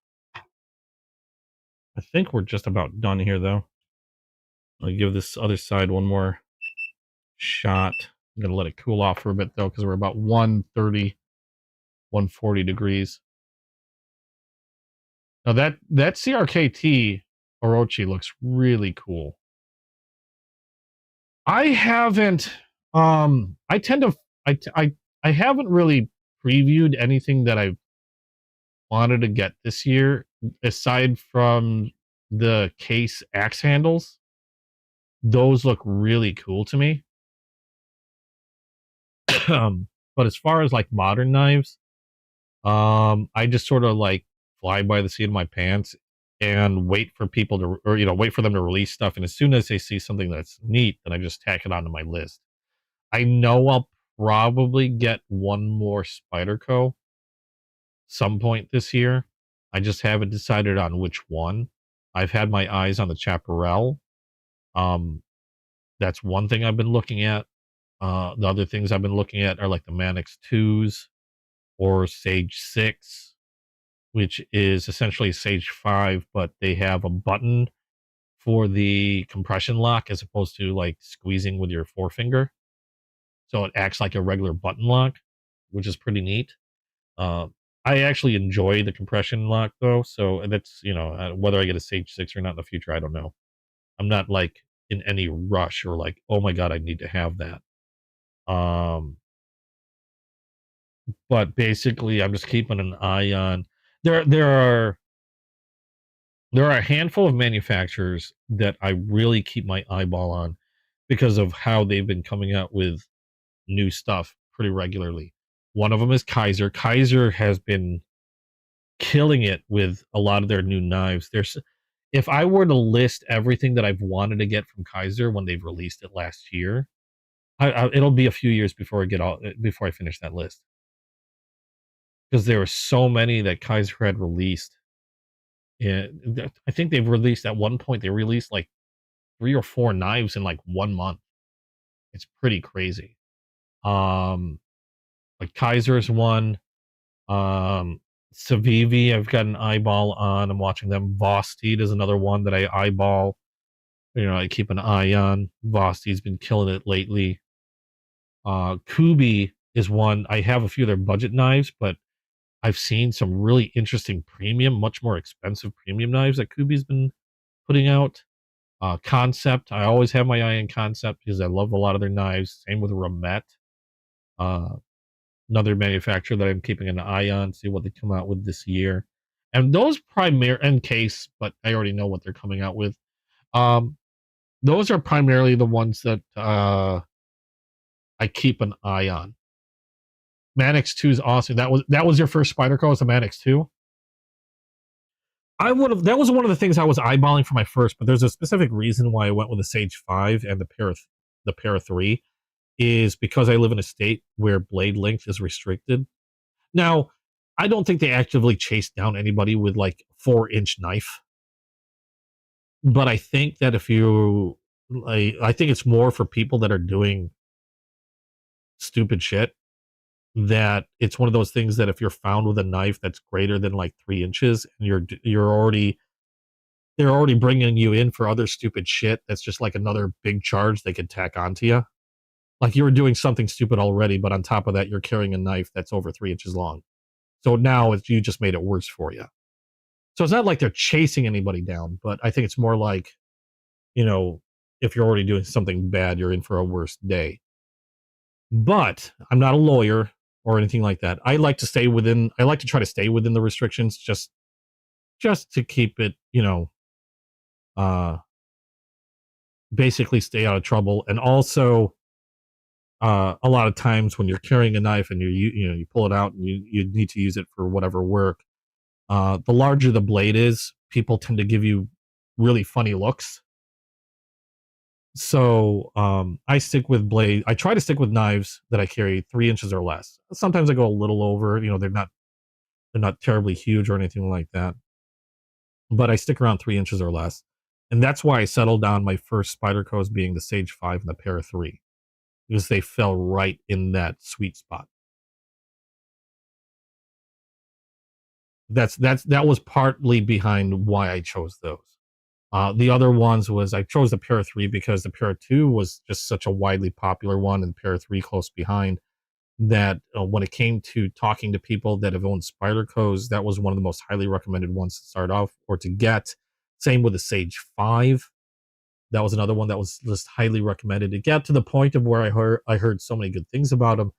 I think we're just about done here, though. I'll give this other side one more shot. I'm going to let it cool off for a bit, though, because we're about 130, 140 degrees. Now, that CRKT Orochi looks really cool. I haven't, I tend to, I haven't really previewed anything that I've wanted to get this year, aside from the case axe handles. Those look really cool to me. But as far as like modern knives, I just sort of like fly by the seat of my pants and wait for people to, or, you know, wait for them to release stuff. And as soon as they see something that's neat, then I just tack it onto my list. I know I'll probably get one more Spyderco some point this year. I just haven't decided on which one. I've had my eyes on the Chaparral. That's one thing I've been looking at. The other things I've been looking at are like the Manix 2s or Sage 6, which is essentially Sage 5, but they have a button for the compression lock as opposed to like squeezing with your forefinger. So it acts like a regular button lock, which is pretty neat. I actually enjoy the compression lock though, so that's, you know, whether I get a Sage 6 or not in the future, I don't know. I'm not like in any rush or like, oh my god, I need to have that. But basically, I'm just keeping an eye on. There are a handful of manufacturers that I really keep my eyeball on because of how they've been coming out with new stuff pretty regularly. One of them is Kaiser. Kaiser has been killing it with a lot of their new knives. If I were to list everything that I've wanted to get from Kaiser when they've released it last year, it'll be a few years before I finish that list, because there were so many that Kaiser had released. Yeah, I think they've released at one point. They released like 3 or 4 knives in like 1 month. It's pretty crazy. Like Kaiser's one. Civivi, I've got an eyeball on. I'm watching them. Vosteed is another one that I eyeball. You know, I keep an eye on. Vosteed's been killing it lately. Kubi is one. I have a few of their budget knives, but I've seen some really interesting premium, much more expensive premium knives that Kubi's been putting out. Concept, I always have my eye on Concept because I love a lot of their knives. Same with Ramet, uh, another manufacturer that I'm keeping an eye on, see what they come out with this year. And those primary and Case, but I already know what they're coming out with. Um, those are primarily the ones that I keep an eye on. Manix 2 is awesome. That was your first Spyderco, was the Manix 2? I would have. That was one of the things I was eyeballing for my first, but there's a specific reason why I went with the Sage 5 and the Para 3 is because I live in a state where blade length is restricted. Now, I don't think they actively chase down anybody with like 4-inch knife, but I think that if you, I think it's more for people that are doing stupid shit. That it's one of those things that if you're found with a knife that's greater than like 3 inches and you're already they're already bringing you in for other stupid shit. That's just like another big charge they could tack onto you. Like you were doing something stupid already, but on top of that, you're carrying a knife that's over 3 inches long. So now you just made it worse for you. So it's not like they're chasing anybody down, but I think it's more like, if you're already doing something bad, you're in for a worse day. But I'm not a lawyer or anything like that. I like to try to stay within the restrictions just to keep it, basically stay out of trouble. And also, a lot of times when you're carrying a knife and you pull it out and you need to use it for whatever work, the larger the blade is, people tend to give you really funny looks. So I try to stick with knives that I carry 3 inches or less. Sometimes I go a little over, they're not terribly huge or anything like that, but I stick around 3 inches or less. And that's why I settled on my first Spydercos being the Sage 5 and the Para 3, because they fell right in that sweet spot. That was partly behind why I chose those. The other ones was I chose the Para 3 because the Para 2 was just such a widely popular one, and Para 3 close behind. That when it came to talking to people that have owned Spydercos, that was one of the most highly recommended ones to start off or to get. Same with the Sage 5. That was another one that was just highly recommended. It got to the point of where I heard so many good things about them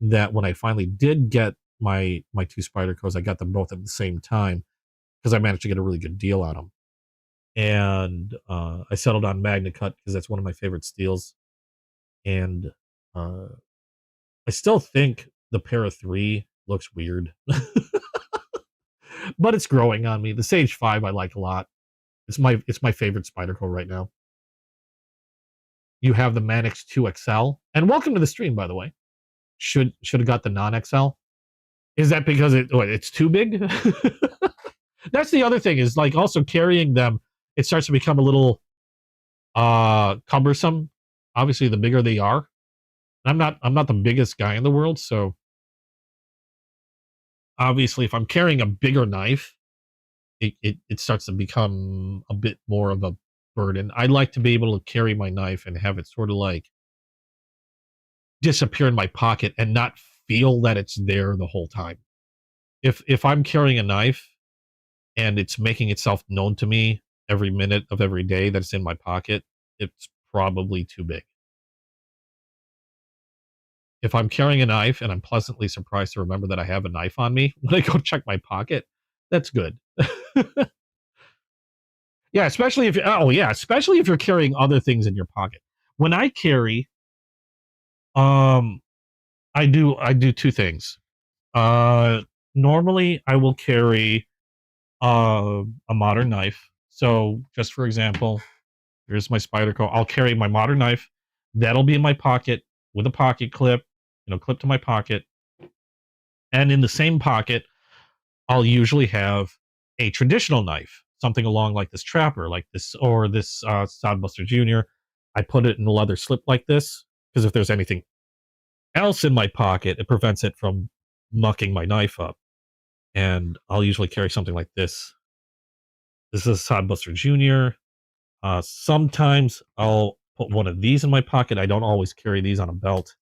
that when I finally did get my two Spydercos, I got them both at the same time because I managed to get a really good deal on them. And I settled on Magna Cut because that's one of my favorite steels. And I still think the Para 3 looks weird, but it's growing on me. The Sage 5 I like a lot. It's my favorite Spyderco right now. You have the Manix 2 XL, and welcome to the stream, by the way. Should have got the non-XL. Is that because it's too big? That's the other thing, is like also carrying them, it starts to become a little cumbersome. Obviously, the bigger they are. I'm not the biggest guy in the world, so obviously if I'm carrying a bigger knife, it starts to become a bit more of a burden. I like to be able to carry my knife and have it sort of like disappear in my pocket and not feel that it's there the whole time. If I'm carrying a knife and it's making itself known to me every minute of every day that it's in my pocket, it's probably too big. If I'm carrying a knife and I'm pleasantly surprised to remember that I have a knife on me when I go check my pocket, that's good. Yeah, especially if you're carrying other things in your pocket. When I carry, I do two things. Normally I will carry a modern knife. So just for example, here's my Spyderco. I'll carry my modern knife. That'll be in my pocket with a pocket clip, clip to my pocket. And in the same pocket, I'll usually have a traditional knife, something along like this Trapper, like this, or this Sodbuster Jr. I put it in a leather slip like this, because if there's anything else in my pocket, it prevents it from mucking my knife up. And I'll usually carry something like this. This is a Sodbuster Jr. Sometimes I'll put one of these in my pocket. I don't always carry these on a belt.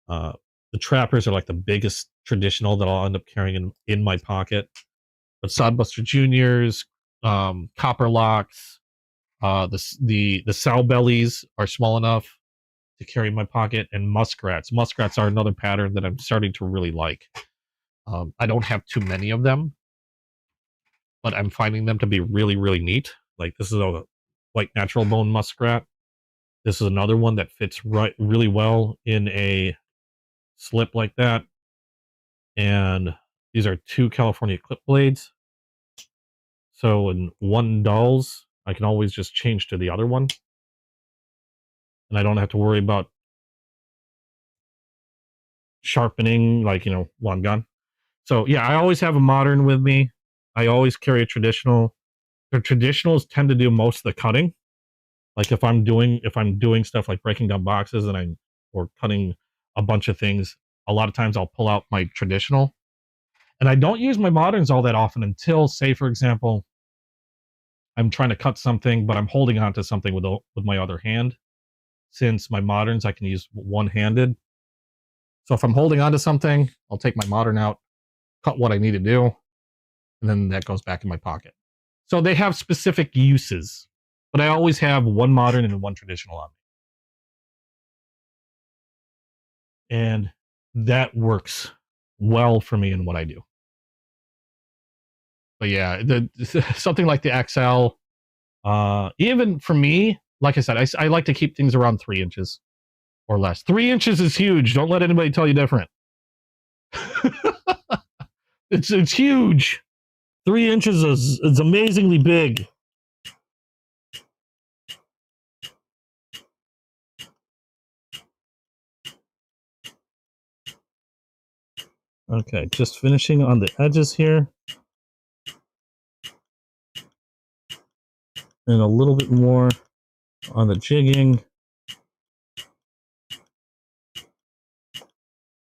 The Trappers are like the biggest traditional that I'll end up carrying in my pocket. But Sodbuster Juniors, Copper Locks, The sow bellies are small enough to carry in my pocket, and muskrats. Muskrats are another pattern that I'm starting to really like. I don't have too many of them, but I'm finding them to be really, really neat. Like this is a white natural bone muskrat. This is another one that fits really well in a slip like that. And these are 2 California clip blades. So when one dulls, I can always just change to the other one. And I don't have to worry about sharpening, like, while I'm gone. So yeah, I always have a modern with me. I always carry a traditional. The traditionals tend to do most of the cutting. Like if I'm doing stuff like breaking down boxes or cutting a bunch of things, a lot of times I'll pull out my traditional. And I don't use my moderns all that often until, say, for example, I'm trying to cut something, but I'm holding on to something with my other hand. Since my moderns I can use one-handed. So if I'm holding on to something, I'll take my modern out, cut what I need to do, and then that goes back in my pocket. So they have specific uses, but I always have one modern and one traditional on me. And that works well for me in what I do. But yeah, something like the XL, even for me, like I said, I like to keep things around 3 inches or less. 3 inches is huge. Don't let anybody tell you different. It's huge. 3 inches is amazingly big. Okay, just finishing on the edges here. And a little bit more on the jigging.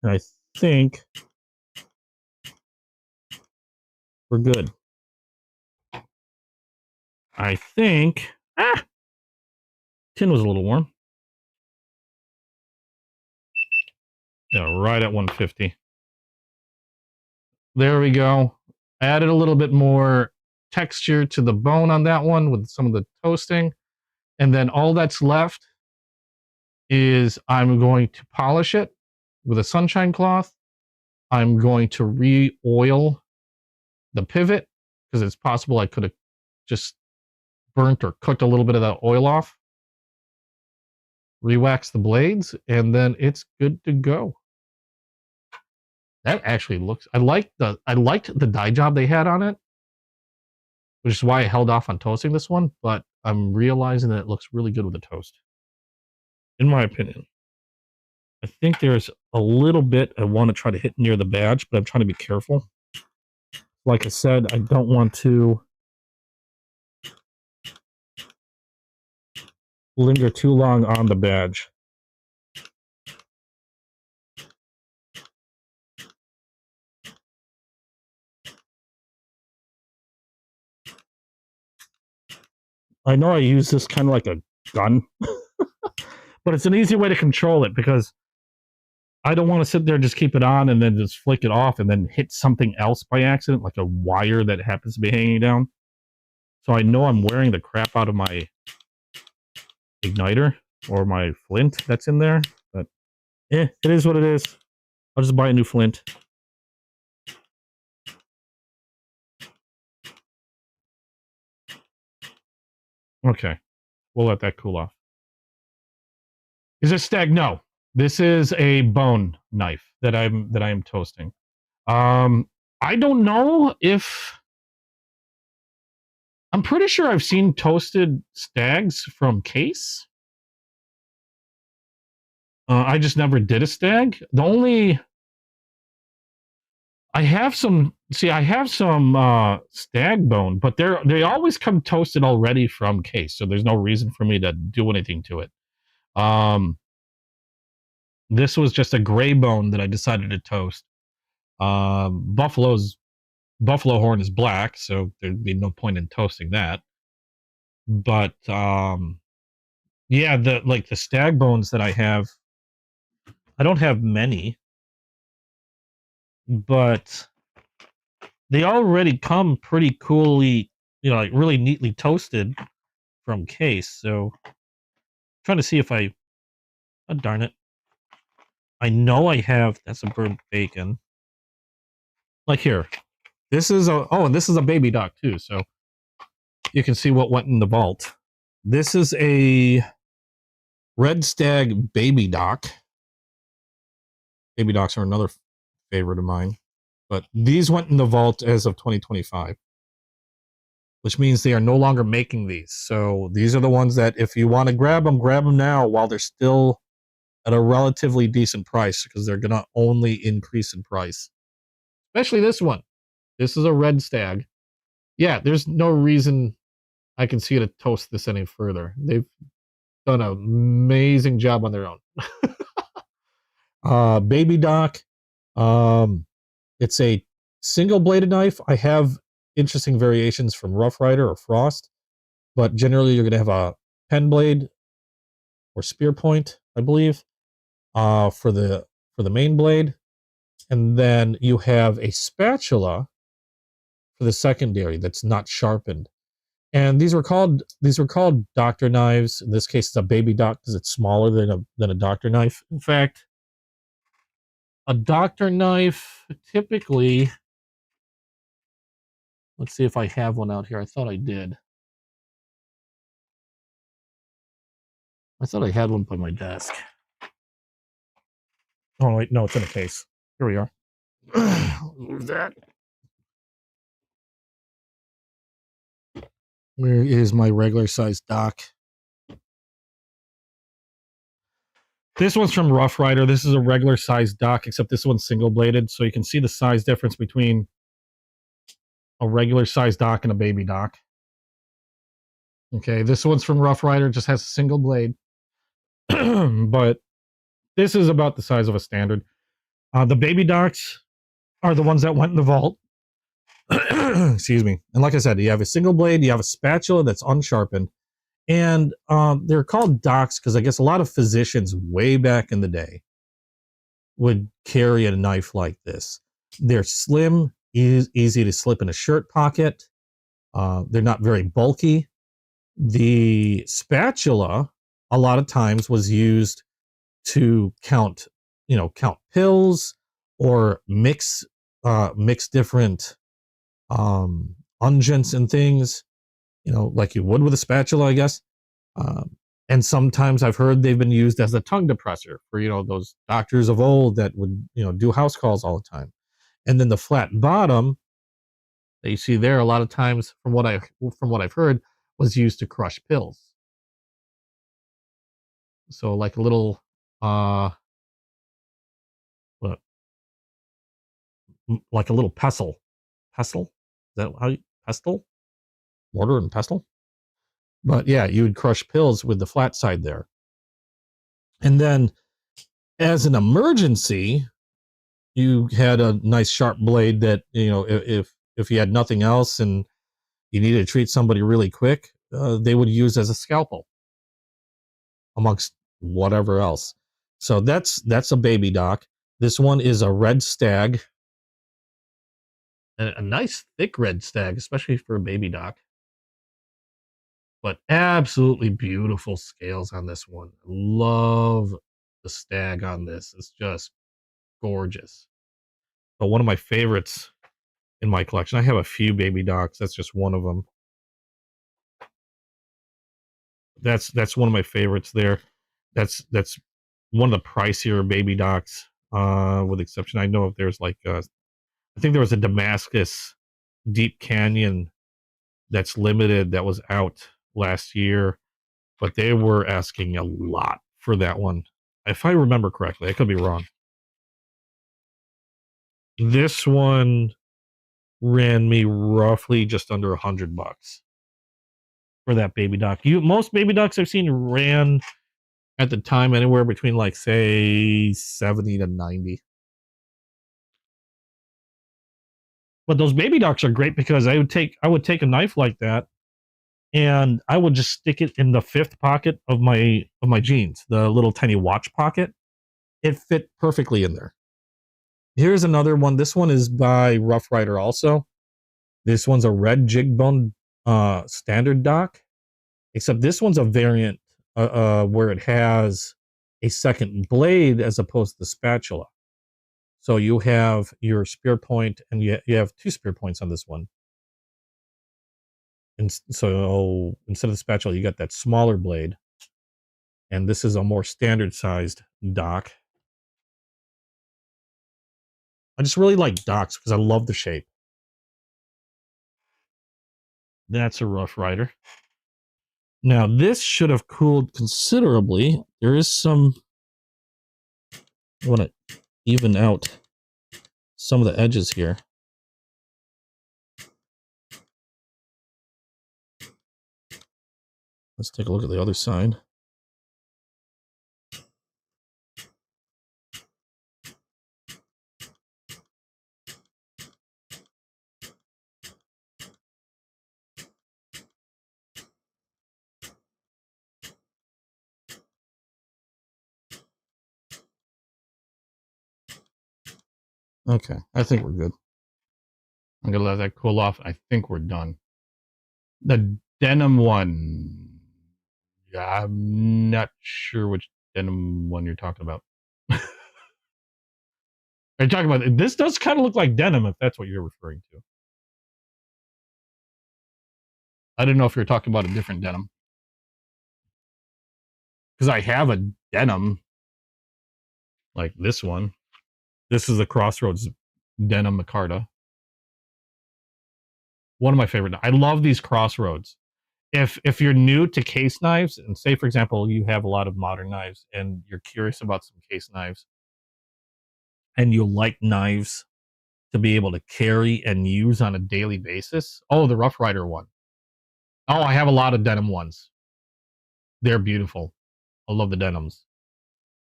And I think we're good. I think... tin was a little warm. Yeah, right at 150. There we go. Added a little bit more texture to the bone on that one with some of the toasting. And then all that's left is I'm going to polish it with a sunshine cloth. I'm going to re-oil the pivot because it's possible I could have just burnt or cooked a little bit of that oil off. Re-wax the blades, and then it's good to go. That actually looks... I liked the dye job they had on it, which is why I held off on toasting this one, but I'm realizing that it looks really good with the toast, in my opinion. I think there's a little bit I want to try to hit near the badge, but I'm trying to be careful. Like I said, I don't want to linger too long on the badge. I know I use this kind of like a gun, but it's an easy way to control it because I don't want to sit there and just keep it on and then just flick it off and then hit something else by accident, like a wire that happens to be hanging down. So I know I'm wearing the crap out of my igniter or my flint that's in there, but it is what it is. I'll just buy a new flint. Okay, we'll let that cool off. Is this stag? No, this is a bone knife that I am toasting. I don't know if... I'm pretty sure I've seen toasted stags from Case. I just never did a stag. The only... I have some stag bone, but they always come toasted already from Case, so there's no reason for me to do anything to it. This was just a gray bone that I decided to toast. Buffalo horn is black, so there'd be no point in toasting that. But yeah, the stag bones that I have, I don't have many, but they already come pretty coolly, like really neatly toasted from case, so I'm trying to see if I, oh darn it, I know I have, that's a burnt bacon. Like here, this is a, oh, and this is a baby dock too, so you can see what went in the vault. This is a red stag baby dock. Baby docks are another favorite of mine, but these went in the vault as of 2025, which means they are no longer making these. So these are the ones that if you want to grab them now while they're still at a relatively decent price, because they're going to only increase in price. Especially this one. This is a red stag. Yeah, there's no reason I can see to toast this any further. They've done an amazing job on their own. Baby dock. It's a single bladed knife. I have interesting variations from Rough Rider or Frost, but generally you're going to have a pen blade or spear point, I believe, for the main blade, and then you have a spatula for the secondary that's not sharpened. And these were called doctor knives. In this case, it's a baby dock because it's smaller than a doctor knife. In fact, a doctor knife typically, let's see if I have one out here. I thought I did. I thought I had one by my desk. Oh wait, no, it's in a case. Here we are. Move that. Where is my regular size dock? This one's from Rough Rider. This is a regular size dock, except this one's single bladed, so you can see the size difference between a regular size dock and a baby dock. Okay, this one's from Rough Rider, just has a single blade, but this is about the size of a standard. The baby docks are the ones that went in the vault. Excuse me. And like I said, you have a single blade, you have a spatula that's unsharpened, and they're called docks because I guess a lot of physicians way back in the day would carry a knife like this. They're slim, easy to slip in a shirt pocket. They're not very bulky. The spatula a lot of times was used to count pills or mix different unguents and things, like you would with a spatula, I guess. And sometimes I've heard they've been used as a tongue depressor for, those doctors of old that would, do house calls all the time. And then the flat bottom that you see there, a lot of times from what I've heard, was used to crush pills. So like a little, like a little pestle. Pestle? Is that how you, pestle? Mortar and pestle? But yeah, you would crush pills with the flat side there. And then as an emergency, you had a nice sharp blade that, if you had nothing else and you needed to treat somebody really quick, they would use as a scalpel amongst whatever else. So that's a baby dock. This one is a red stag. A nice thick red stag, especially for a baby dock. But absolutely beautiful scales on this one. Love the stag on this. It's just gorgeous. But one of my favorites in my collection, I have a few baby docks. That's just one of them. That's one of my favorites there. That's one of the pricier baby docks, with exception. I know if there's like I think there was a Damascus Deep Canyon that's limited that was out last year, but they were asking a lot for that one. If I remember correctly, I could be wrong. This one ran me roughly just under $100 for that baby dock. Most baby docks I've seen ran at the time anywhere between like say 70 to 90. But those baby docks are great because I would take a knife like that and I would just stick it in the fifth pocket of my jeans, the little tiny watch pocket. It fit perfectly in there. Here's another one. This one is by Rough Rider also. This one's a red jig bone standard dock. except this one's a variant where it has a second blade as opposed to the spatula. So you have your spear point, and you have 2 spear points on this one. And so instead of the spatula, you got that smaller blade. And this is a more standard sized dock. I just really like docks because I love the shape. That's a Rough Rider. Now, this should have cooled considerably. There is some... I want to even out some of the edges here. Let's take a look at the other side. Okay, I think we're good. I'm gonna let that cool off. I think we're done. The denim one, yeah, I'm not sure which denim one you're talking about. Are you talking about this? Does kind of look like denim, if that's what you're referring to. I didn't know if you were talking about a different denim, because I have a denim like this one. This is the Crossroads denim micarta. One of my favorite. I love these Crossroads. If you're new to case knives, and say for example you have a lot of modern knives and you're curious about some case knives, and you like knives to be able to carry and use on a daily basis, oh, the Rough Rider one. Oh, I have a lot of denim ones. They're beautiful. I love the denims.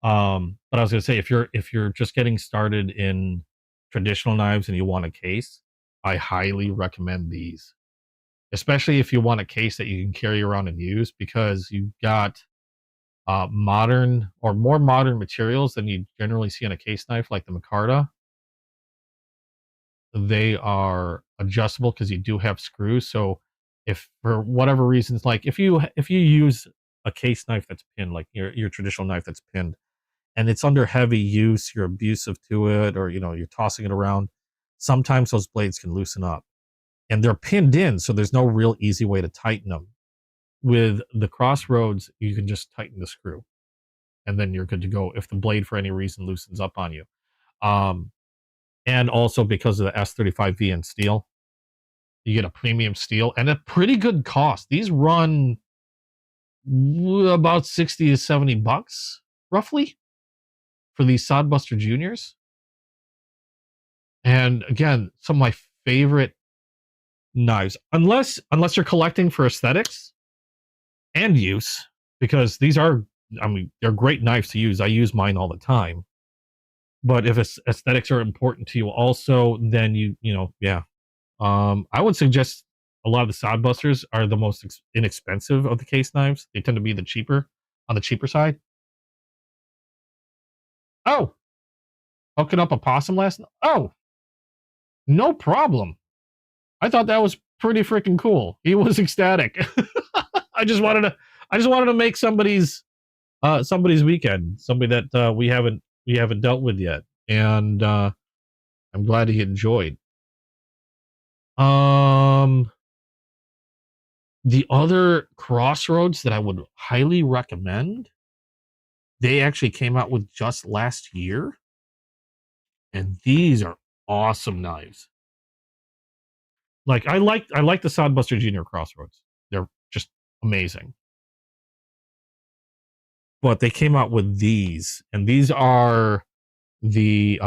But I was gonna say, if you're just getting started in traditional knives and you want a case, I highly recommend these. Especially if you want a case that you can carry around and use, because you've got modern or more modern materials than you generally see on a case knife, like the micarta. They are adjustable because you do have screws. So if for whatever reasons, like if you use a case knife that's pinned, like your traditional knife that's pinned, and it's under heavy use, you're abusive to it, or you're tossing it around, sometimes those blades can loosen up. And they're pinned in, so there's no real easy way to tighten them. With the Crossroads, you can just tighten the screw, and then you're good to go if the blade for any reason loosens up on you. And also because of the S35 VN steel, you get a premium steel and a pretty good cost. These run about 60 to 70 bucks, roughly, for these Sodbuster Juniors. And again, some of my favorite knives, unless you're collecting for aesthetics and use, because these are, I mean, they're great knives to use. I use mine all the time. But if aesthetics are important to you also, then yeah. I would suggest a lot of the Sodbusters are the most inexpensive of the case knives. They tend to be on the cheaper side. Oh, hooking up a possum last night. Oh, no problem. I thought that was pretty freaking cool. He was ecstatic. I just wanted to make somebody's weekend, somebody that we haven't dealt with yet, and I'm glad he enjoyed. The other Crossroads that I would highly recommend, they actually came out with just last year, and these are awesome knives. Like I like the Sodbuster Junior Crossroads. They're just amazing. But they came out with these, and these are the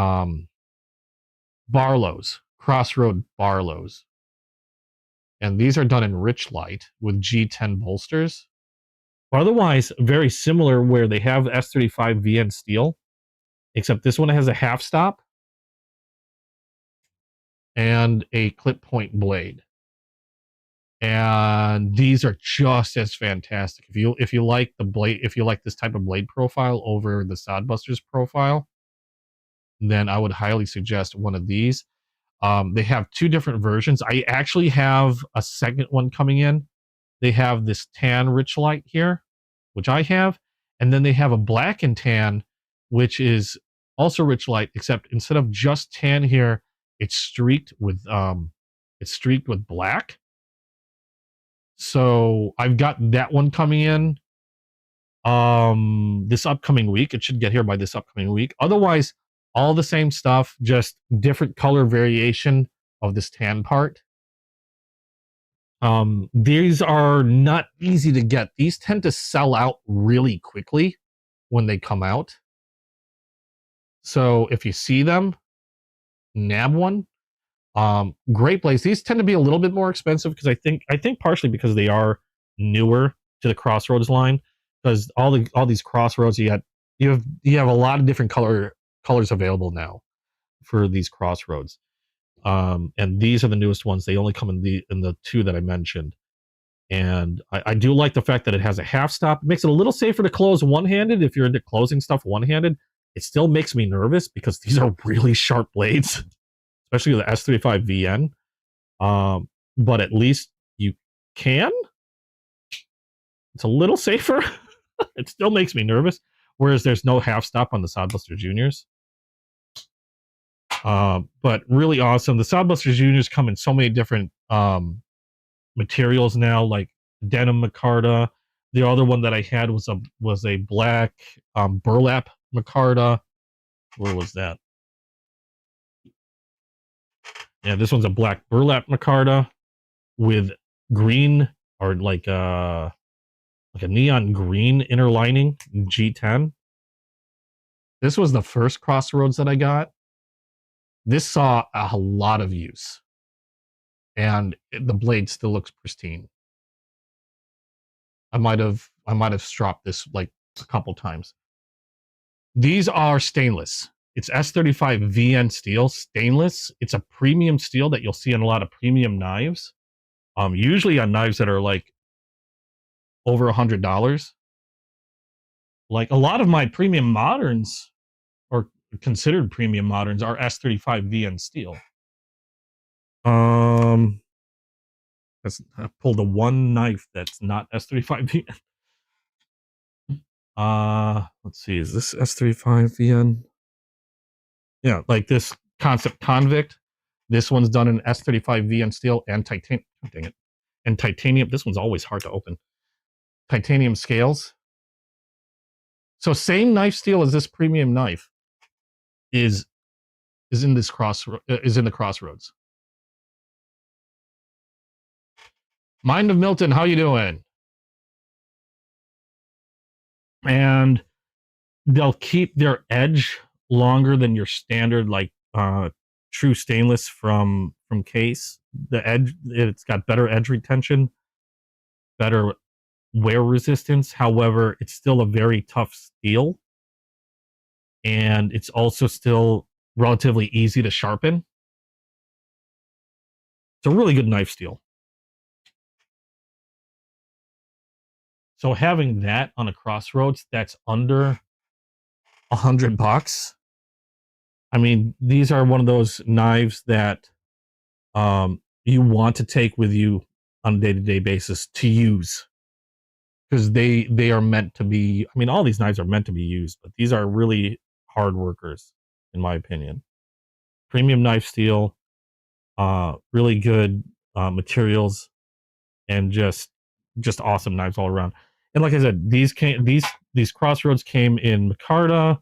Barlows, Crossroad Barlows. And these are done in rich light with G10 bolsters. But otherwise, very similar, where they have S35 VN steel, except this one has a half stop and a clip point blade. And these are just as fantastic. If you like the blade, if you like this type of blade profile over the Sodbusters profile, then I would highly suggest one of these. They have 2 different versions. I actually have a second one coming in they have this tan rich light here, which I have, and then they have a black and tan, which is also rich light, except instead of just tan here, it's streaked with black. So I've got that one coming in this upcoming week. It should get here by this upcoming week. Otherwise, all the same stuff, just different color variation of this tan part. These are not easy to get. These tend to sell out really quickly when they come out. So if you see them, nab one. Great place. These tend to be a little bit more expensive because I think partially because they are newer to the Crossroads line. Because all these Crossroads, you have a lot of different colors available now for these Crossroads. And these are the newest ones. They only come in the two that I mentioned. And I do like the fact that it has a half stop. It makes it a little safer to close one-handed if you're into closing stuff one-handed. It still makes me nervous because these are really sharp blades, especially the S35VN. But at least you can. It's a little safer. It still makes me nervous. Whereas there's no half stop on the Sodbuster Juniors. But really awesome. The Sodbuster Juniors come in so many different materials now, like denim micarta. The other one that I had was a black burlap micarta. Where was that? Yeah, this one's a black burlap micarta with green, or like a neon green inner lining, G10. This was the first Crossroads that I got. This saw a lot of use, and the blade still looks pristine. I might have stropped this like a couple times. These are stainless. It's S35VN steel, stainless. It's a premium steel that you'll see in a lot of premium knives. Usually on knives that are like over $100. Like a lot of my premium moderns, or considered premium moderns, are S35VN steel. I pulled the one knife that's not S35VN. Let's see, is this S35VN? Yeah, like this Concept Convict. This one's done in S35VN steel and titanium. Oh, dang it. And titanium. This one's always hard to open. Titanium scales. So same knife steel as this premium knife is in the Crossroads. Mind of Milton, how you doing? And they'll keep their edge longer than your standard, like true stainless from Case. The edge, it's got better edge retention, better wear resistance. However, it's still a very tough steel, and it's also still relatively easy to sharpen. It's a really good knife steel. So having that on a Crossroads that's under $100, I mean, these are one of those knives that you want to take with you on a day-to-day basis to use, because they are meant to be. I mean, all these knives are meant to be used, but these are really hard workers, in my opinion. Premium knife steel, really good materials, and just awesome knives all around. And like I said, these Crossroads came in micarta.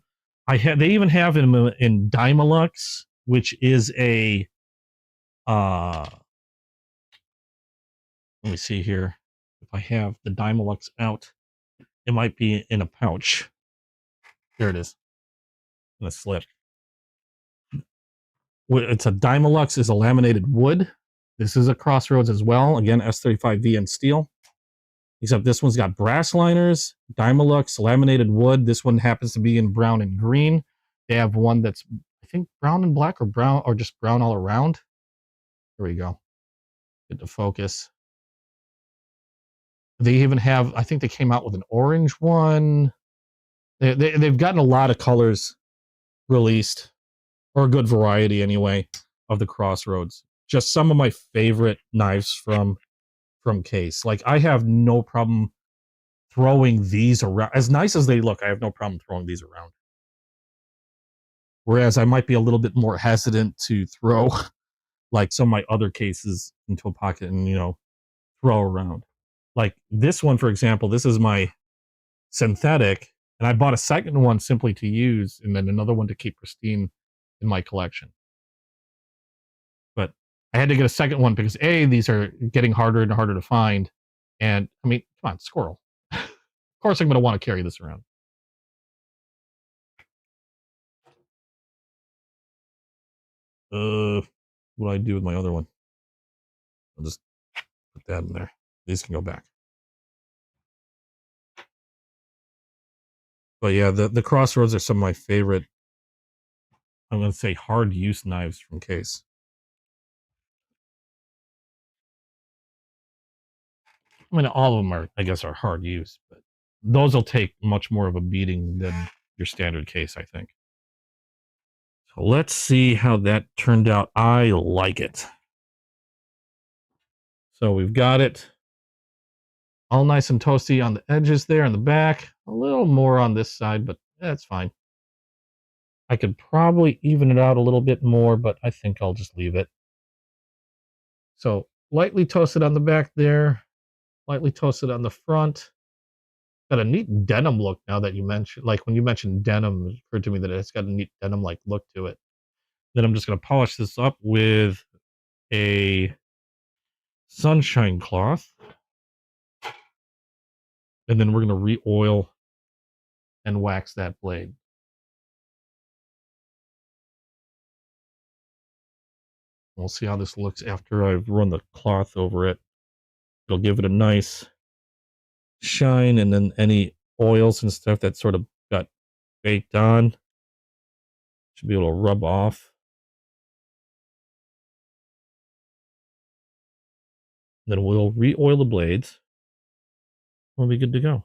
They even have them in Dymalux, which is a let me see here if I have the Dymalux out. It might be in a pouch. There it is, in a slip. It's a Dymalux, is a laminated wood. This is a Crossroads as well. Again, S35VN steel. Except this one's got brass liners, Dymalux, laminated wood. This one happens to be in brown and green. They have one that's, I think, brown and black, or brown, or just brown all around. There we go. Get to focus. They even have, I think they came out with an orange one. They've gotten a lot of colors released, or a good variety anyway, of the Crossroads. Just some of my favorite knives from from case. Like, I have no problem throwing these around. As nice as they look, I have no problem throwing these around. Whereas I might be a little bit more hesitant to throw like some of my other cases into a pocket and, you know, throw around. Like this one, for example, this is my synthetic, and I bought a second one simply to use and then another one to keep pristine in my collection. But I had to get a second one because A, these are getting harder and harder to find. And I mean, come on, squirrel. Of course I'm going to want to carry this around. What do I do with my other one? I'll just put that in there. These can go back. But yeah, the Crossroads are some of my favorite, I'm going to say, hard use knives from case. I mean, all of them are, I guess, are hard use, but those will take much more of a beating than your standard case, I think. So let's see how that turned out. I like it. So we've got it all nice and toasty on the edges there on the back. A little more on this side, but that's fine. I could probably even it out a little bit more, but I think I'll just leave it. So lightly toasted on the back there, lightly toasted on the front. Got a neat denim look now that you mentioned. Like when you mentioned denim, it occurred to me that it's got a neat denim-like look to it. Then I'm just going to polish this up with a sunshine cloth. And then we're going to re-oil and wax that blade. We'll see how this looks after I've run the cloth over it. It'll give it a nice shine, and then any oils and stuff that sort of got baked on should be able to rub off. Then we'll re-oil the blades. We'll be good to go.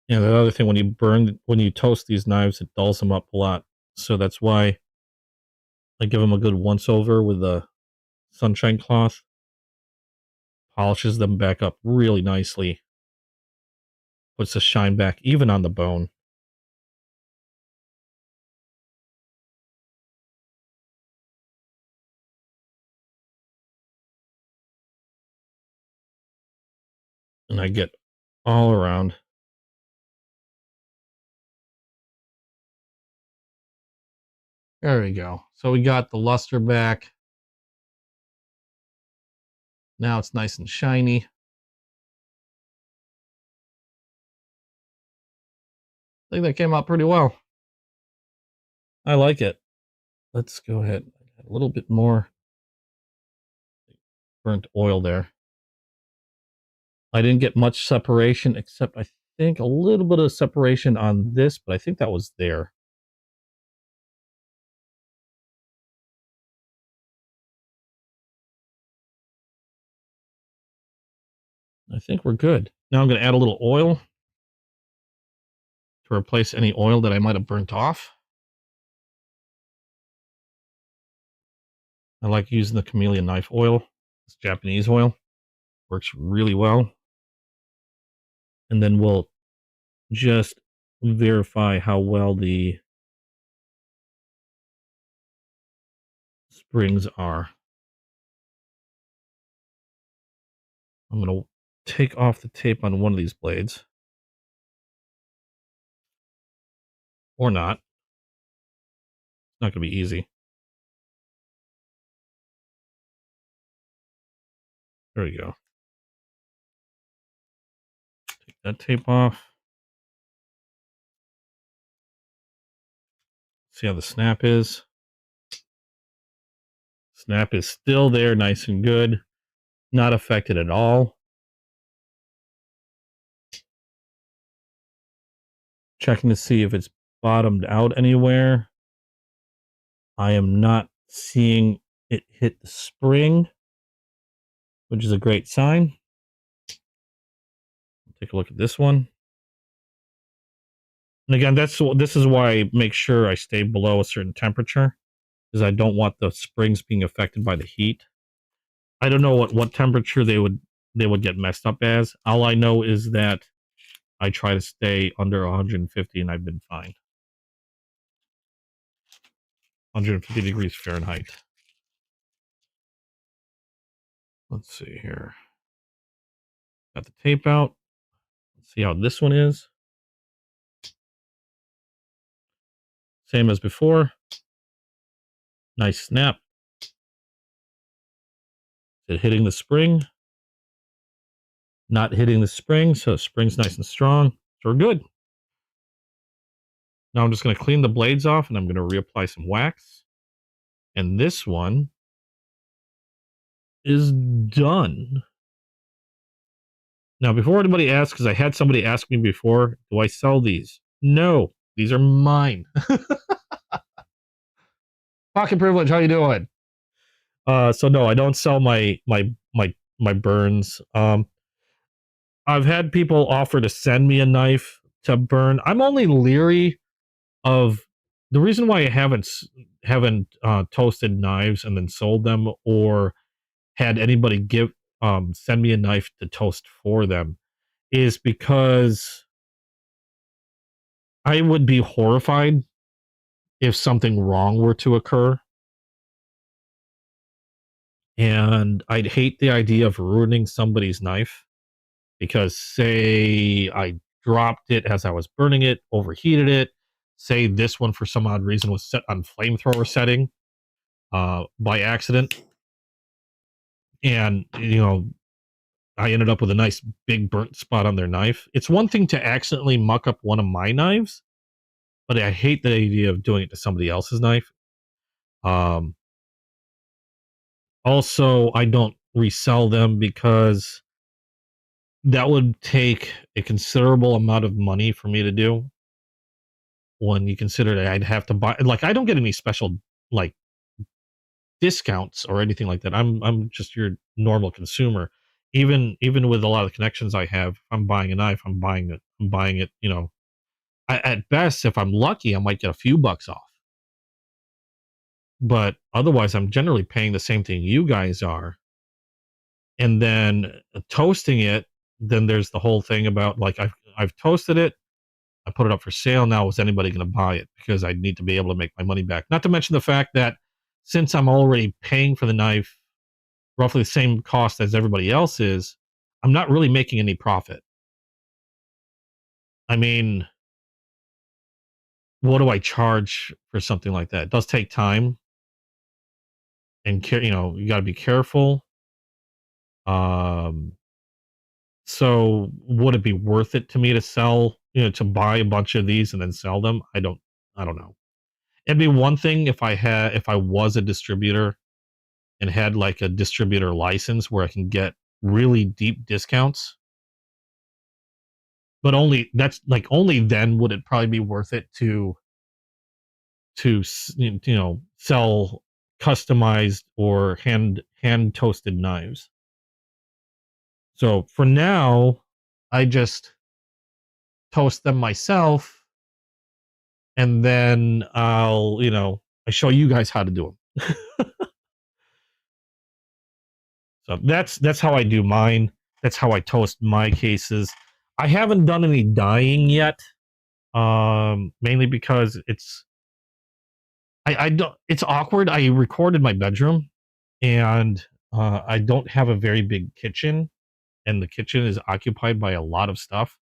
Yeah, the other thing, when you toast these knives, it dulls them up a lot. So that's why I give them a good once over with the sunshine cloth. Polishes them back up really nicely. Puts the shine back even on the bone. And I get all around. There we go. So we got the luster back. Now it's nice and shiny. I think that came out pretty well. I like it. Let's go ahead. A little bit more burnt oil there. I didn't get much separation, except I think a little bit of separation on this, but I think that was there. I think we're good. Now I'm going to add a little oil to replace any oil that I might have burnt off. I like using the chameleon knife oil. It's Japanese oil. Works really well. And then we'll just verify how well the springs are. I'm going to take off the tape on one of these blades. Or not. It's not going to be easy. There we go. Take that tape off. See how the snap is. Snap is still there, nice and good. Not affected at all. Checking to see if it's bottomed out anywhere. I am not seeing it hit the spring, which is a great sign. Take a look at this one. And again, this is why I make sure I stay below a certain temperature. because I don't want the springs being affected by the heat. I don't know what temperature they would get messed up as. All I know is that I try to stay under 150 and I've been fine. 150 degrees Fahrenheit. Let's see here. Got the tape out. Let's see how this one is. Same as before. Nice snap. Is it hitting the spring? Not hitting the spring, so the spring's nice and strong. So we're good. Now I'm just going to clean the blades off and I'm going to reapply some wax. And this one is done. Now, before anybody asks, because I had somebody ask me before, do I sell these? No, these are mine. Pocket privilege, how you doing? So no, I don't sell my burns. I've had people offer to send me a knife to burn. I'm only leery of the reason why I haven't toasted knives and then sold them or had anybody send me a knife to toast for them is because I would be horrified if something wrong were to occur. And I'd hate the idea of ruining somebody's knife because, say, I dropped it as I was burning it, overheated it. Say this one, for some odd reason, was set on flamethrower setting by accident. And, I ended up with a nice big burnt spot on their knife. It's one thing to accidentally muck up one of my knives, but I hate the idea of doing it to somebody else's knife. Also, I don't resell them because that would take a considerable amount of money for me to do. When you consider that I'd have to buy, like, I don't get any special like discounts or anything like that. I'm just your normal consumer. Even with a lot of the connections I have, if I'm buying a knife, I'm buying it. At best, if I'm lucky, I might get a few bucks off. But otherwise, I'm generally paying the same thing you guys are. And then toasting it, then there's the whole thing about, like, I've toasted it, I put it up for sale. Now, is anybody going to buy it? Because I need to be able to make my money back. Not to mention the fact that since I'm already paying for the knife roughly the same cost as everybody else is, I'm not really making any profit. I mean, what do I charge for something like that? It does take time, and you got to be careful. So would it be worth it to me to sell, to buy a bunch of these and then sell them? I don't know. It'd be one thing if I was a distributor and had like a distributor license where I can get really deep discounts. But only then would it probably be worth it to sell customized or hand toasted knives. So for now, I just toast them myself, and then I show you guys how to do them. So that's how I do mine. That's how I toast my cases. I haven't done any dyeing yet, mainly because I don't. It's awkward. I record in my bedroom, and I don't have a very big kitchen, and the kitchen is occupied by a lot of stuff.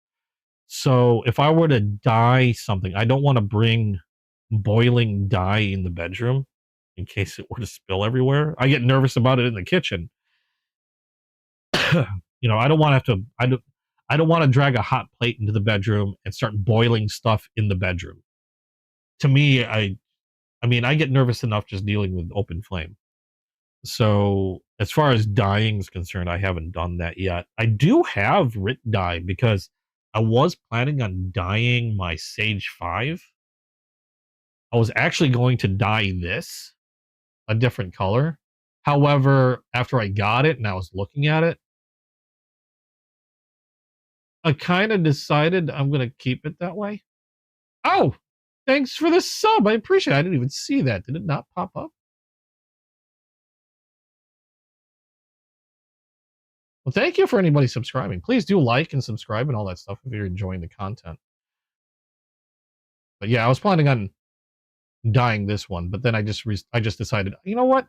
So if I were to dye something, I don't want to bring boiling dye in the bedroom in case it were to spill everywhere. I get nervous about it in the kitchen. I don't want to have to. I don't want to drag a hot plate into the bedroom and start boiling stuff in the bedroom. To me, I mean, I get nervous enough just dealing with open flame. So as far as dyeing is concerned, I haven't done that yet. I do have RIT dye because I was planning on dyeing my Sage 5. I was actually going to dye this a different color. However, after I got it and I was looking at it, I kind of decided I'm going to keep it that way. Oh, Thanks for the sub. I appreciate it. I didn't even see that. Did it not pop up? Well, thank you for anybody subscribing. Please do like and subscribe and all that stuff if you're enjoying the content. But yeah, I was planning on dyeing this one, but then I just decided, you know what?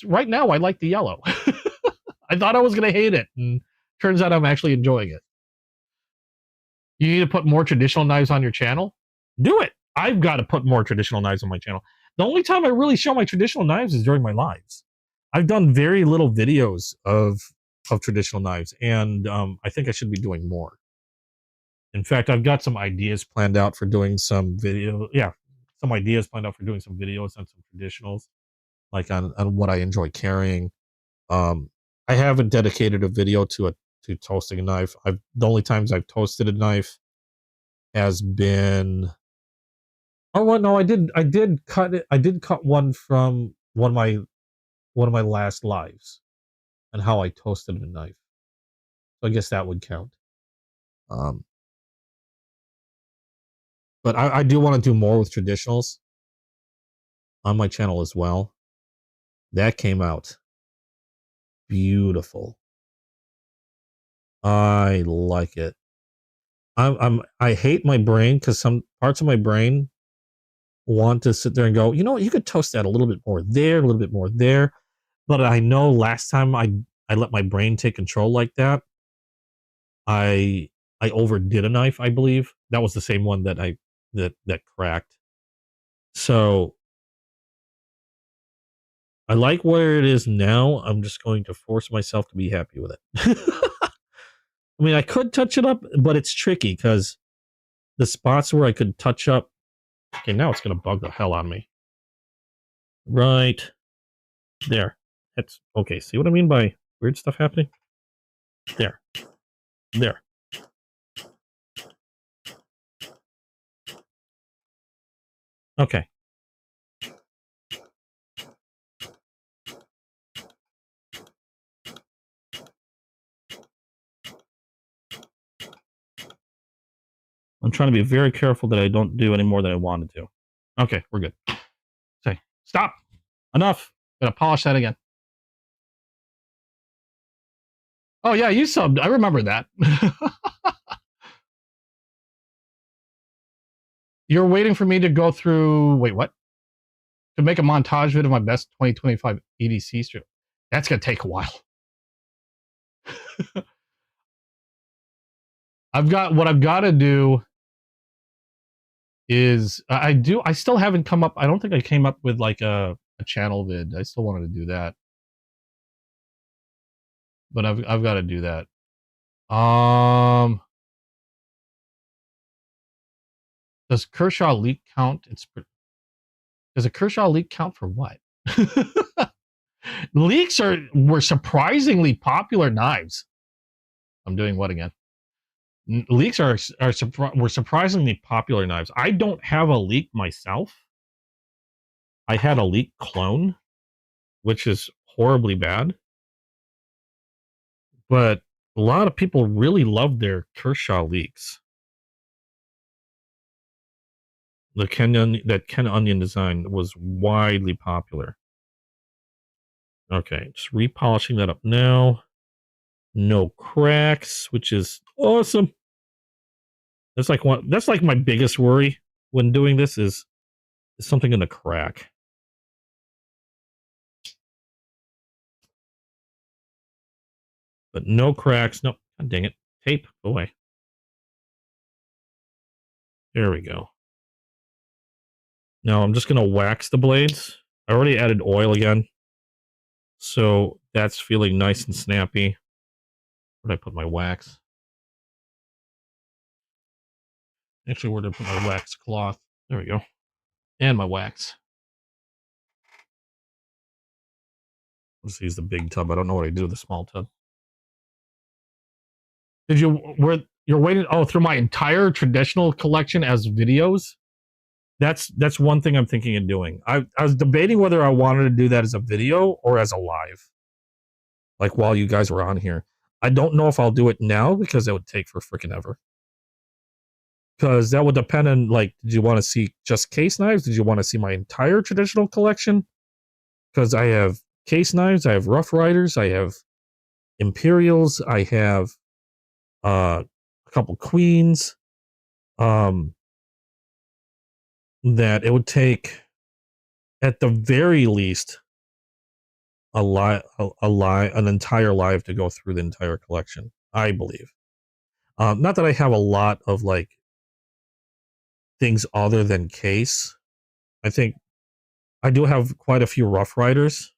Right now, I like the yellow. I thought I was going to hate it, and turns out I'm actually enjoying it. You need to put more traditional knives on your channel? Do it. I've got to put more traditional knives on my channel. The only time I really show my traditional knives is during my lives. I've done very little videos of traditional knives, and I think I should be doing more. In fact, I've got some ideas planned out for doing some video. Yeah, some ideas planned out for doing some videos on some traditionals, like on what I enjoy carrying. I haven't dedicated a video to toasting a knife. The only times I've toasted a knife has been. Oh well, no, I did cut it. I did cut one from one of my last lives, and how I toasted a knife. So I guess that would count. But I do want to do more with traditionals on my channel as well. That came out beautiful. I like it. I hate my brain because some parts of my brain want to sit there and go, you know what, you could toast that a little bit more there, a little bit more there. But I know last time I let my brain take control like that, I overdid a knife, I believe. That was the same one that that cracked. So I like where it is now. I'm just going to force myself to be happy with it. I mean, I could touch it up, but it's tricky because the spots where I could touch up. Okay, now it's going to bug the hell out of me. Right there. That's okay. See what I mean by weird stuff happening? There. There. Okay. I'm trying to be very careful that I don't do any more than I wanted to. Okay, we're good. Say, stop. Enough. Gotta polish that again. Oh yeah, you subbed. I remember that. You're waiting for me to go through. Wait, what? To make a montage vid of my best 2025 EDC strip. That's gonna take a while. I've got to do is I still haven't come up. I don't think I came up with like a channel vid. I still wanted to do that, but I've got to do that. Does Kershaw leak count? Does a Kershaw leak count for what? Leaks were surprisingly popular knives. I'm doing what again? Leaks were surprisingly popular knives. I don't have a leak myself. I had a leak clone, which is horribly bad. But a lot of people really loved their Kershaw leaks. That Ken Onion design was widely popular. Okay, just repolishing that up now. No cracks, which is awesome. That's like my biggest worry when doing this is something going to crack. But no cracks. No, God dang it. Tape, go away. There we go. Now I'm just going to wax the blades. I already added oil again. So that's feeling nice and snappy. Where did I put my wax? Actually, where did I put my wax cloth? There we go. And my wax. Let's use the big tub. I don't know what I do with the small tub. You're waiting through my entire traditional collection as videos? That's one thing I'm thinking of doing. I was debating whether I wanted to do that as a video or as a live. Like while you guys were on here. I don't know if I'll do it now because it would take for freaking ever. because that would depend on, like, did you want to see just case knives? Did you want to see my entire traditional collection? Because I have case knives, I have Rough Riders, I have Imperials, I have a couple Queens. That it would take, at the very least, an entire live to go through the entire collection, I believe. Not that I have a lot of like things other than case. I think I do have quite a few Rough Riders.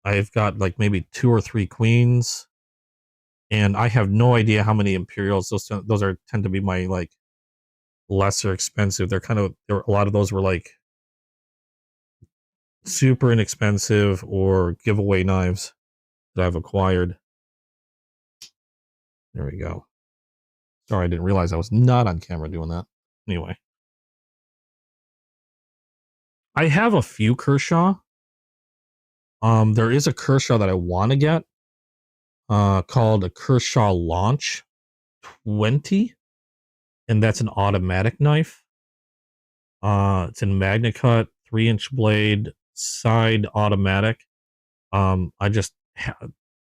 I've got like maybe 2 or 3 Queens, and I have no idea how many Imperials. Those are tend to be my like lesser expensive. A lot of those were like super inexpensive or giveaway knives that I've acquired. There we go. Sorry, I didn't realize I was not on camera doing that. Anyway, I have a few Kershaw. There is a Kershaw that I want to get, called a Kershaw Launch 20, and that's an automatic knife. It's in Magna Cut, 3-inch blade, side automatic. I just,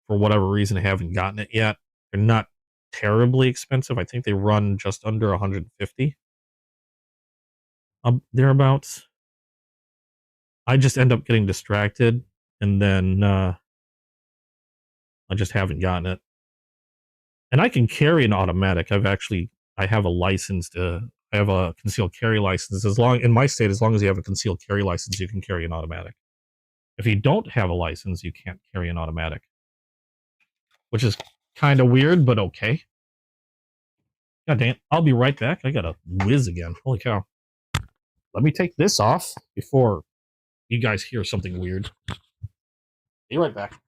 for whatever reason, haven't gotten it yet. They're not terribly expensive. I think they run just under 150. Thereabouts. I just end up getting distracted, and then I just haven't gotten it. And I can carry an automatic. I have a license I have a concealed carry license. In my state, as long as you have a concealed carry license, you can carry an automatic. If you don't have a license, you can't carry an automatic, which is kind of weird, but okay. God damn, I'll be right back. I gotta whiz again. Holy cow. Let me take this off before you guys hear something weird. Be right back.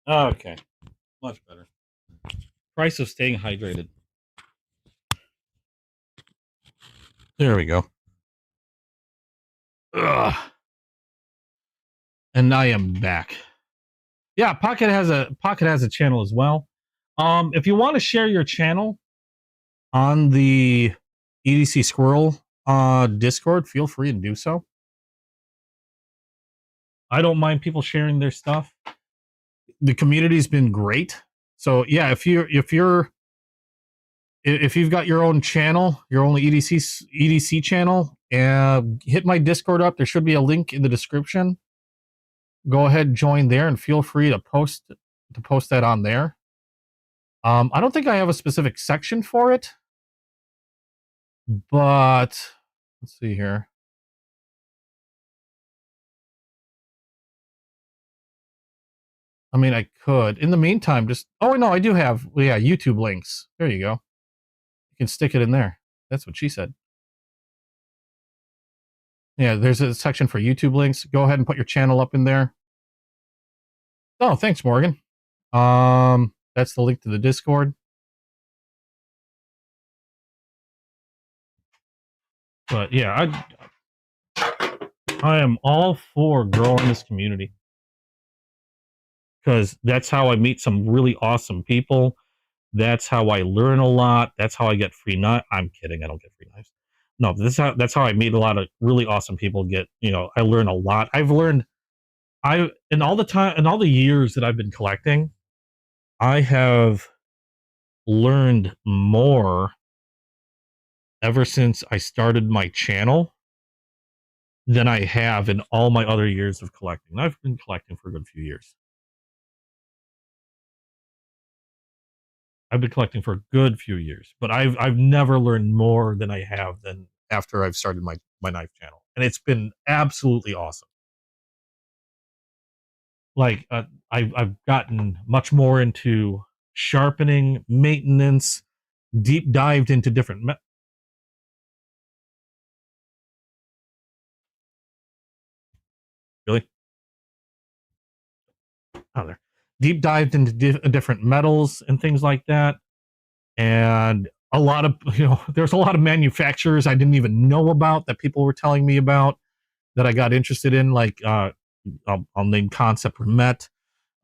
Okay, much better. Price of staying hydrated. There we go. Ugh. And I am back. Yeah, Pocket has a channel as well. If you want to share your channel on the EDC Squirrel Discord, feel free to do so. I don't mind people sharing their stuff. The community's been great. So yeah, if you've got your own channel, your own EDC channel, hit my Discord up. There should be a link in the description. Go ahead, join there, and feel free to post that on there. I don't think I have a specific section for it, but let's see here. I mean, I could. In the meantime, oh no, I do have, yeah, YouTube links. There you go. You can stick it in there. That's what she said. Yeah, there's a section for YouTube links. Go ahead and put your channel up in there. Oh, thanks, Morgan. That's the link to the Discord. But yeah, I am all for growing this community, because that's how I meet some really awesome people. That's how I learn a lot. That's how I get free knives. I'm kidding. I don't get free knives. No, that's how I meet a lot of really awesome people. I learn a lot. In all the years that I've been collecting, I have learned more ever since I started my channel than I have in all my other years of collecting. I've been collecting for a good few years. I've been collecting for a good few years, but I've never learned more than I have than after I've started my knife channel, and it's been absolutely awesome. Like I've gotten much more into sharpening, maintenance, deep dived into different. Really? Oh, there. Deep dived into different metals and things like that, and a lot of there's a lot of manufacturers I didn't even know about that people were telling me about that I got interested in. Like I'll name Concept Remet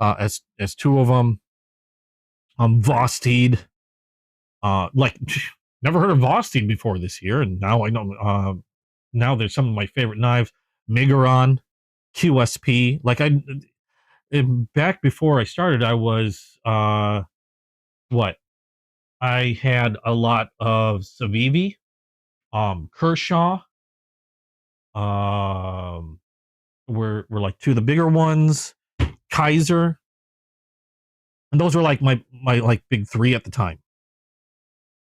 as two of them. Vosteed, like never heard of Vosteed before this year, and now I know. Now there's some of my favorite knives: Megaron, QSP. Back before I started, I was what I had a lot of Civivi, Kershaw, were like two of the bigger ones, Kaiser, and those were like my like big three at the time.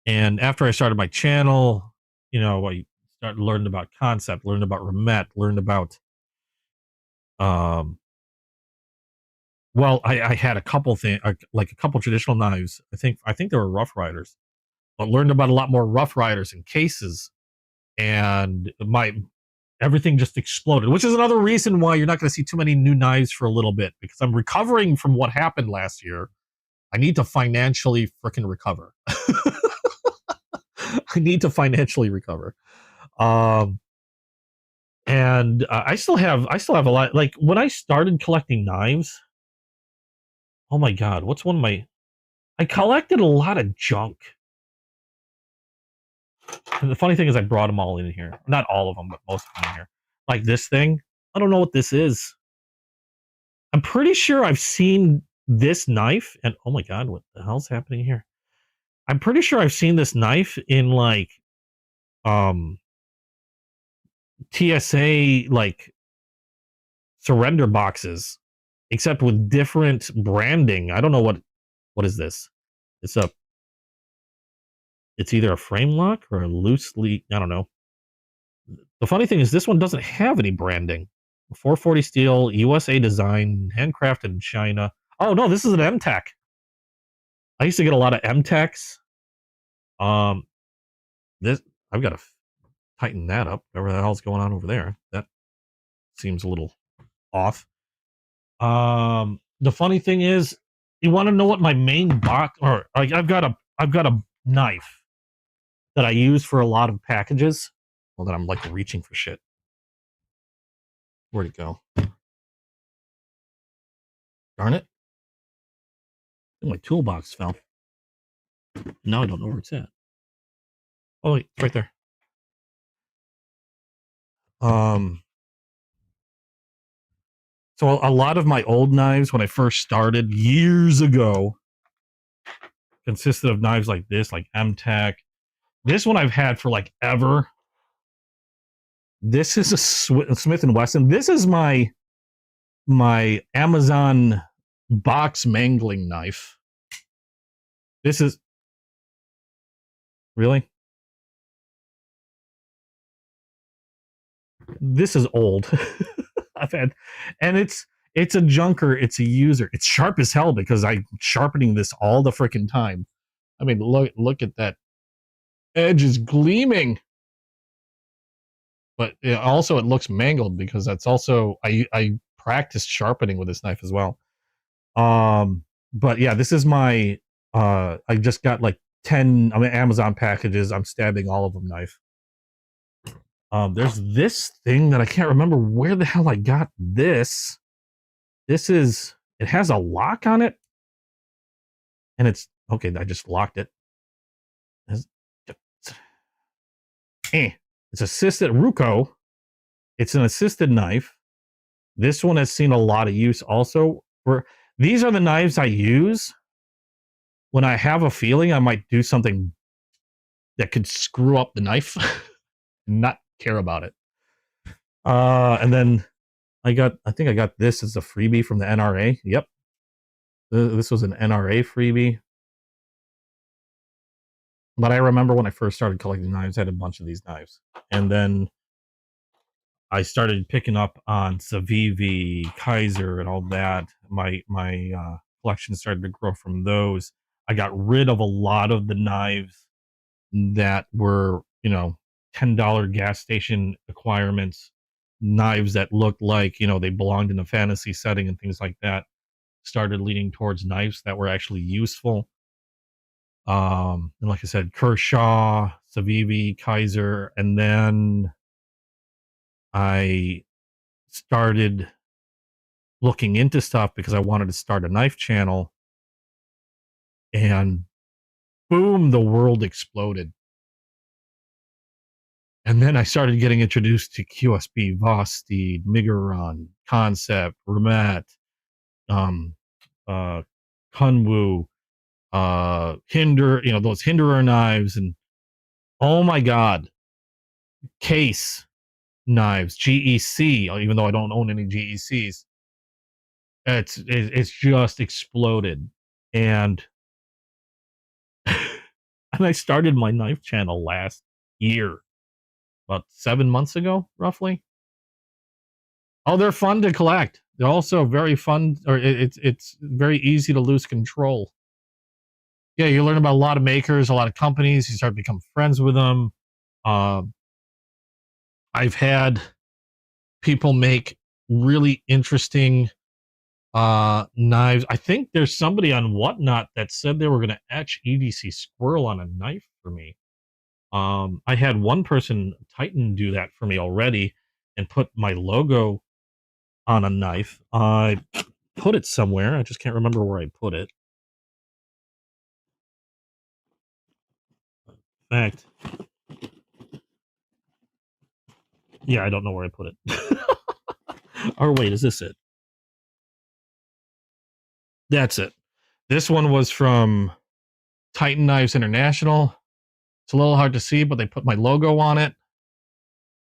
And after I started my channel, I started learning about Concept, learned about Remet, learned about I had a couple things, like a couple traditional knives. I think they were Rough Riders, but learned about a lot more Rough Riders and cases, and my everything just exploded. Which is another reason why you're not going to see too many new knives for a little bit, because I'm recovering from what happened last year. I need to financially freaking recover. I need to financially recover. And I still have a lot. Like when I started collecting knives, oh my god, what's one of my? I collected a lot of junk. And the funny thing is, I brought them all in here. Not all of them, but most of them in here. Like this thing, I don't know what this is. I'm pretty sure I've seen this knife, and oh my god, what the hell's happening here? I'm pretty sure I've seen this knife in like TSA like surrender boxes, except with different branding. I don't know what is this. It's either a frame lock or a loosely, I don't know. The funny thing is this one doesn't have any branding. 440 steel, USA design, handcrafted in China. Oh no, this is an MTech. I used to get a lot of MTechs. This I've got to tighten that up. Whatever the hell's going on over there. That seems a little off. The funny thing is, you want to know what my main box, or like I've got a knife that I use for a lot of packages. Well, then I'm like reaching for shit. Where'd it go? Darn it. My toolbox fell. Now I don't know where it's at. Oh, wait, it's right there. So a lot of my old knives when I first started years ago consisted of knives like this, like MTech. This one I've had for like ever. This is a Smith & Wesson. This is my Amazon box mangling knife. This is really? This is old. I've had, and it's a junker. It's a user. It's sharp as hell because I'm sharpening this all the freaking time. I mean, look at that. Edge is gleaming. But also it looks mangled because that's also I practiced sharpening with this knife as well. But yeah, this is my I just got like 10 Amazon packages. I'm stabbing all of them knife. There's this thing that I can't remember where the hell I got this. This is It has a lock on it, and it's okay. I just locked it. It's assisted Ruko. It's an assisted knife. This one has seen a lot of use also. These are the knives I use when I have a feeling I might do something that could screw up the knife and not care about it. And then I think I got this as a freebie from the NRA. Yep. This was an NRA freebie. But I remember when I first started collecting knives, I had a bunch of these knives. And then I started picking up on Civivi, Kaiser, and all that. My collection started to grow from those. I got rid of a lot of the knives that were, $10 gas station acquirements, knives that looked like, they belonged in a fantasy setting and things like that. Started leaning towards knives that were actually useful. And like I said, Kershaw, Civivi, Kaiser, and then I started looking into stuff because I wanted to start a knife channel, and boom, the world exploded. And then I started getting introduced to QSB, Vosteed, Miguron, Concept, Ramet, Kunwu, Hinder, those Hinderer knives, and oh my God, Case knives, GEC, even though I don't own any GECs. It's just exploded. And and I started my knife channel last year, about 7 months ago, roughly. Oh, they're fun to collect. They're also very fun, or it's very easy to lose control. Yeah, you learn about a lot of makers, a lot of companies. You start to become friends with them. I've had people make really interesting knives. I think there's somebody on Whatnot that said they were going to etch EDC Squirrel on a knife for me. I had one person, Titan, do that for me already and put my logo on a knife. I put it somewhere. I just can't remember where I put it. In fact, yeah, I don't know where I put it. Or wait, is this it? That's it. This one was from Titan Knives International. It's a little hard to see, but they put my logo on it.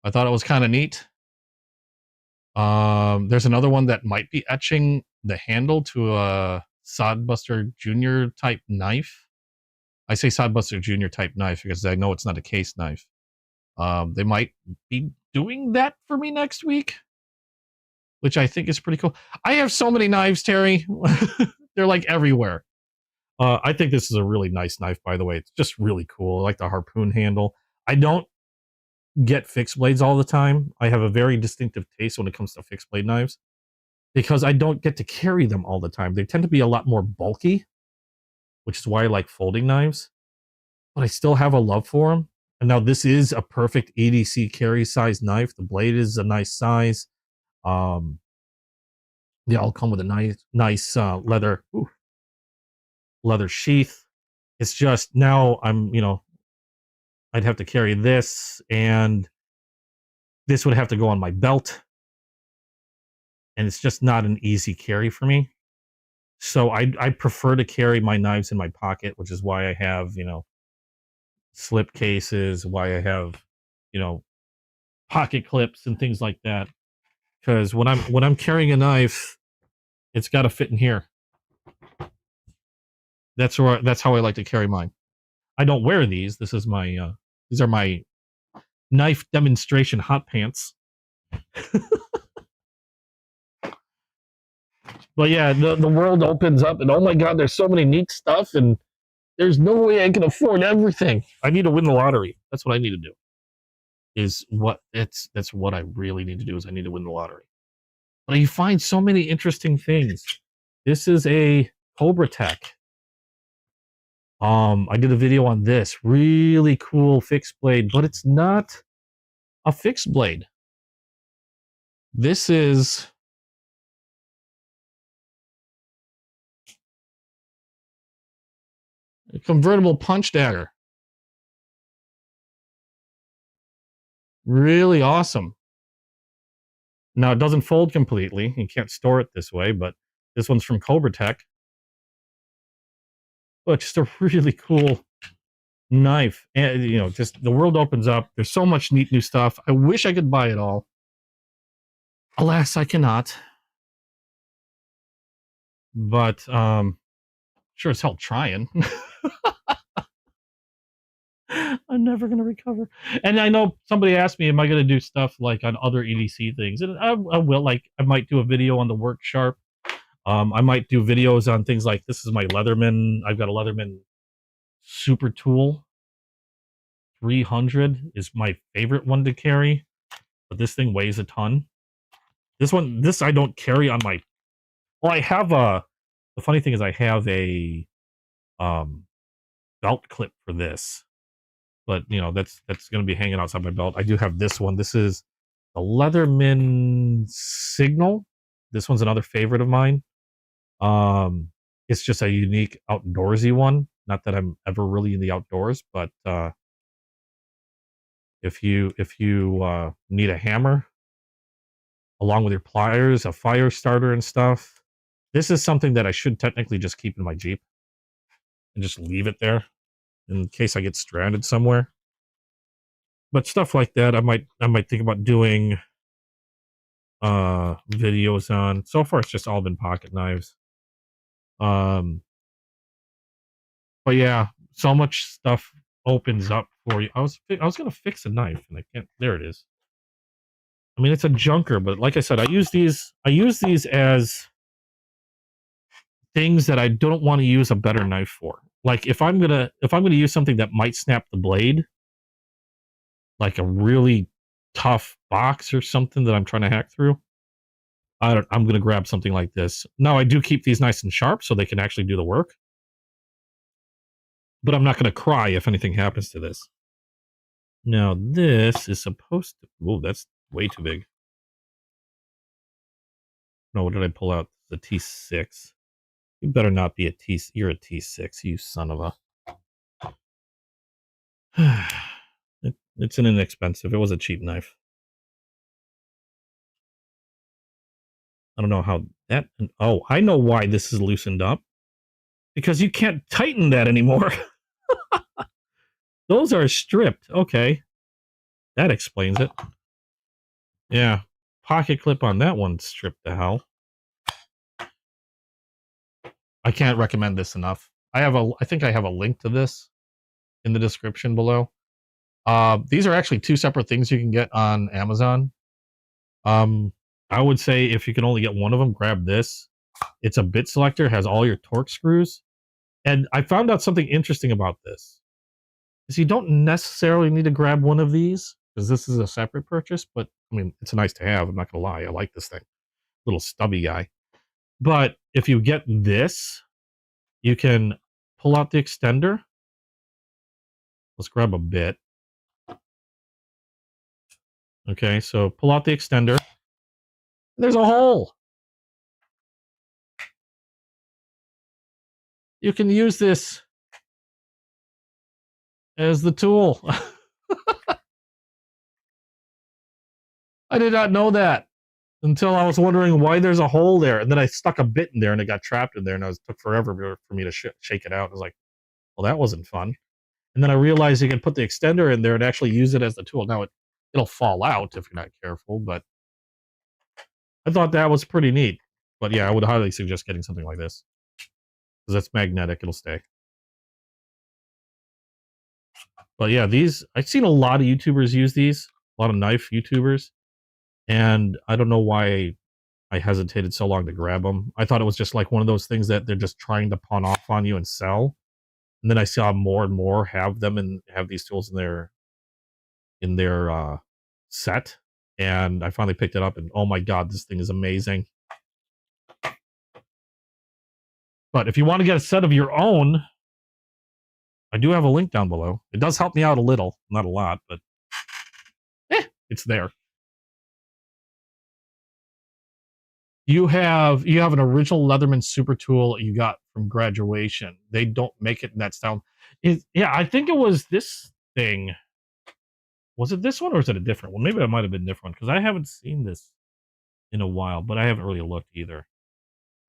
I thought it was kind of neat. There's another one that might be etching the handle to a Sodbuster Junior type knife. I say Sodbuster Junior type knife because I know it's not a case knife. They might be doing that for me next week, which I think is pretty cool. I have so many knives, Terry. They're like everywhere. I think this is a really nice knife, by the way. It's just really cool. I like the harpoon handle. I don't get fixed blades all the time. I have a very distinctive taste when it comes to fixed blade knives because I don't get to carry them all the time. They tend to be a lot more bulky, which is why I like folding knives, but I still have a love for them. And now this is a perfect EDC carry size knife. The blade is a nice size. They all come with a nice leather sheath. It's just now I'd have to carry this, and this would have to go on my belt, and it's just not an easy carry for me. So I prefer to carry my knives in my pocket, which is why I have slip cases, why I have pocket clips and things like that. Because when I'm carrying a knife, it's got to fit in here. That's how I like to carry mine. I don't wear these. These are my knife demonstration hot pants. But yeah, the world opens up, and oh my God, there's so many neat stuff, and there's no way I can afford everything. I need to win the lottery. That's what I need to do. That's what I really need to do. Is I need to win the lottery. But you find so many interesting things. This is a Cobra Tech. I did a video on this really cool fixed blade, but it's not a fixed blade. This is A convertible punch dagger. Really awesome. Now, it doesn't fold completely. You can't store it this way, but this one's from Cobra Tech. But just a really cool knife. And, you know, just the world opens up. There's so much neat new stuff. I wish I could buy it all. Alas, I cannot. But sure as hell trying. I'm never going to recover. And I know somebody asked me, am I going to do stuff like on other EDC things? And I will. Like, I might do a video on the Work Sharp. I might do videos on things like, this is my Leatherman. I've got a Leatherman Super Tool. 300 is my favorite one to carry. But this thing weighs a ton. This I don't carry on my... Well, I have a... The funny thing is I have a belt clip for this. But, you know, that's going to be hanging outside my belt. I do have this one. This is the Leatherman Signal. This one's another favorite of mine. It's just a unique outdoorsy one. Not that I'm ever really in the outdoors, but if you need a hammer along with your pliers, a fire starter and stuff, this is something that I should technically just keep in my Jeep and just leave it there in case I get stranded somewhere. But stuff like that, I might think about doing videos on. So far, it's just all been pocket knives. But yeah, so much stuff opens up for you. I was gonna fix a knife and I can't. There it is. I mean, it's a junker, but like I said, I use these as things that I don't want to use a better knife for. Like if I'm gonna use something that might snap the blade, like a really tough box or something that I'm trying to hack through, I'm gonna grab something like this. Now I do keep these nice and sharp so they can actually do the work, but I'm not gonna cry if anything happens to this. Now this is supposed to... Oh, that's way too big. No, what did I pull out? The T6. You better not be a T. You're a T6, you son of a... It's an inexpensive. It was a cheap knife. I don't know how that... Oh, I know why this is loosened up. Because you can't tighten that anymore. Those are stripped. Okay. That explains it. Yeah. Pocket clip on that one stripped to hell. I can't recommend this enough. I think I have a link to this in the description below. These are actually two separate things you can get on Amazon. I would say if you can only get one of them, grab this. It's a bit selector, has all your torque screws. And I found out something interesting about this. Is you don't necessarily need to grab one of these, because this is a separate purchase, but I mean, it's nice to have. I'm not gonna lie, I like this thing. Little stubby guy. But if you get this, you can pull out the extender. Let's grab a bit. Okay, so pull out the extender. There's a hole. You can use this as the tool. I did not know that until I was wondering why there's a hole there. And then I stuck a bit in there and it got trapped in there, and it took forever for me to shake it out. I was like, well, that wasn't fun. And then I realized you can put the extender in there and actually use it as the tool. Now it'll fall out if you're not careful, but I thought that was pretty neat. But yeah, I would highly suggest getting something like this, because that's magnetic. It'll stay. But yeah, I've seen a lot of YouTubers use these, a lot of knife YouTubers, and I don't know why I hesitated so long to grab them. I thought it was just like one of those things that they're just trying to pawn off on you and sell. And then I saw more and more have them and have these tools in their set, and I finally picked it up, and oh my god, this thing is amazing. But if you want to get a set of your own, I do have a link down below. It does help me out a little, not a lot, but it's there. You have an original Leatherman super tool you got from graduation. They don't make it in that style. Yeah, I think it was this thing. Was it this one or is it a different one? Maybe it might have been a different one because I haven't seen this in a while, but I haven't really looked either.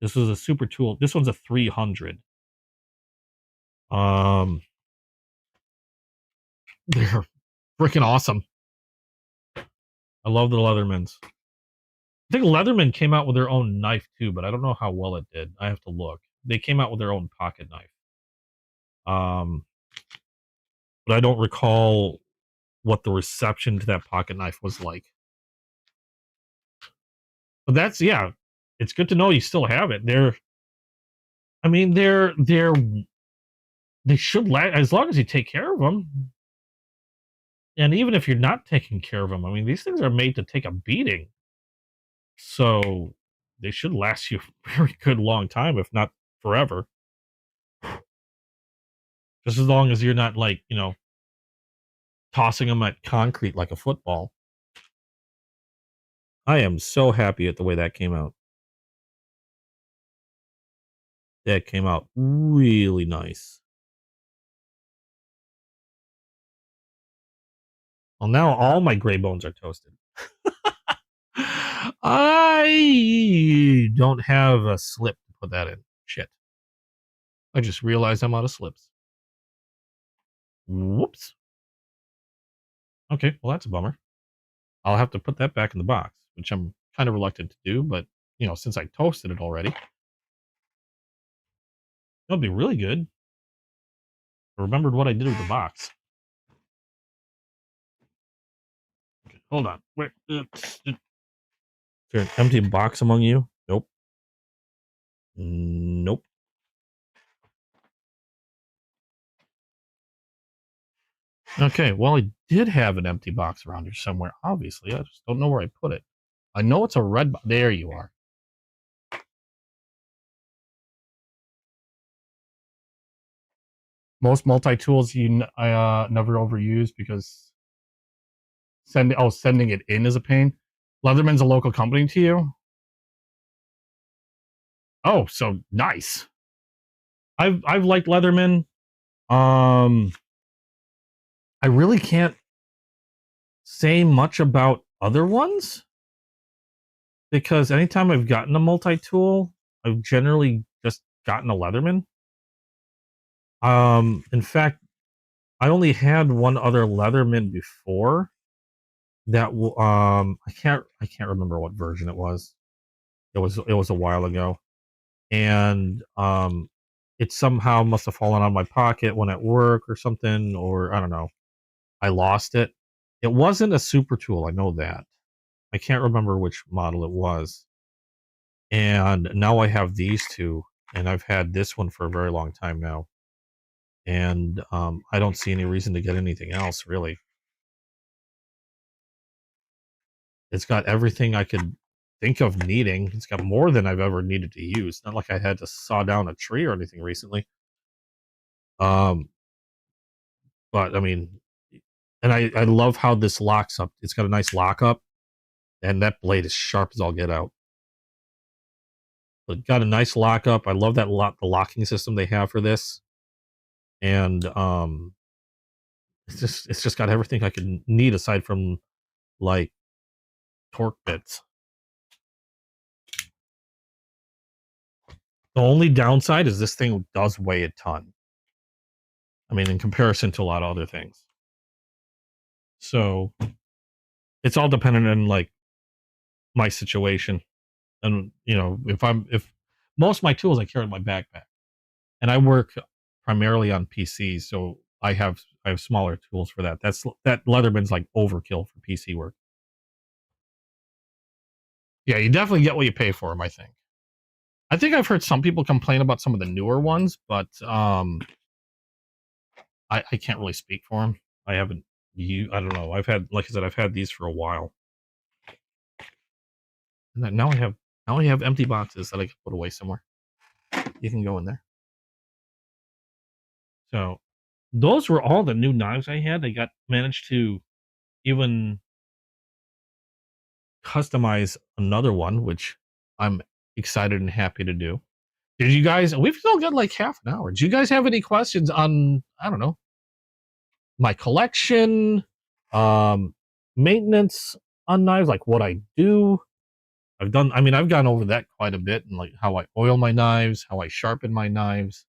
This was a super tool. This one's a 300. They're freaking awesome. I love the Leathermans. I think Leatherman came out with their own knife too, but I don't know how well it did. I have to look. They came out with their own pocket knife. But I don't recall what the reception to that pocket knife was like. But that's yeah, it's good to know you still have it. I mean, they should last as long as you take care of them. And even if you're not taking care of them, I mean, these things are made to take a beating. So they should last you a very good long time, if not forever. Just as long as you're not like, tossing them at concrete like a football. I am so happy at the way that came out. That came out really nice. Well, now all my gray bones are toasted. I don't have a slip to put that in. Shit. I just realized I'm out of slips. Whoops. Okay, well, that's a bummer. I'll have to put that back in the box, which I'm kind of reluctant to do, but, since I toasted it already, it'll be really good. I remembered what I did with the box. Okay, hold on. Wait. Is there an empty box among you? Nope. Nope. Okay, well, I did have an empty box around here somewhere, obviously. I just don't know where I put it. I know it's a red box. There you are. Most multi-tools I never overuse because sending it in is a pain. Leatherman's a local company to you? Oh, so nice. I've liked Leatherman. I really can't say much about other ones because anytime I've gotten a multi-tool, I've generally just gotten a Leatherman. In fact, I only had one other Leatherman before that. I can't remember what version it was. It was a while ago, and it somehow must have fallen out of my pocket when at work or something, or I don't know. I lost it. It wasn't a super tool. I know that. I can't remember which model it was. And now I have these two, and I've had this one for a very long time now. And I don't see any reason to get anything else, really. It's got everything I could think of needing. It's got more than I've ever needed to use. Not like I had to saw down a tree or anything recently. But I mean, and I love how this locks up. It's got a nice lockup, and that blade is sharp as all get out. But got a nice lockup. I love that the locking system they have for this, and it's just got everything I could need aside from like torque bits. The only downside is this thing does weigh a ton. I mean, in comparison to a lot of other things. So it's all dependent on like my situation. And if most of my tools I carry in my backpack. And I work primarily on PCs, so I have smaller tools for that. That Leatherman's like overkill for PC work. Yeah, you definitely get what you pay for them, I think. I think I've heard some people complain about some of the newer ones, but I can't really speak for them. I haven't I don't know. Like I said, I've had these for a while. And now I have empty boxes that I can put away somewhere. You can go in there. So those were all the new knives I had. I managed to even customize another one, which I'm excited and happy to do. Did you guys? We've still got like half an hour. Do you guys have any questions on, I don't know, my collection, um, maintenance on knives, like what I do? I've done. I mean, I've gone over that quite a bit, and like how I oil my knives, how I sharpen my knives.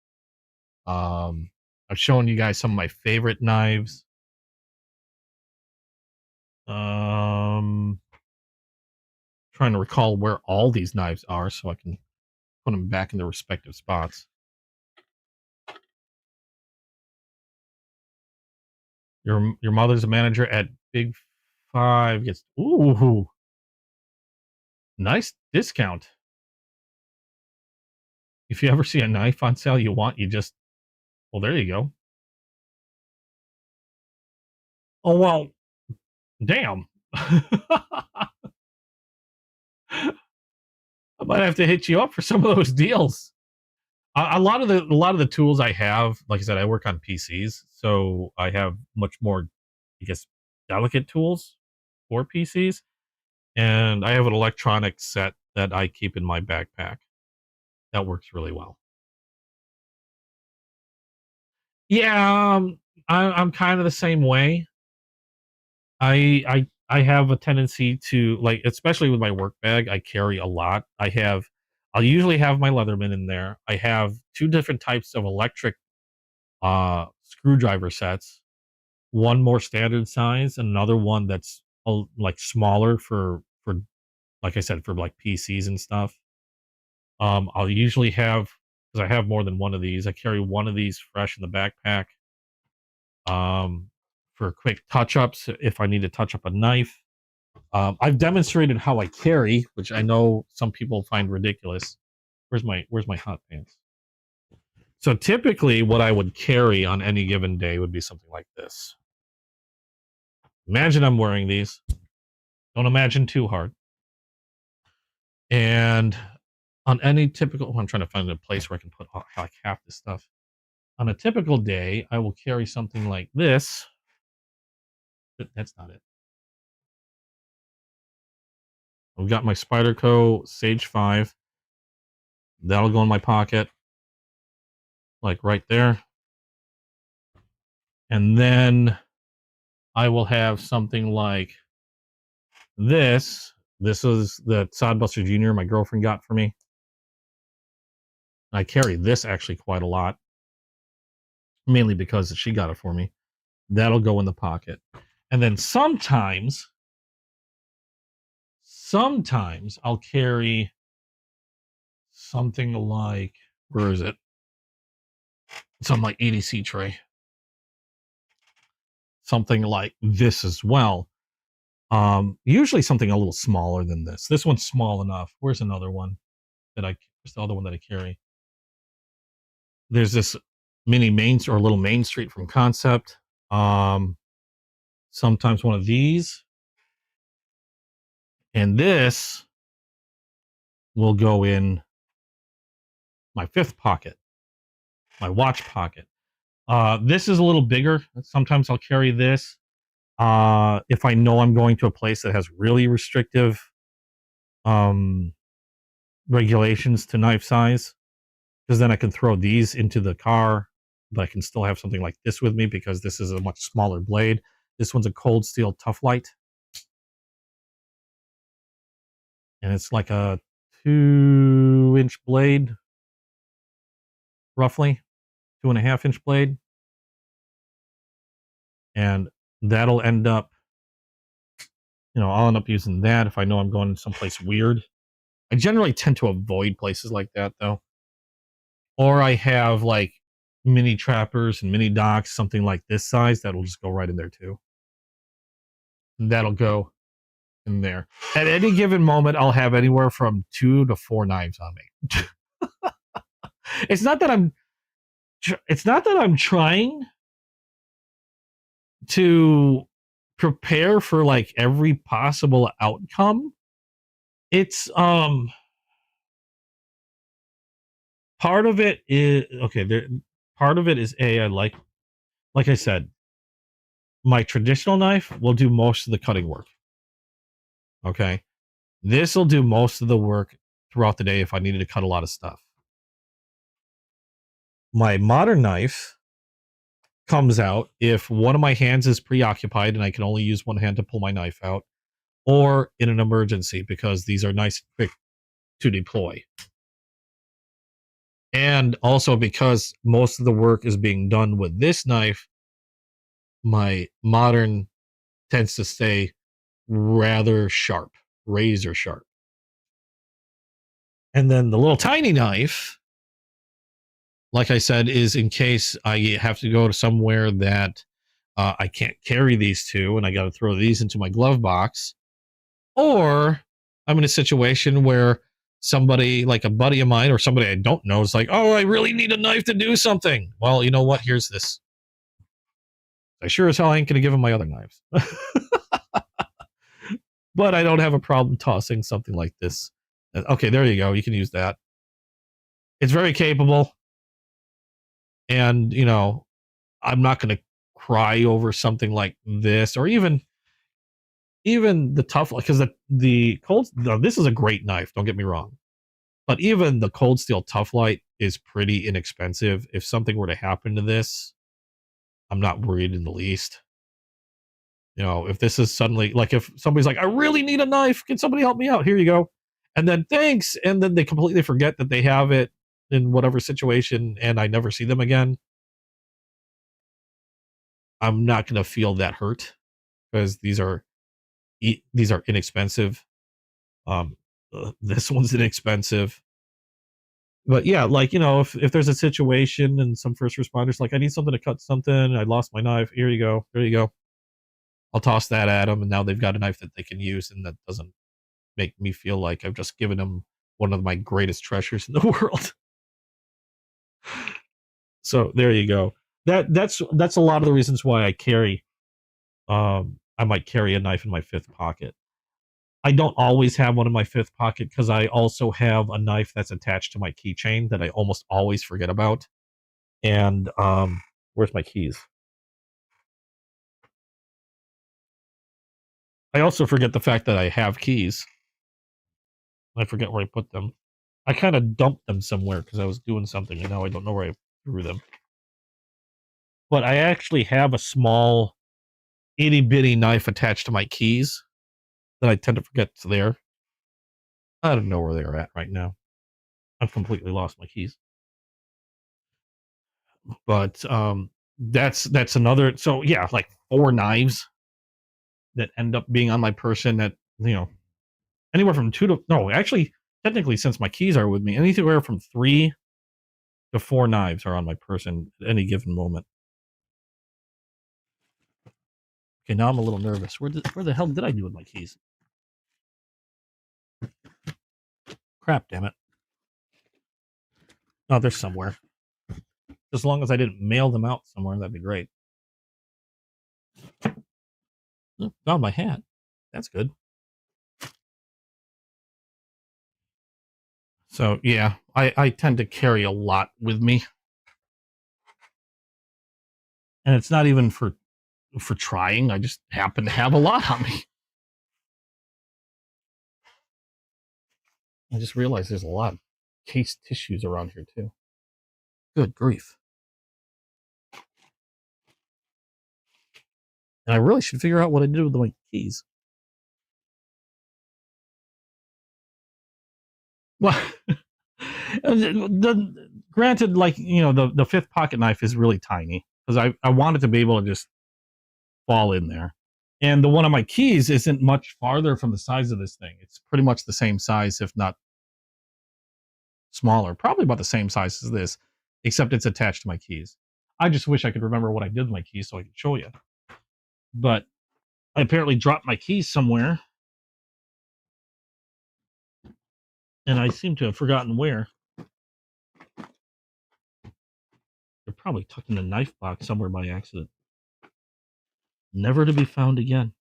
Um, I've shown you guys some of my favorite knives. Trying to recall where all these knives are so I can put them back in their respective spots. Your mother's a manager at Big Five. Gets ooh, nice discount. If you ever see a knife on sale you want, you just, well, there you go. Oh well, damn. I might have to hit you up for some of those deals. A lot of the tools I have, like I said, I work on PCs, so I have much more, I guess, delicate tools for PCs, and I have an electronic set that I keep in my backpack. That works really well. Yeah, I'm kind of the same way. I have a tendency to like, especially with my work bag, I carry a lot. I'll usually have my Leatherman in there. I have two different types of electric screwdriver sets. One more standard size, and another one that's like smaller for like I said, for like PCs and stuff. I'll usually have, because I have more than one of these. I carry one of these fresh in the backpack. For quick touch ups if I need to touch up a knife. I've demonstrated how I carry, which I know some people find ridiculous. Where's my hot pants? So typically, what I would carry on any given day would be something like this. Imagine I'm wearing these. Don't imagine too hard. And on any typical, I'm trying to find a place where I can put like half this stuff. On a typical day, I will carry something like this. But that's not it. I've got my Spyderco Sage 5. That'll go in my pocket, like right there. And then I will have something like this. This is the Sodbuster Jr. my girlfriend got for me. I carry this actually quite a lot, mainly because she got it for me. That'll go in the pocket. And then sometimes I'll carry something like, where is it? It's on my EDC tray. Something like this as well. Usually something a little smaller than this. This one's small enough. Where's another one where's the other one that I carry? There's this mini little Main Street from Concept. Sometimes one of these. And this will go in my fifth pocket, my watch pocket. This is a little bigger. Sometimes I'll carry this. If I know I'm going to a place that has really restrictive regulations to knife size, because then I can throw these into the car, but I can still have something like this with me because this is a much smaller blade. This one's a Cold Steel Tough Light. And it's like a 2-inch blade, roughly 2.5-inch blade. And that'll end up, I'll end up using that if I know I'm going someplace weird. I generally tend to avoid places like that though. Or I have like mini trappers and mini docks, something like this size, that'll just go right in there too. And that'll go in there. At any given moment, I'll have anywhere from 2 to 4 knives on me. It's not that I'm trying to prepare for like every possible outcome. It's part of it is okay. Part of it is I like I said, my traditional knife will do most of the cutting work. Okay, this will do most of the work throughout the day if I needed to cut a lot of stuff. My modern knife comes out if one of my hands is preoccupied and I can only use one hand to pull my knife out, or in an emergency, because these are nice and quick to deploy. And also because most of the work is being done with this knife, my modern tends to stay rather sharp, razor sharp. And then the little tiny knife, like I said, is in case I have to go to somewhere that I can't carry these two and I got to throw these into my glove box. Or I'm in a situation where somebody, like a buddy of mine or somebody I don't know, is like, oh, I really need a knife to do something. Well, you know what? Here's this. I sure as hell ain't going to give him my other knives. But I don't have a problem tossing something like this. Okay, there you go. You can use that. It's very capable. And, you know, I'm not going to cry over something like this, or even the tough, because the cold, this is a great knife, don't get me wrong, but even the cold steel tough light is pretty inexpensive. If something were to happen to this, I'm not worried in the least. You know, if this is suddenly, like, if somebody's like, I really need a knife, can somebody help me out, here you go, and then thanks, and then they completely forget that they have it in whatever situation and I never see them again, I'm not going to feel that hurt, because these are inexpensive. This one's inexpensive. But yeah, like, you know, if there's a situation and some first responders like, I need something to cut something, I lost my knife, here you go, there you go, I'll toss that at them, and now they've got a knife that they can use, and that doesn't make me feel like I've just given them one of my greatest treasures in the world. So there you go. That's a lot of the reasons why I carry I might carry a knife in my fifth pocket. I don't always have one in my fifth pocket, because I also have a knife that's attached to my keychain that I almost always forget about. And where's my keys? I also forget the fact that I have keys. I forget where I put them. I kind of dumped them somewhere because I was doing something, and now I don't know where I threw them. But I actually have a small itty bitty knife attached to my keys that I tend to forget it's there. I don't know where they're at right now. I've completely lost my keys. But that's another. So yeah, like 4 knives that end up being on my person, that, you know, anywhere from 2 to, no, actually, technically, since my keys are with me, anywhere from 3 to 4 knives are on my person at any given moment. Okay, now I'm a little nervous. Where the hell did I do with my keys? Crap, damn it. Oh, they're somewhere. As long as I didn't mail them out somewhere, that'd be great. Oh, found my hat. That's good. So yeah, I tend to carry a lot with me. And it's not even for trying. I just happen to have a lot on me. I just realized there's a lot of case tissues around here too. Good grief. And I really should figure out what I did with my keys. Well, granted, like, you know, the fifth pocket knife is really tiny, because I want it to be able to just fall in there. And the one on my keys isn't much farther from the size of this thing. It's pretty much the same size, if not smaller, probably about the same size as this, except it's attached to my keys. I just wish I could remember what I did with my keys so I could show you. But I apparently dropped my keys somewhere, and I seem to have forgotten where. They're probably tucked in a knife box somewhere by accident. Never to be found again.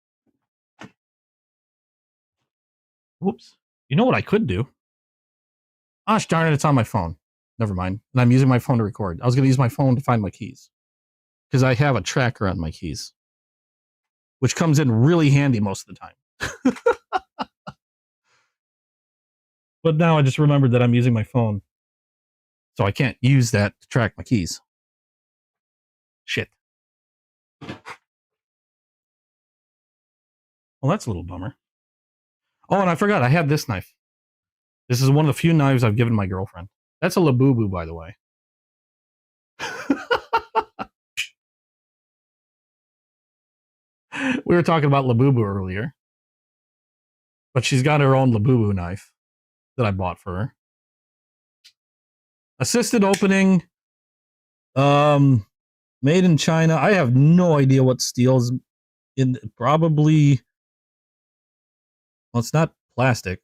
Whoops. You know what I could do? Gosh darn it, it's on my phone. Never mind. And I'm using my phone to record. I was going to use my phone to find my keys, because I have a tracker on my keys, which comes in really handy most of the time. But now I just remembered that I'm using my phone. So I can't use that to track my keys. Shit. Well, that's a little bummer. Oh, and I forgot, I have this knife. This is one of the few knives I've given my girlfriend. That's a Labubu, by the way. We were talking about Labubu earlier. But she's got her own Labubu knife that I bought for her. Assisted opening. Made in China. I have no idea what steel's in. Probably. Well, it's not plastic.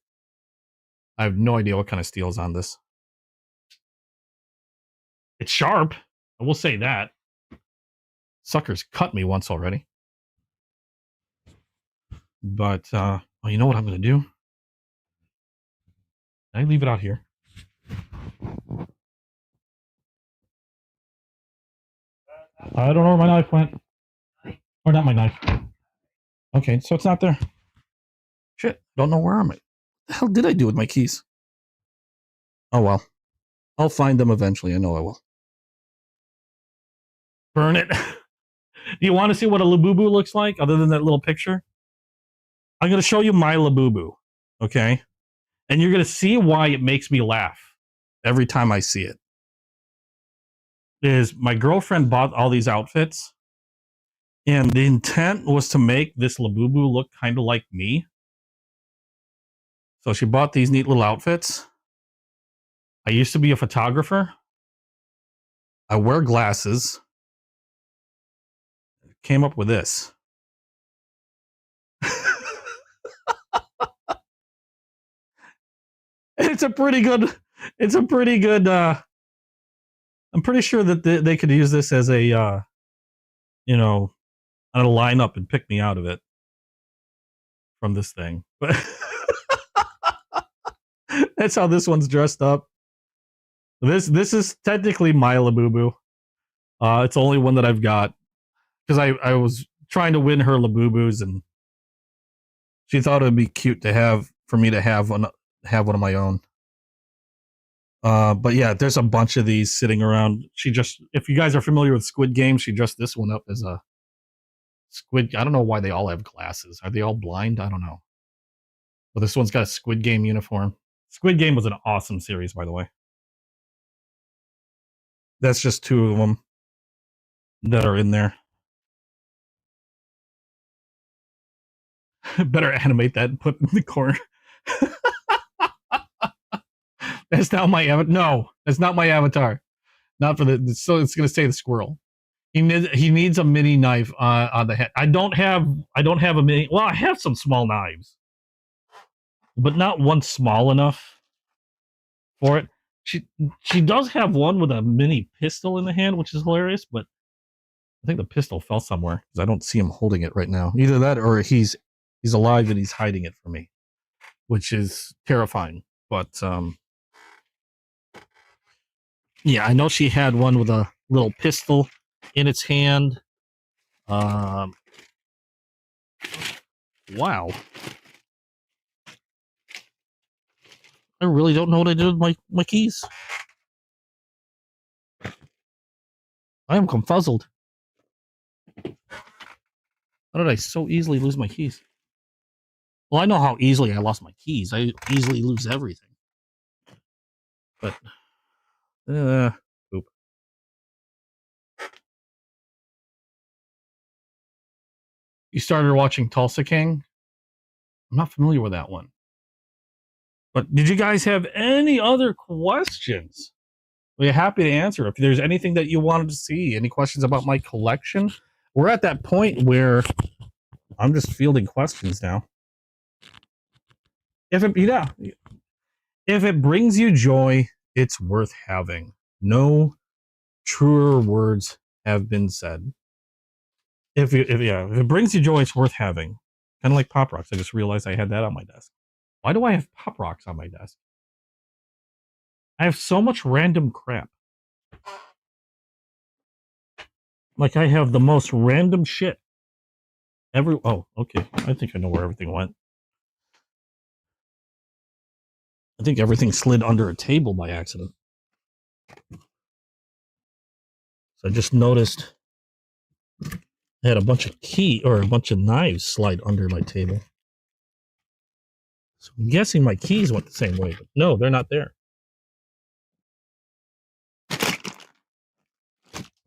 I have no idea what kind of steel's on this. It's sharp. I will say that. Sucker's cut me once already. But, well, you know what I'm going to do? Can I leave it out here? I don't know where my knife went. Or not my knife. Okay, so it's not there. Shit, don't know where I'm at. What the hell did I do with my keys? Oh well. I'll find them eventually. I know I will. Burn it. Do you want to see what a Labubu looks like other than that little picture? I'm going to show you my Labubu. Okay? And you're going to see why it makes me laugh every time I see it. Is my girlfriend bought all these outfits, and the intent was to make this Labubu look kind of like me. So she bought these neat little outfits. I used to be a photographer. I wear glasses. Came up with this. It's a pretty good, I'm pretty sure that they could use this as a, you know, on a lineup and pick me out of it from this thing. But that's how this one's dressed up. This is technically my Labubu. It's the only one that I've got because I was trying to win her Labubus, and she thought it would be cute to have for me to have one of my own. But yeah, there's a bunch of these sitting around. If you guys are familiar with Squid Game, she dressed this one up as a squid. I don't know why they all have glasses. Are they all blind? I don't know. But this one's got a Squid Game uniform. Squid Game was an awesome series, by the way. That's just two of them that are in there. Better animate that and put it in the corner. That's not my avatar. No, that's not my avatar. Not for the. So it's going to say the squirrel. He needs a mini knife on the head. I don't have a mini. Well, I have some small knives, but not one small enough for it. She does have one with a mini pistol in the hand, which is hilarious. But I think the pistol fell somewhere because I don't see him holding it right now. Either that or he's alive and he's hiding it from me, which is terrifying. But yeah, I know she had one with a little pistol in its hand. Wow. I really don't know what I did with my keys. I am confuzzled. How did I so easily lose my keys? Well, I know how easily I lost my keys. I easily lose everything. But, poop. You started watching Tulsa King? I'm not familiar with that one. But did you guys have any other questions? We're happy to answer. If there's anything that you wanted to see, any questions about my collection, we're at that point where I'm just fielding questions now. If it brings you joy, it's worth having. No truer words have been said. If it brings you joy, it's worth having. Kind of like Pop Rocks. I just realized I had that on my desk. Why do I have Pop Rocks on my desk? I have so much random crap. Like I have the most random shit. Oh, okay. I think I know where everything went. I think everything slid under a table by accident. So I just noticed I had a bunch of knives slide under my table. So I'm guessing my keys went the same way, but no, they're not there.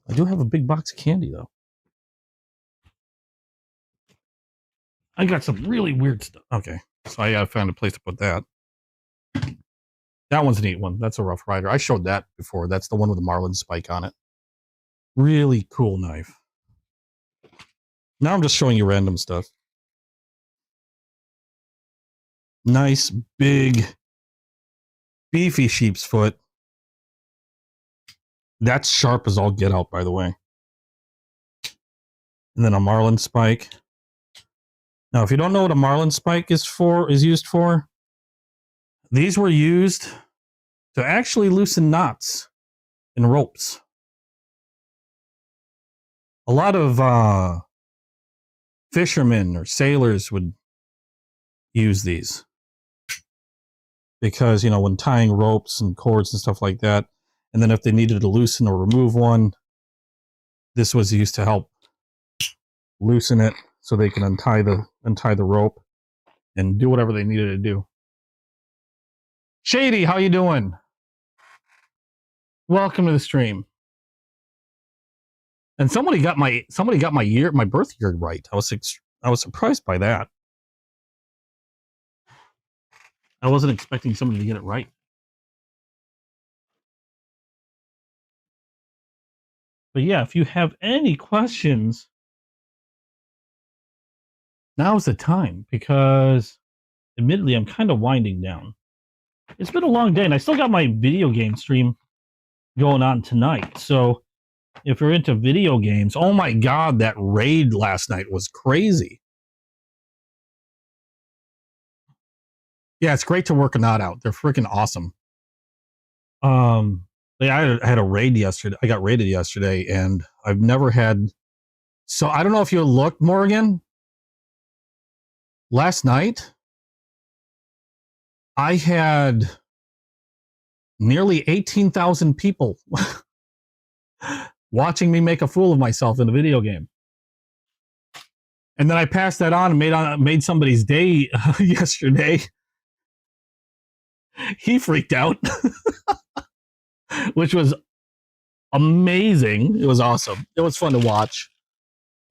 I do have a big box of candy though. I got some really weird stuff. Okay, so I gotta find a place to put that. That one's a neat one. That's a Rough Rider. I showed that before. That's the one with the marlin spike on it. Really cool knife. Now I'm just showing you random stuff. Nice, big, beefy sheep's foot. That's sharp as all get out, by the way. And then a marlin spike. Now, if you don't know what a marlin spike is used for, these were used to actually loosen knots in ropes. A lot of fishermen or sailors would use these because, you know, when tying ropes and cords and stuff like that, and then if they needed to loosen or remove one, this was used to help loosen it so they can untie the rope and do whatever they needed to do. Shady, how you doing? Welcome to the stream. And somebody got my birth year right. I was surprised by that. I wasn't expecting somebody to get it right. But yeah, if you have any questions, now's the time, because admittedly, I'm kind of winding down. It's been a long day, and I still got my video game stream going on tonight. So if you're into video games, oh my God, that raid last night was crazy. Yeah, it's great to work a knot out. They're freaking awesome. Yeah, I had a raid yesterday. I got raided yesterday, and I've never had. So I don't know if you looked, Morgan. Last night, I had nearly 18,000 people watching me make a fool of myself in a video game. And then I passed that on and made somebody's day yesterday. He freaked out, which was amazing. It was awesome. It was fun to watch.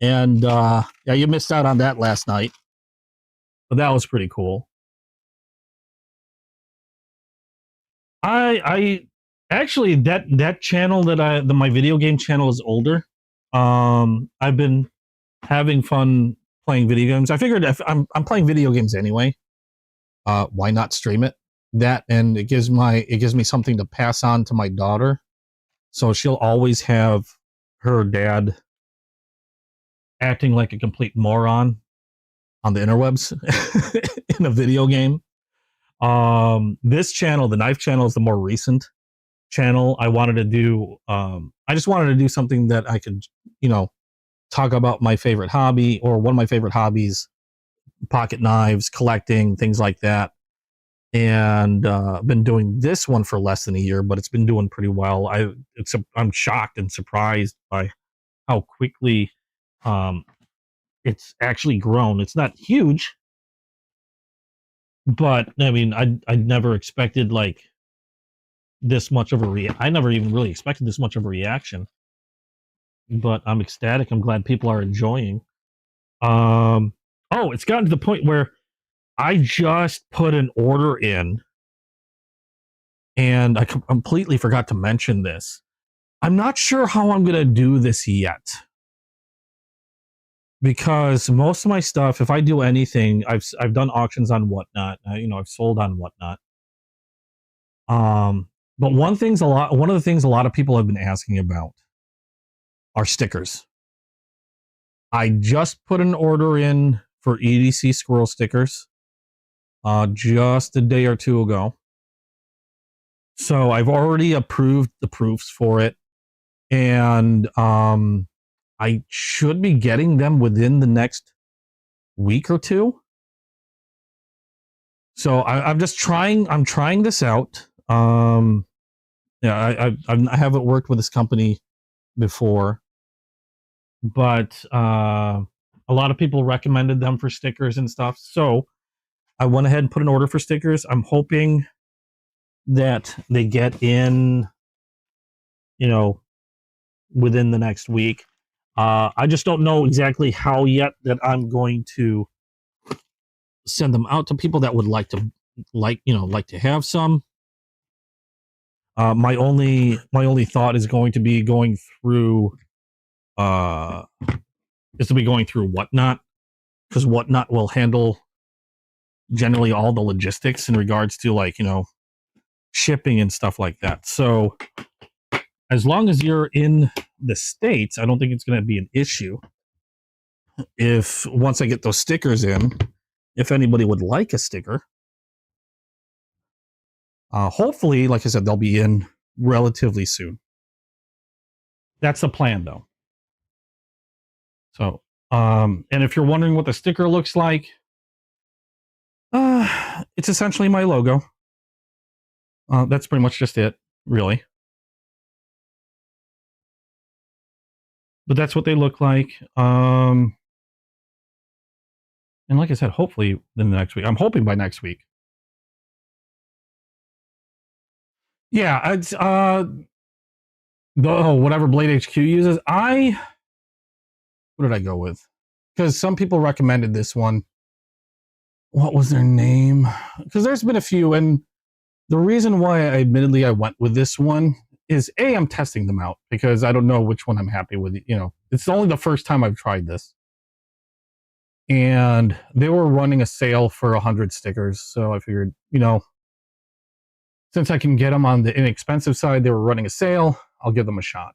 And yeah, you missed out on that last night, but that was pretty cool. I actually that channel my video game channel is older. I've been having fun playing video games. I figured if I'm playing video games anyway, why not stream it? That, and it gives me something to pass on to my daughter, so she'll always have her dad acting like a complete moron on the interwebs in a video game. This channel, the knife channel, is the more recent channel. I wanted to do I just wanted to do something that I could, you know, talk about my favorite hobby, or one of my favorite hobbies, pocket knives, collecting, things like that. And I've been doing this one for less than a year, but it's been doing pretty well. I'm shocked and surprised by how quickly it's actually grown. It's not huge, but I mean, I never expected like this much of I never even really expected this much of a reaction. But I'm ecstatic. I'm glad people are enjoying. Oh, it's gotten to the point where I just put an order in, and I completely forgot to mention this. I'm not sure how I'm going to do this yet, because most of my stuff, if I do anything, I've done auctions on Whatnot. You know, I've sold on Whatnot. But one of the things a lot of people have been asking about are stickers. I just put an order in for EDC Squirrel stickers just a day or two ago. So I've already approved the proofs for it, and I should be getting them within the next week or two. So I'm just trying. I'm trying this out. Yeah, I haven't worked with this company before, but a lot of people recommended them for stickers and stuff. So I went ahead and put an order for stickers. I'm hoping that they get in, you know, within the next week. I just don't know exactly how yet that I'm going to send them out to people that would like to have some. My only thought is going to be going through Whatnot, because Whatnot will handle generally all the logistics in regards to, like, shipping and stuff like that. So as long as you're in the States, I don't think it's going to be an issue. If once I get those stickers in, if anybody would like a sticker, hopefully, like I said, they'll be in relatively soon. That's the plan, though. So, and if you're wondering what the sticker looks like, it's essentially my logo. That's pretty much just it, really. But that's what they look like. And like I said, hopefully in the next week. I'm hoping by next week. Yeah, it's whatever Blade HQ uses. What did I go with? Because some people recommended this one. What was their name? Because there's been a few, and the reason why I went with this one is I'm testing them out because I don't know which one I'm happy with. It's only the first time I've tried this, and they were running a sale for 100 stickers. So I figured, since I can get them on the inexpensive side, they were running a sale. I'll give them a shot.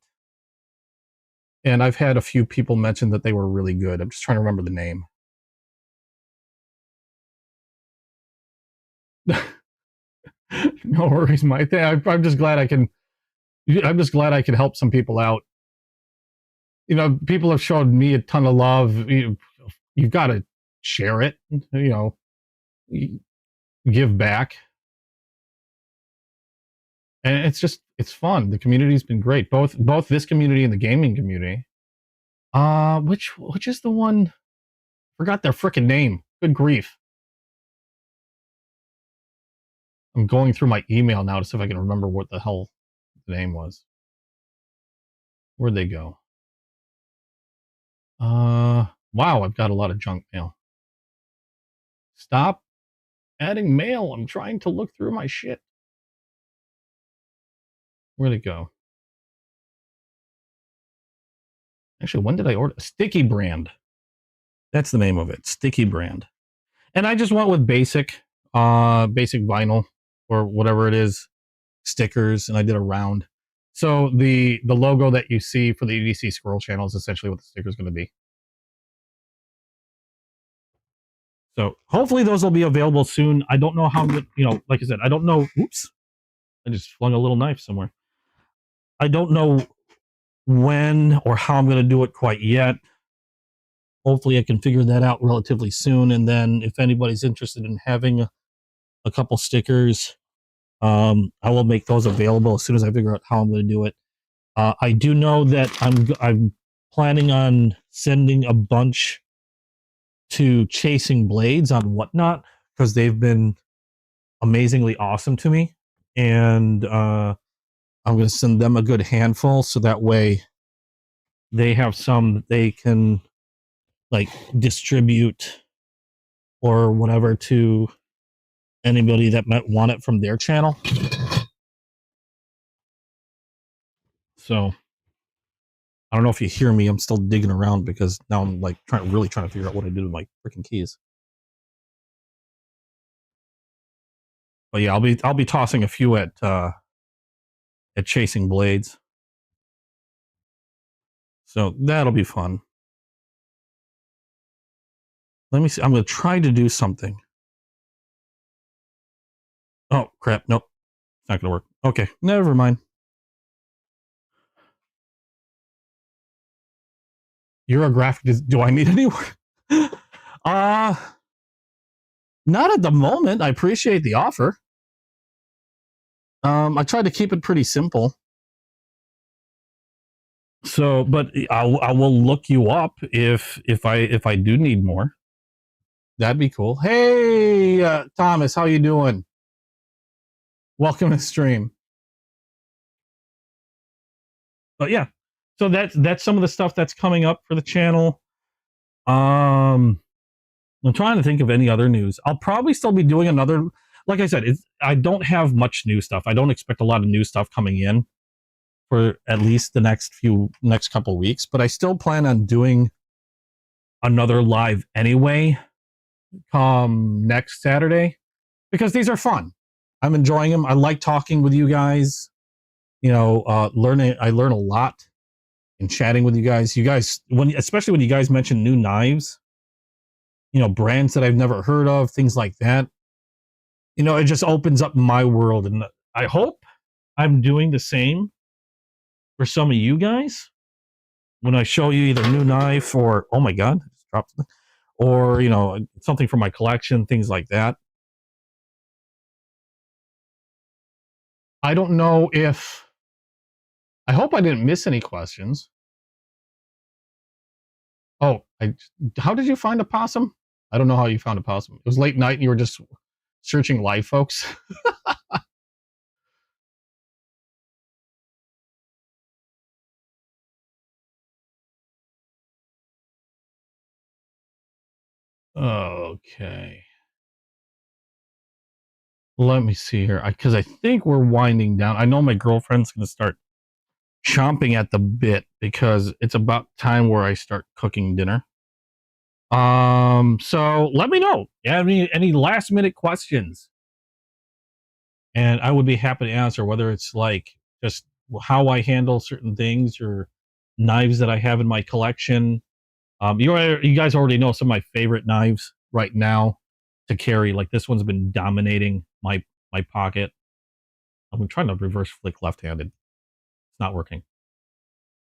And I've had a few people mention that they were really good. I'm just trying to remember the name. No worries, Mike. I'm just glad I can. I'm just glad I could help some people out. People have shown me a ton of love. You've got to share it. Give back, and it's fun. The community's been great. Both this community and the gaming community. Which is the one? Forgot their freaking name. Good grief. I'm going through my email now to see if I can remember what the hell the name was. Where'd they go? Wow, I've got a lot of junk mail. Stop adding mail. I'm trying to look through my shit. Where'd it go? Actually, when did I order? Sticky Brand. That's the name of it. Sticky Brand. And I just went with basic vinyl or whatever it is, stickers, and I did a round. So the logo that you see for the EDC Squirrel channel is essentially what the sticker is going to be. So hopefully those will be available soon. I don't know how, like I said, I don't know. Oops. I just flung a little knife somewhere. I don't know when or how I'm going to do it quite yet. Hopefully I can figure that out relatively soon. And then if anybody's interested in having a couple stickers, I will make those available as soon as I figure out how I'm going to do it. I do know that I'm planning on sending a bunch to Chasing Blades on Whatnot because they've been amazingly awesome to me, and I'm going to send them a good handful so that way they have some they can like distribute or whatever to anybody that might want it from their channel. So I don't know if you hear me. I'm still digging around because now I'm like really trying to figure out what I did with my freaking keys. But yeah, I'll be tossing a few at Chasing Blades. So that'll be fun. Let me see. I'm going to try to do something. Oh, crap. Nope. It's not going to work. Okay. Never mind. You're a graphic. Do I need any work? No, Not at the moment. I appreciate the offer. I tried to keep it pretty simple. So, but I will look you up if I do need more. That'd be cool. Hey, Thomas, how you doing? Welcome to the stream. But yeah, so that's some of the stuff that's coming up for the channel. I'm trying to think of any other news. I'll probably still be doing another. Like I said, I don't have much new stuff. I don't expect a lot of new stuff coming in for at least the next couple weeks. But I still plan on doing another live anyway, come next Saturday, because these are fun. I'm enjoying them. I like talking with you guys. You know, I learn a lot in chatting with you guys. You guys, especially when you guys mention new knives, you know, brands that I've never heard of, things like that. You know, it just opens up my world, and I hope I'm doing the same for some of you guys when I show you either new knife or, oh my god, I just dropped something, or, you know, something from my collection, things like that. I don't know if, I hope I didn't miss any questions. Oh, how did you find a possum? I don't know how you found a possum. It was late night and you were just searching live folks. Okay. Let me see here. Because I think we're winding down. I know my girlfriend's going to start chomping at the bit because it's about time where I start cooking dinner. So let me know. You have any last minute questions? And I would be happy to answer, whether it's like just how I handle certain things or knives that I have in my collection. You guys already know some of my favorite knives right now to carry. Like this one's been dominating my pocket. I'm trying to reverse flick left-handed. It's not working.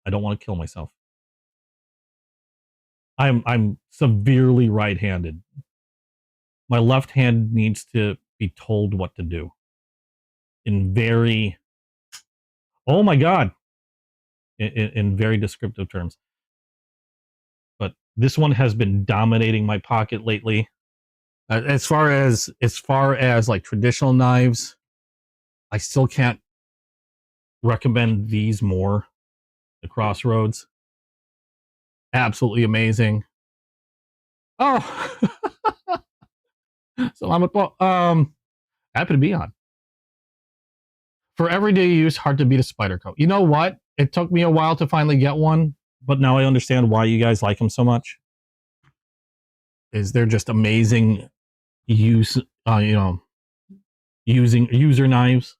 I don't want to kill myself. I'm severely right-handed. My left hand needs to be told what to do in very, oh my god, in very descriptive terms. But this one has been dominating my pocket lately. As far as like traditional knives, I still can't recommend these more. The Crossroads, absolutely amazing. Oh, Salamat po. Happy to be on. For everyday use, hard to beat a spider coat. You know what? It took me a while to finally get one, but now I understand why you guys like them so much. Is they're just amazing use, you know, using user knives.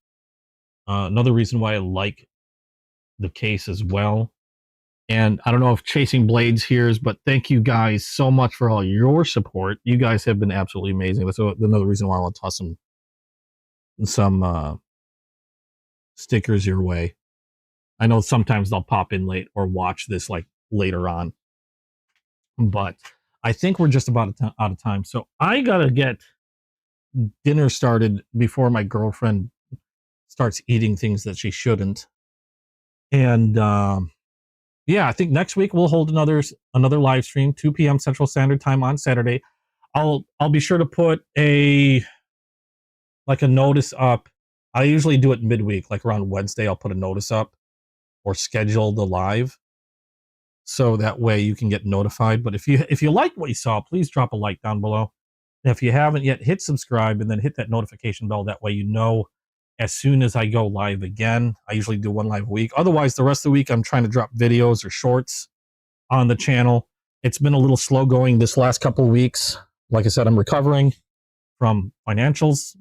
Another reason why I like the case as well. And I don't know if Chasing Blades hears, but thank you guys so much for all your support. You guys have been absolutely amazing. That's another reason why I want to toss some stickers your way. I know sometimes they'll pop in late or watch this like later on, but I think we're just about out of time. So I gotta get dinner started before my girlfriend starts eating things that she shouldn't. And yeah, I think next week we'll hold another live stream, 2 p.m. Central Standard Time on Saturday. I'll be sure to put a notice up. I usually do it midweek, like around Wednesday. I'll put a notice up or schedule the live, so that way you can get notified. But if you like what you saw, please drop a like down below. And if you haven't yet, hit subscribe and then hit that notification bell. That way you know as soon as I go live again. I usually do one live a week. Otherwise, the rest of the week, I'm trying to drop videos or shorts on the channel. It's been a little slow going this last couple of weeks. Like I said, I'm recovering from financials.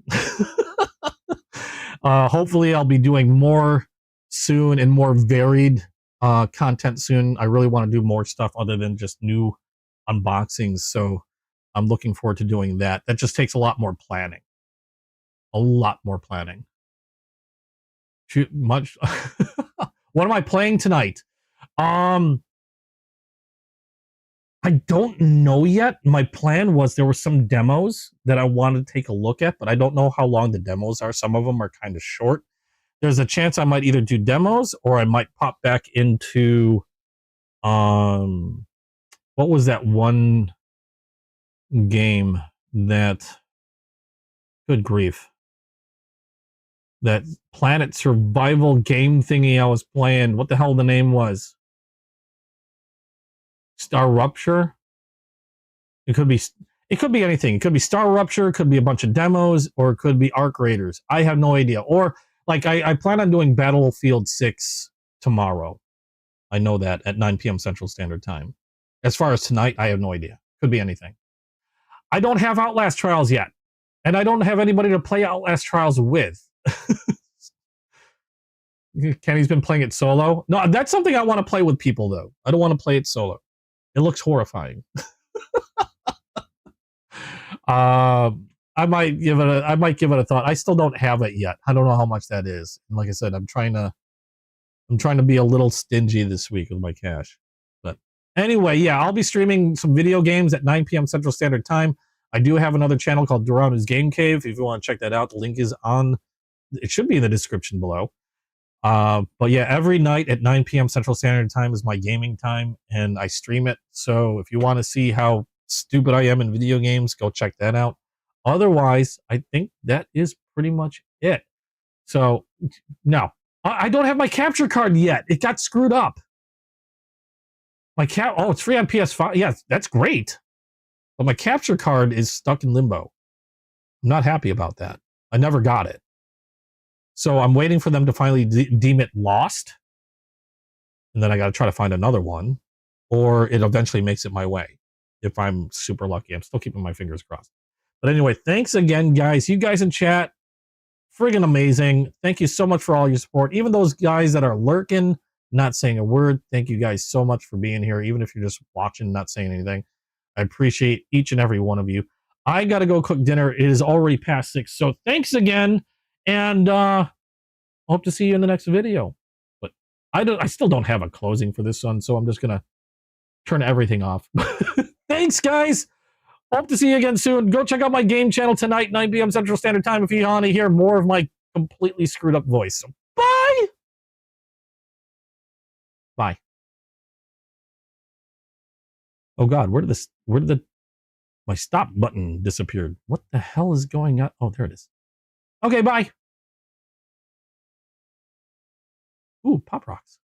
Hopefully, I'll be doing more soon and more varied content soon. I really want to do more stuff other than just new unboxings. So I'm looking forward to doing that. That just takes a lot more planning. A lot more planning. Too much. What am I playing tonight? I I don't know yet. My plan was there were some demos that I wanted to take a look at, but I don't know how long the demos are. Some of them are kind of short. There's a chance I might either do demos or I might pop back into what was that one game that, good grief, that planet survival game thingy I was playing. What the hell the name was? Star Rupture? It could be anything. It could be Star Rupture, it could be a bunch of demos, or it could be Arc Raiders. I have no idea. Or like I plan on doing Battlefield 6 tomorrow. I know that at 9 p.m. Central Standard Time. As far as tonight, I have no idea. Could be anything. I don't have Outlast Trials yet. And I don't have anybody to play Outlast Trials with. Kenny's been playing it solo. No, that's something I want to play with people, though. I don't want to play it solo. It looks horrifying. I might give it a thought. I still don't have it yet. I don't know how much that is. And like I said, I'm trying to be a little stingy this week with my cash. But anyway, yeah, I'll be streaming some video games at 9 p.m. Central Standard Time. I do have another channel called Dorana's Game Cave. If you want to check that out, the link is on. It should be in the description below. But yeah, every night at 9 p.m. Central Standard Time is my gaming time, and I stream it. So if you want to see how stupid I am in video games, go check that out. Otherwise, I think that is pretty much it. So no, I don't have my capture card yet. It got screwed up. Oh, it's free on PS5. Yeah, that's great. But my capture card is stuck in limbo. I'm not happy about that. I never got it. So I'm waiting for them to finally deem it lost. And then I got to try to find another one. Or it eventually makes it my way. If I'm super lucky. I'm still keeping my fingers crossed. But anyway, thanks again, guys. You guys in chat, friggin' amazing. Thank you so much for all your support. Even those guys that are lurking, not saying a word, thank you guys so much for being here. Even if you're just watching, not saying anything. I appreciate each and every one of you. I got to go cook dinner. It is already past 6. So thanks again. And hope to see you in the next video. But I still don't have a closing for this one. So I'm just going to turn everything off. Thanks, guys. Hope to see you again soon. Go check out my game channel tonight, 9 p.m. Central Standard Time, if you want to hear more of my completely screwed up voice. So bye. Bye. Oh God, where did my stop button disappeared? What the hell is going on? Oh, there it is. Okay, bye. Ooh, Pop Rocks.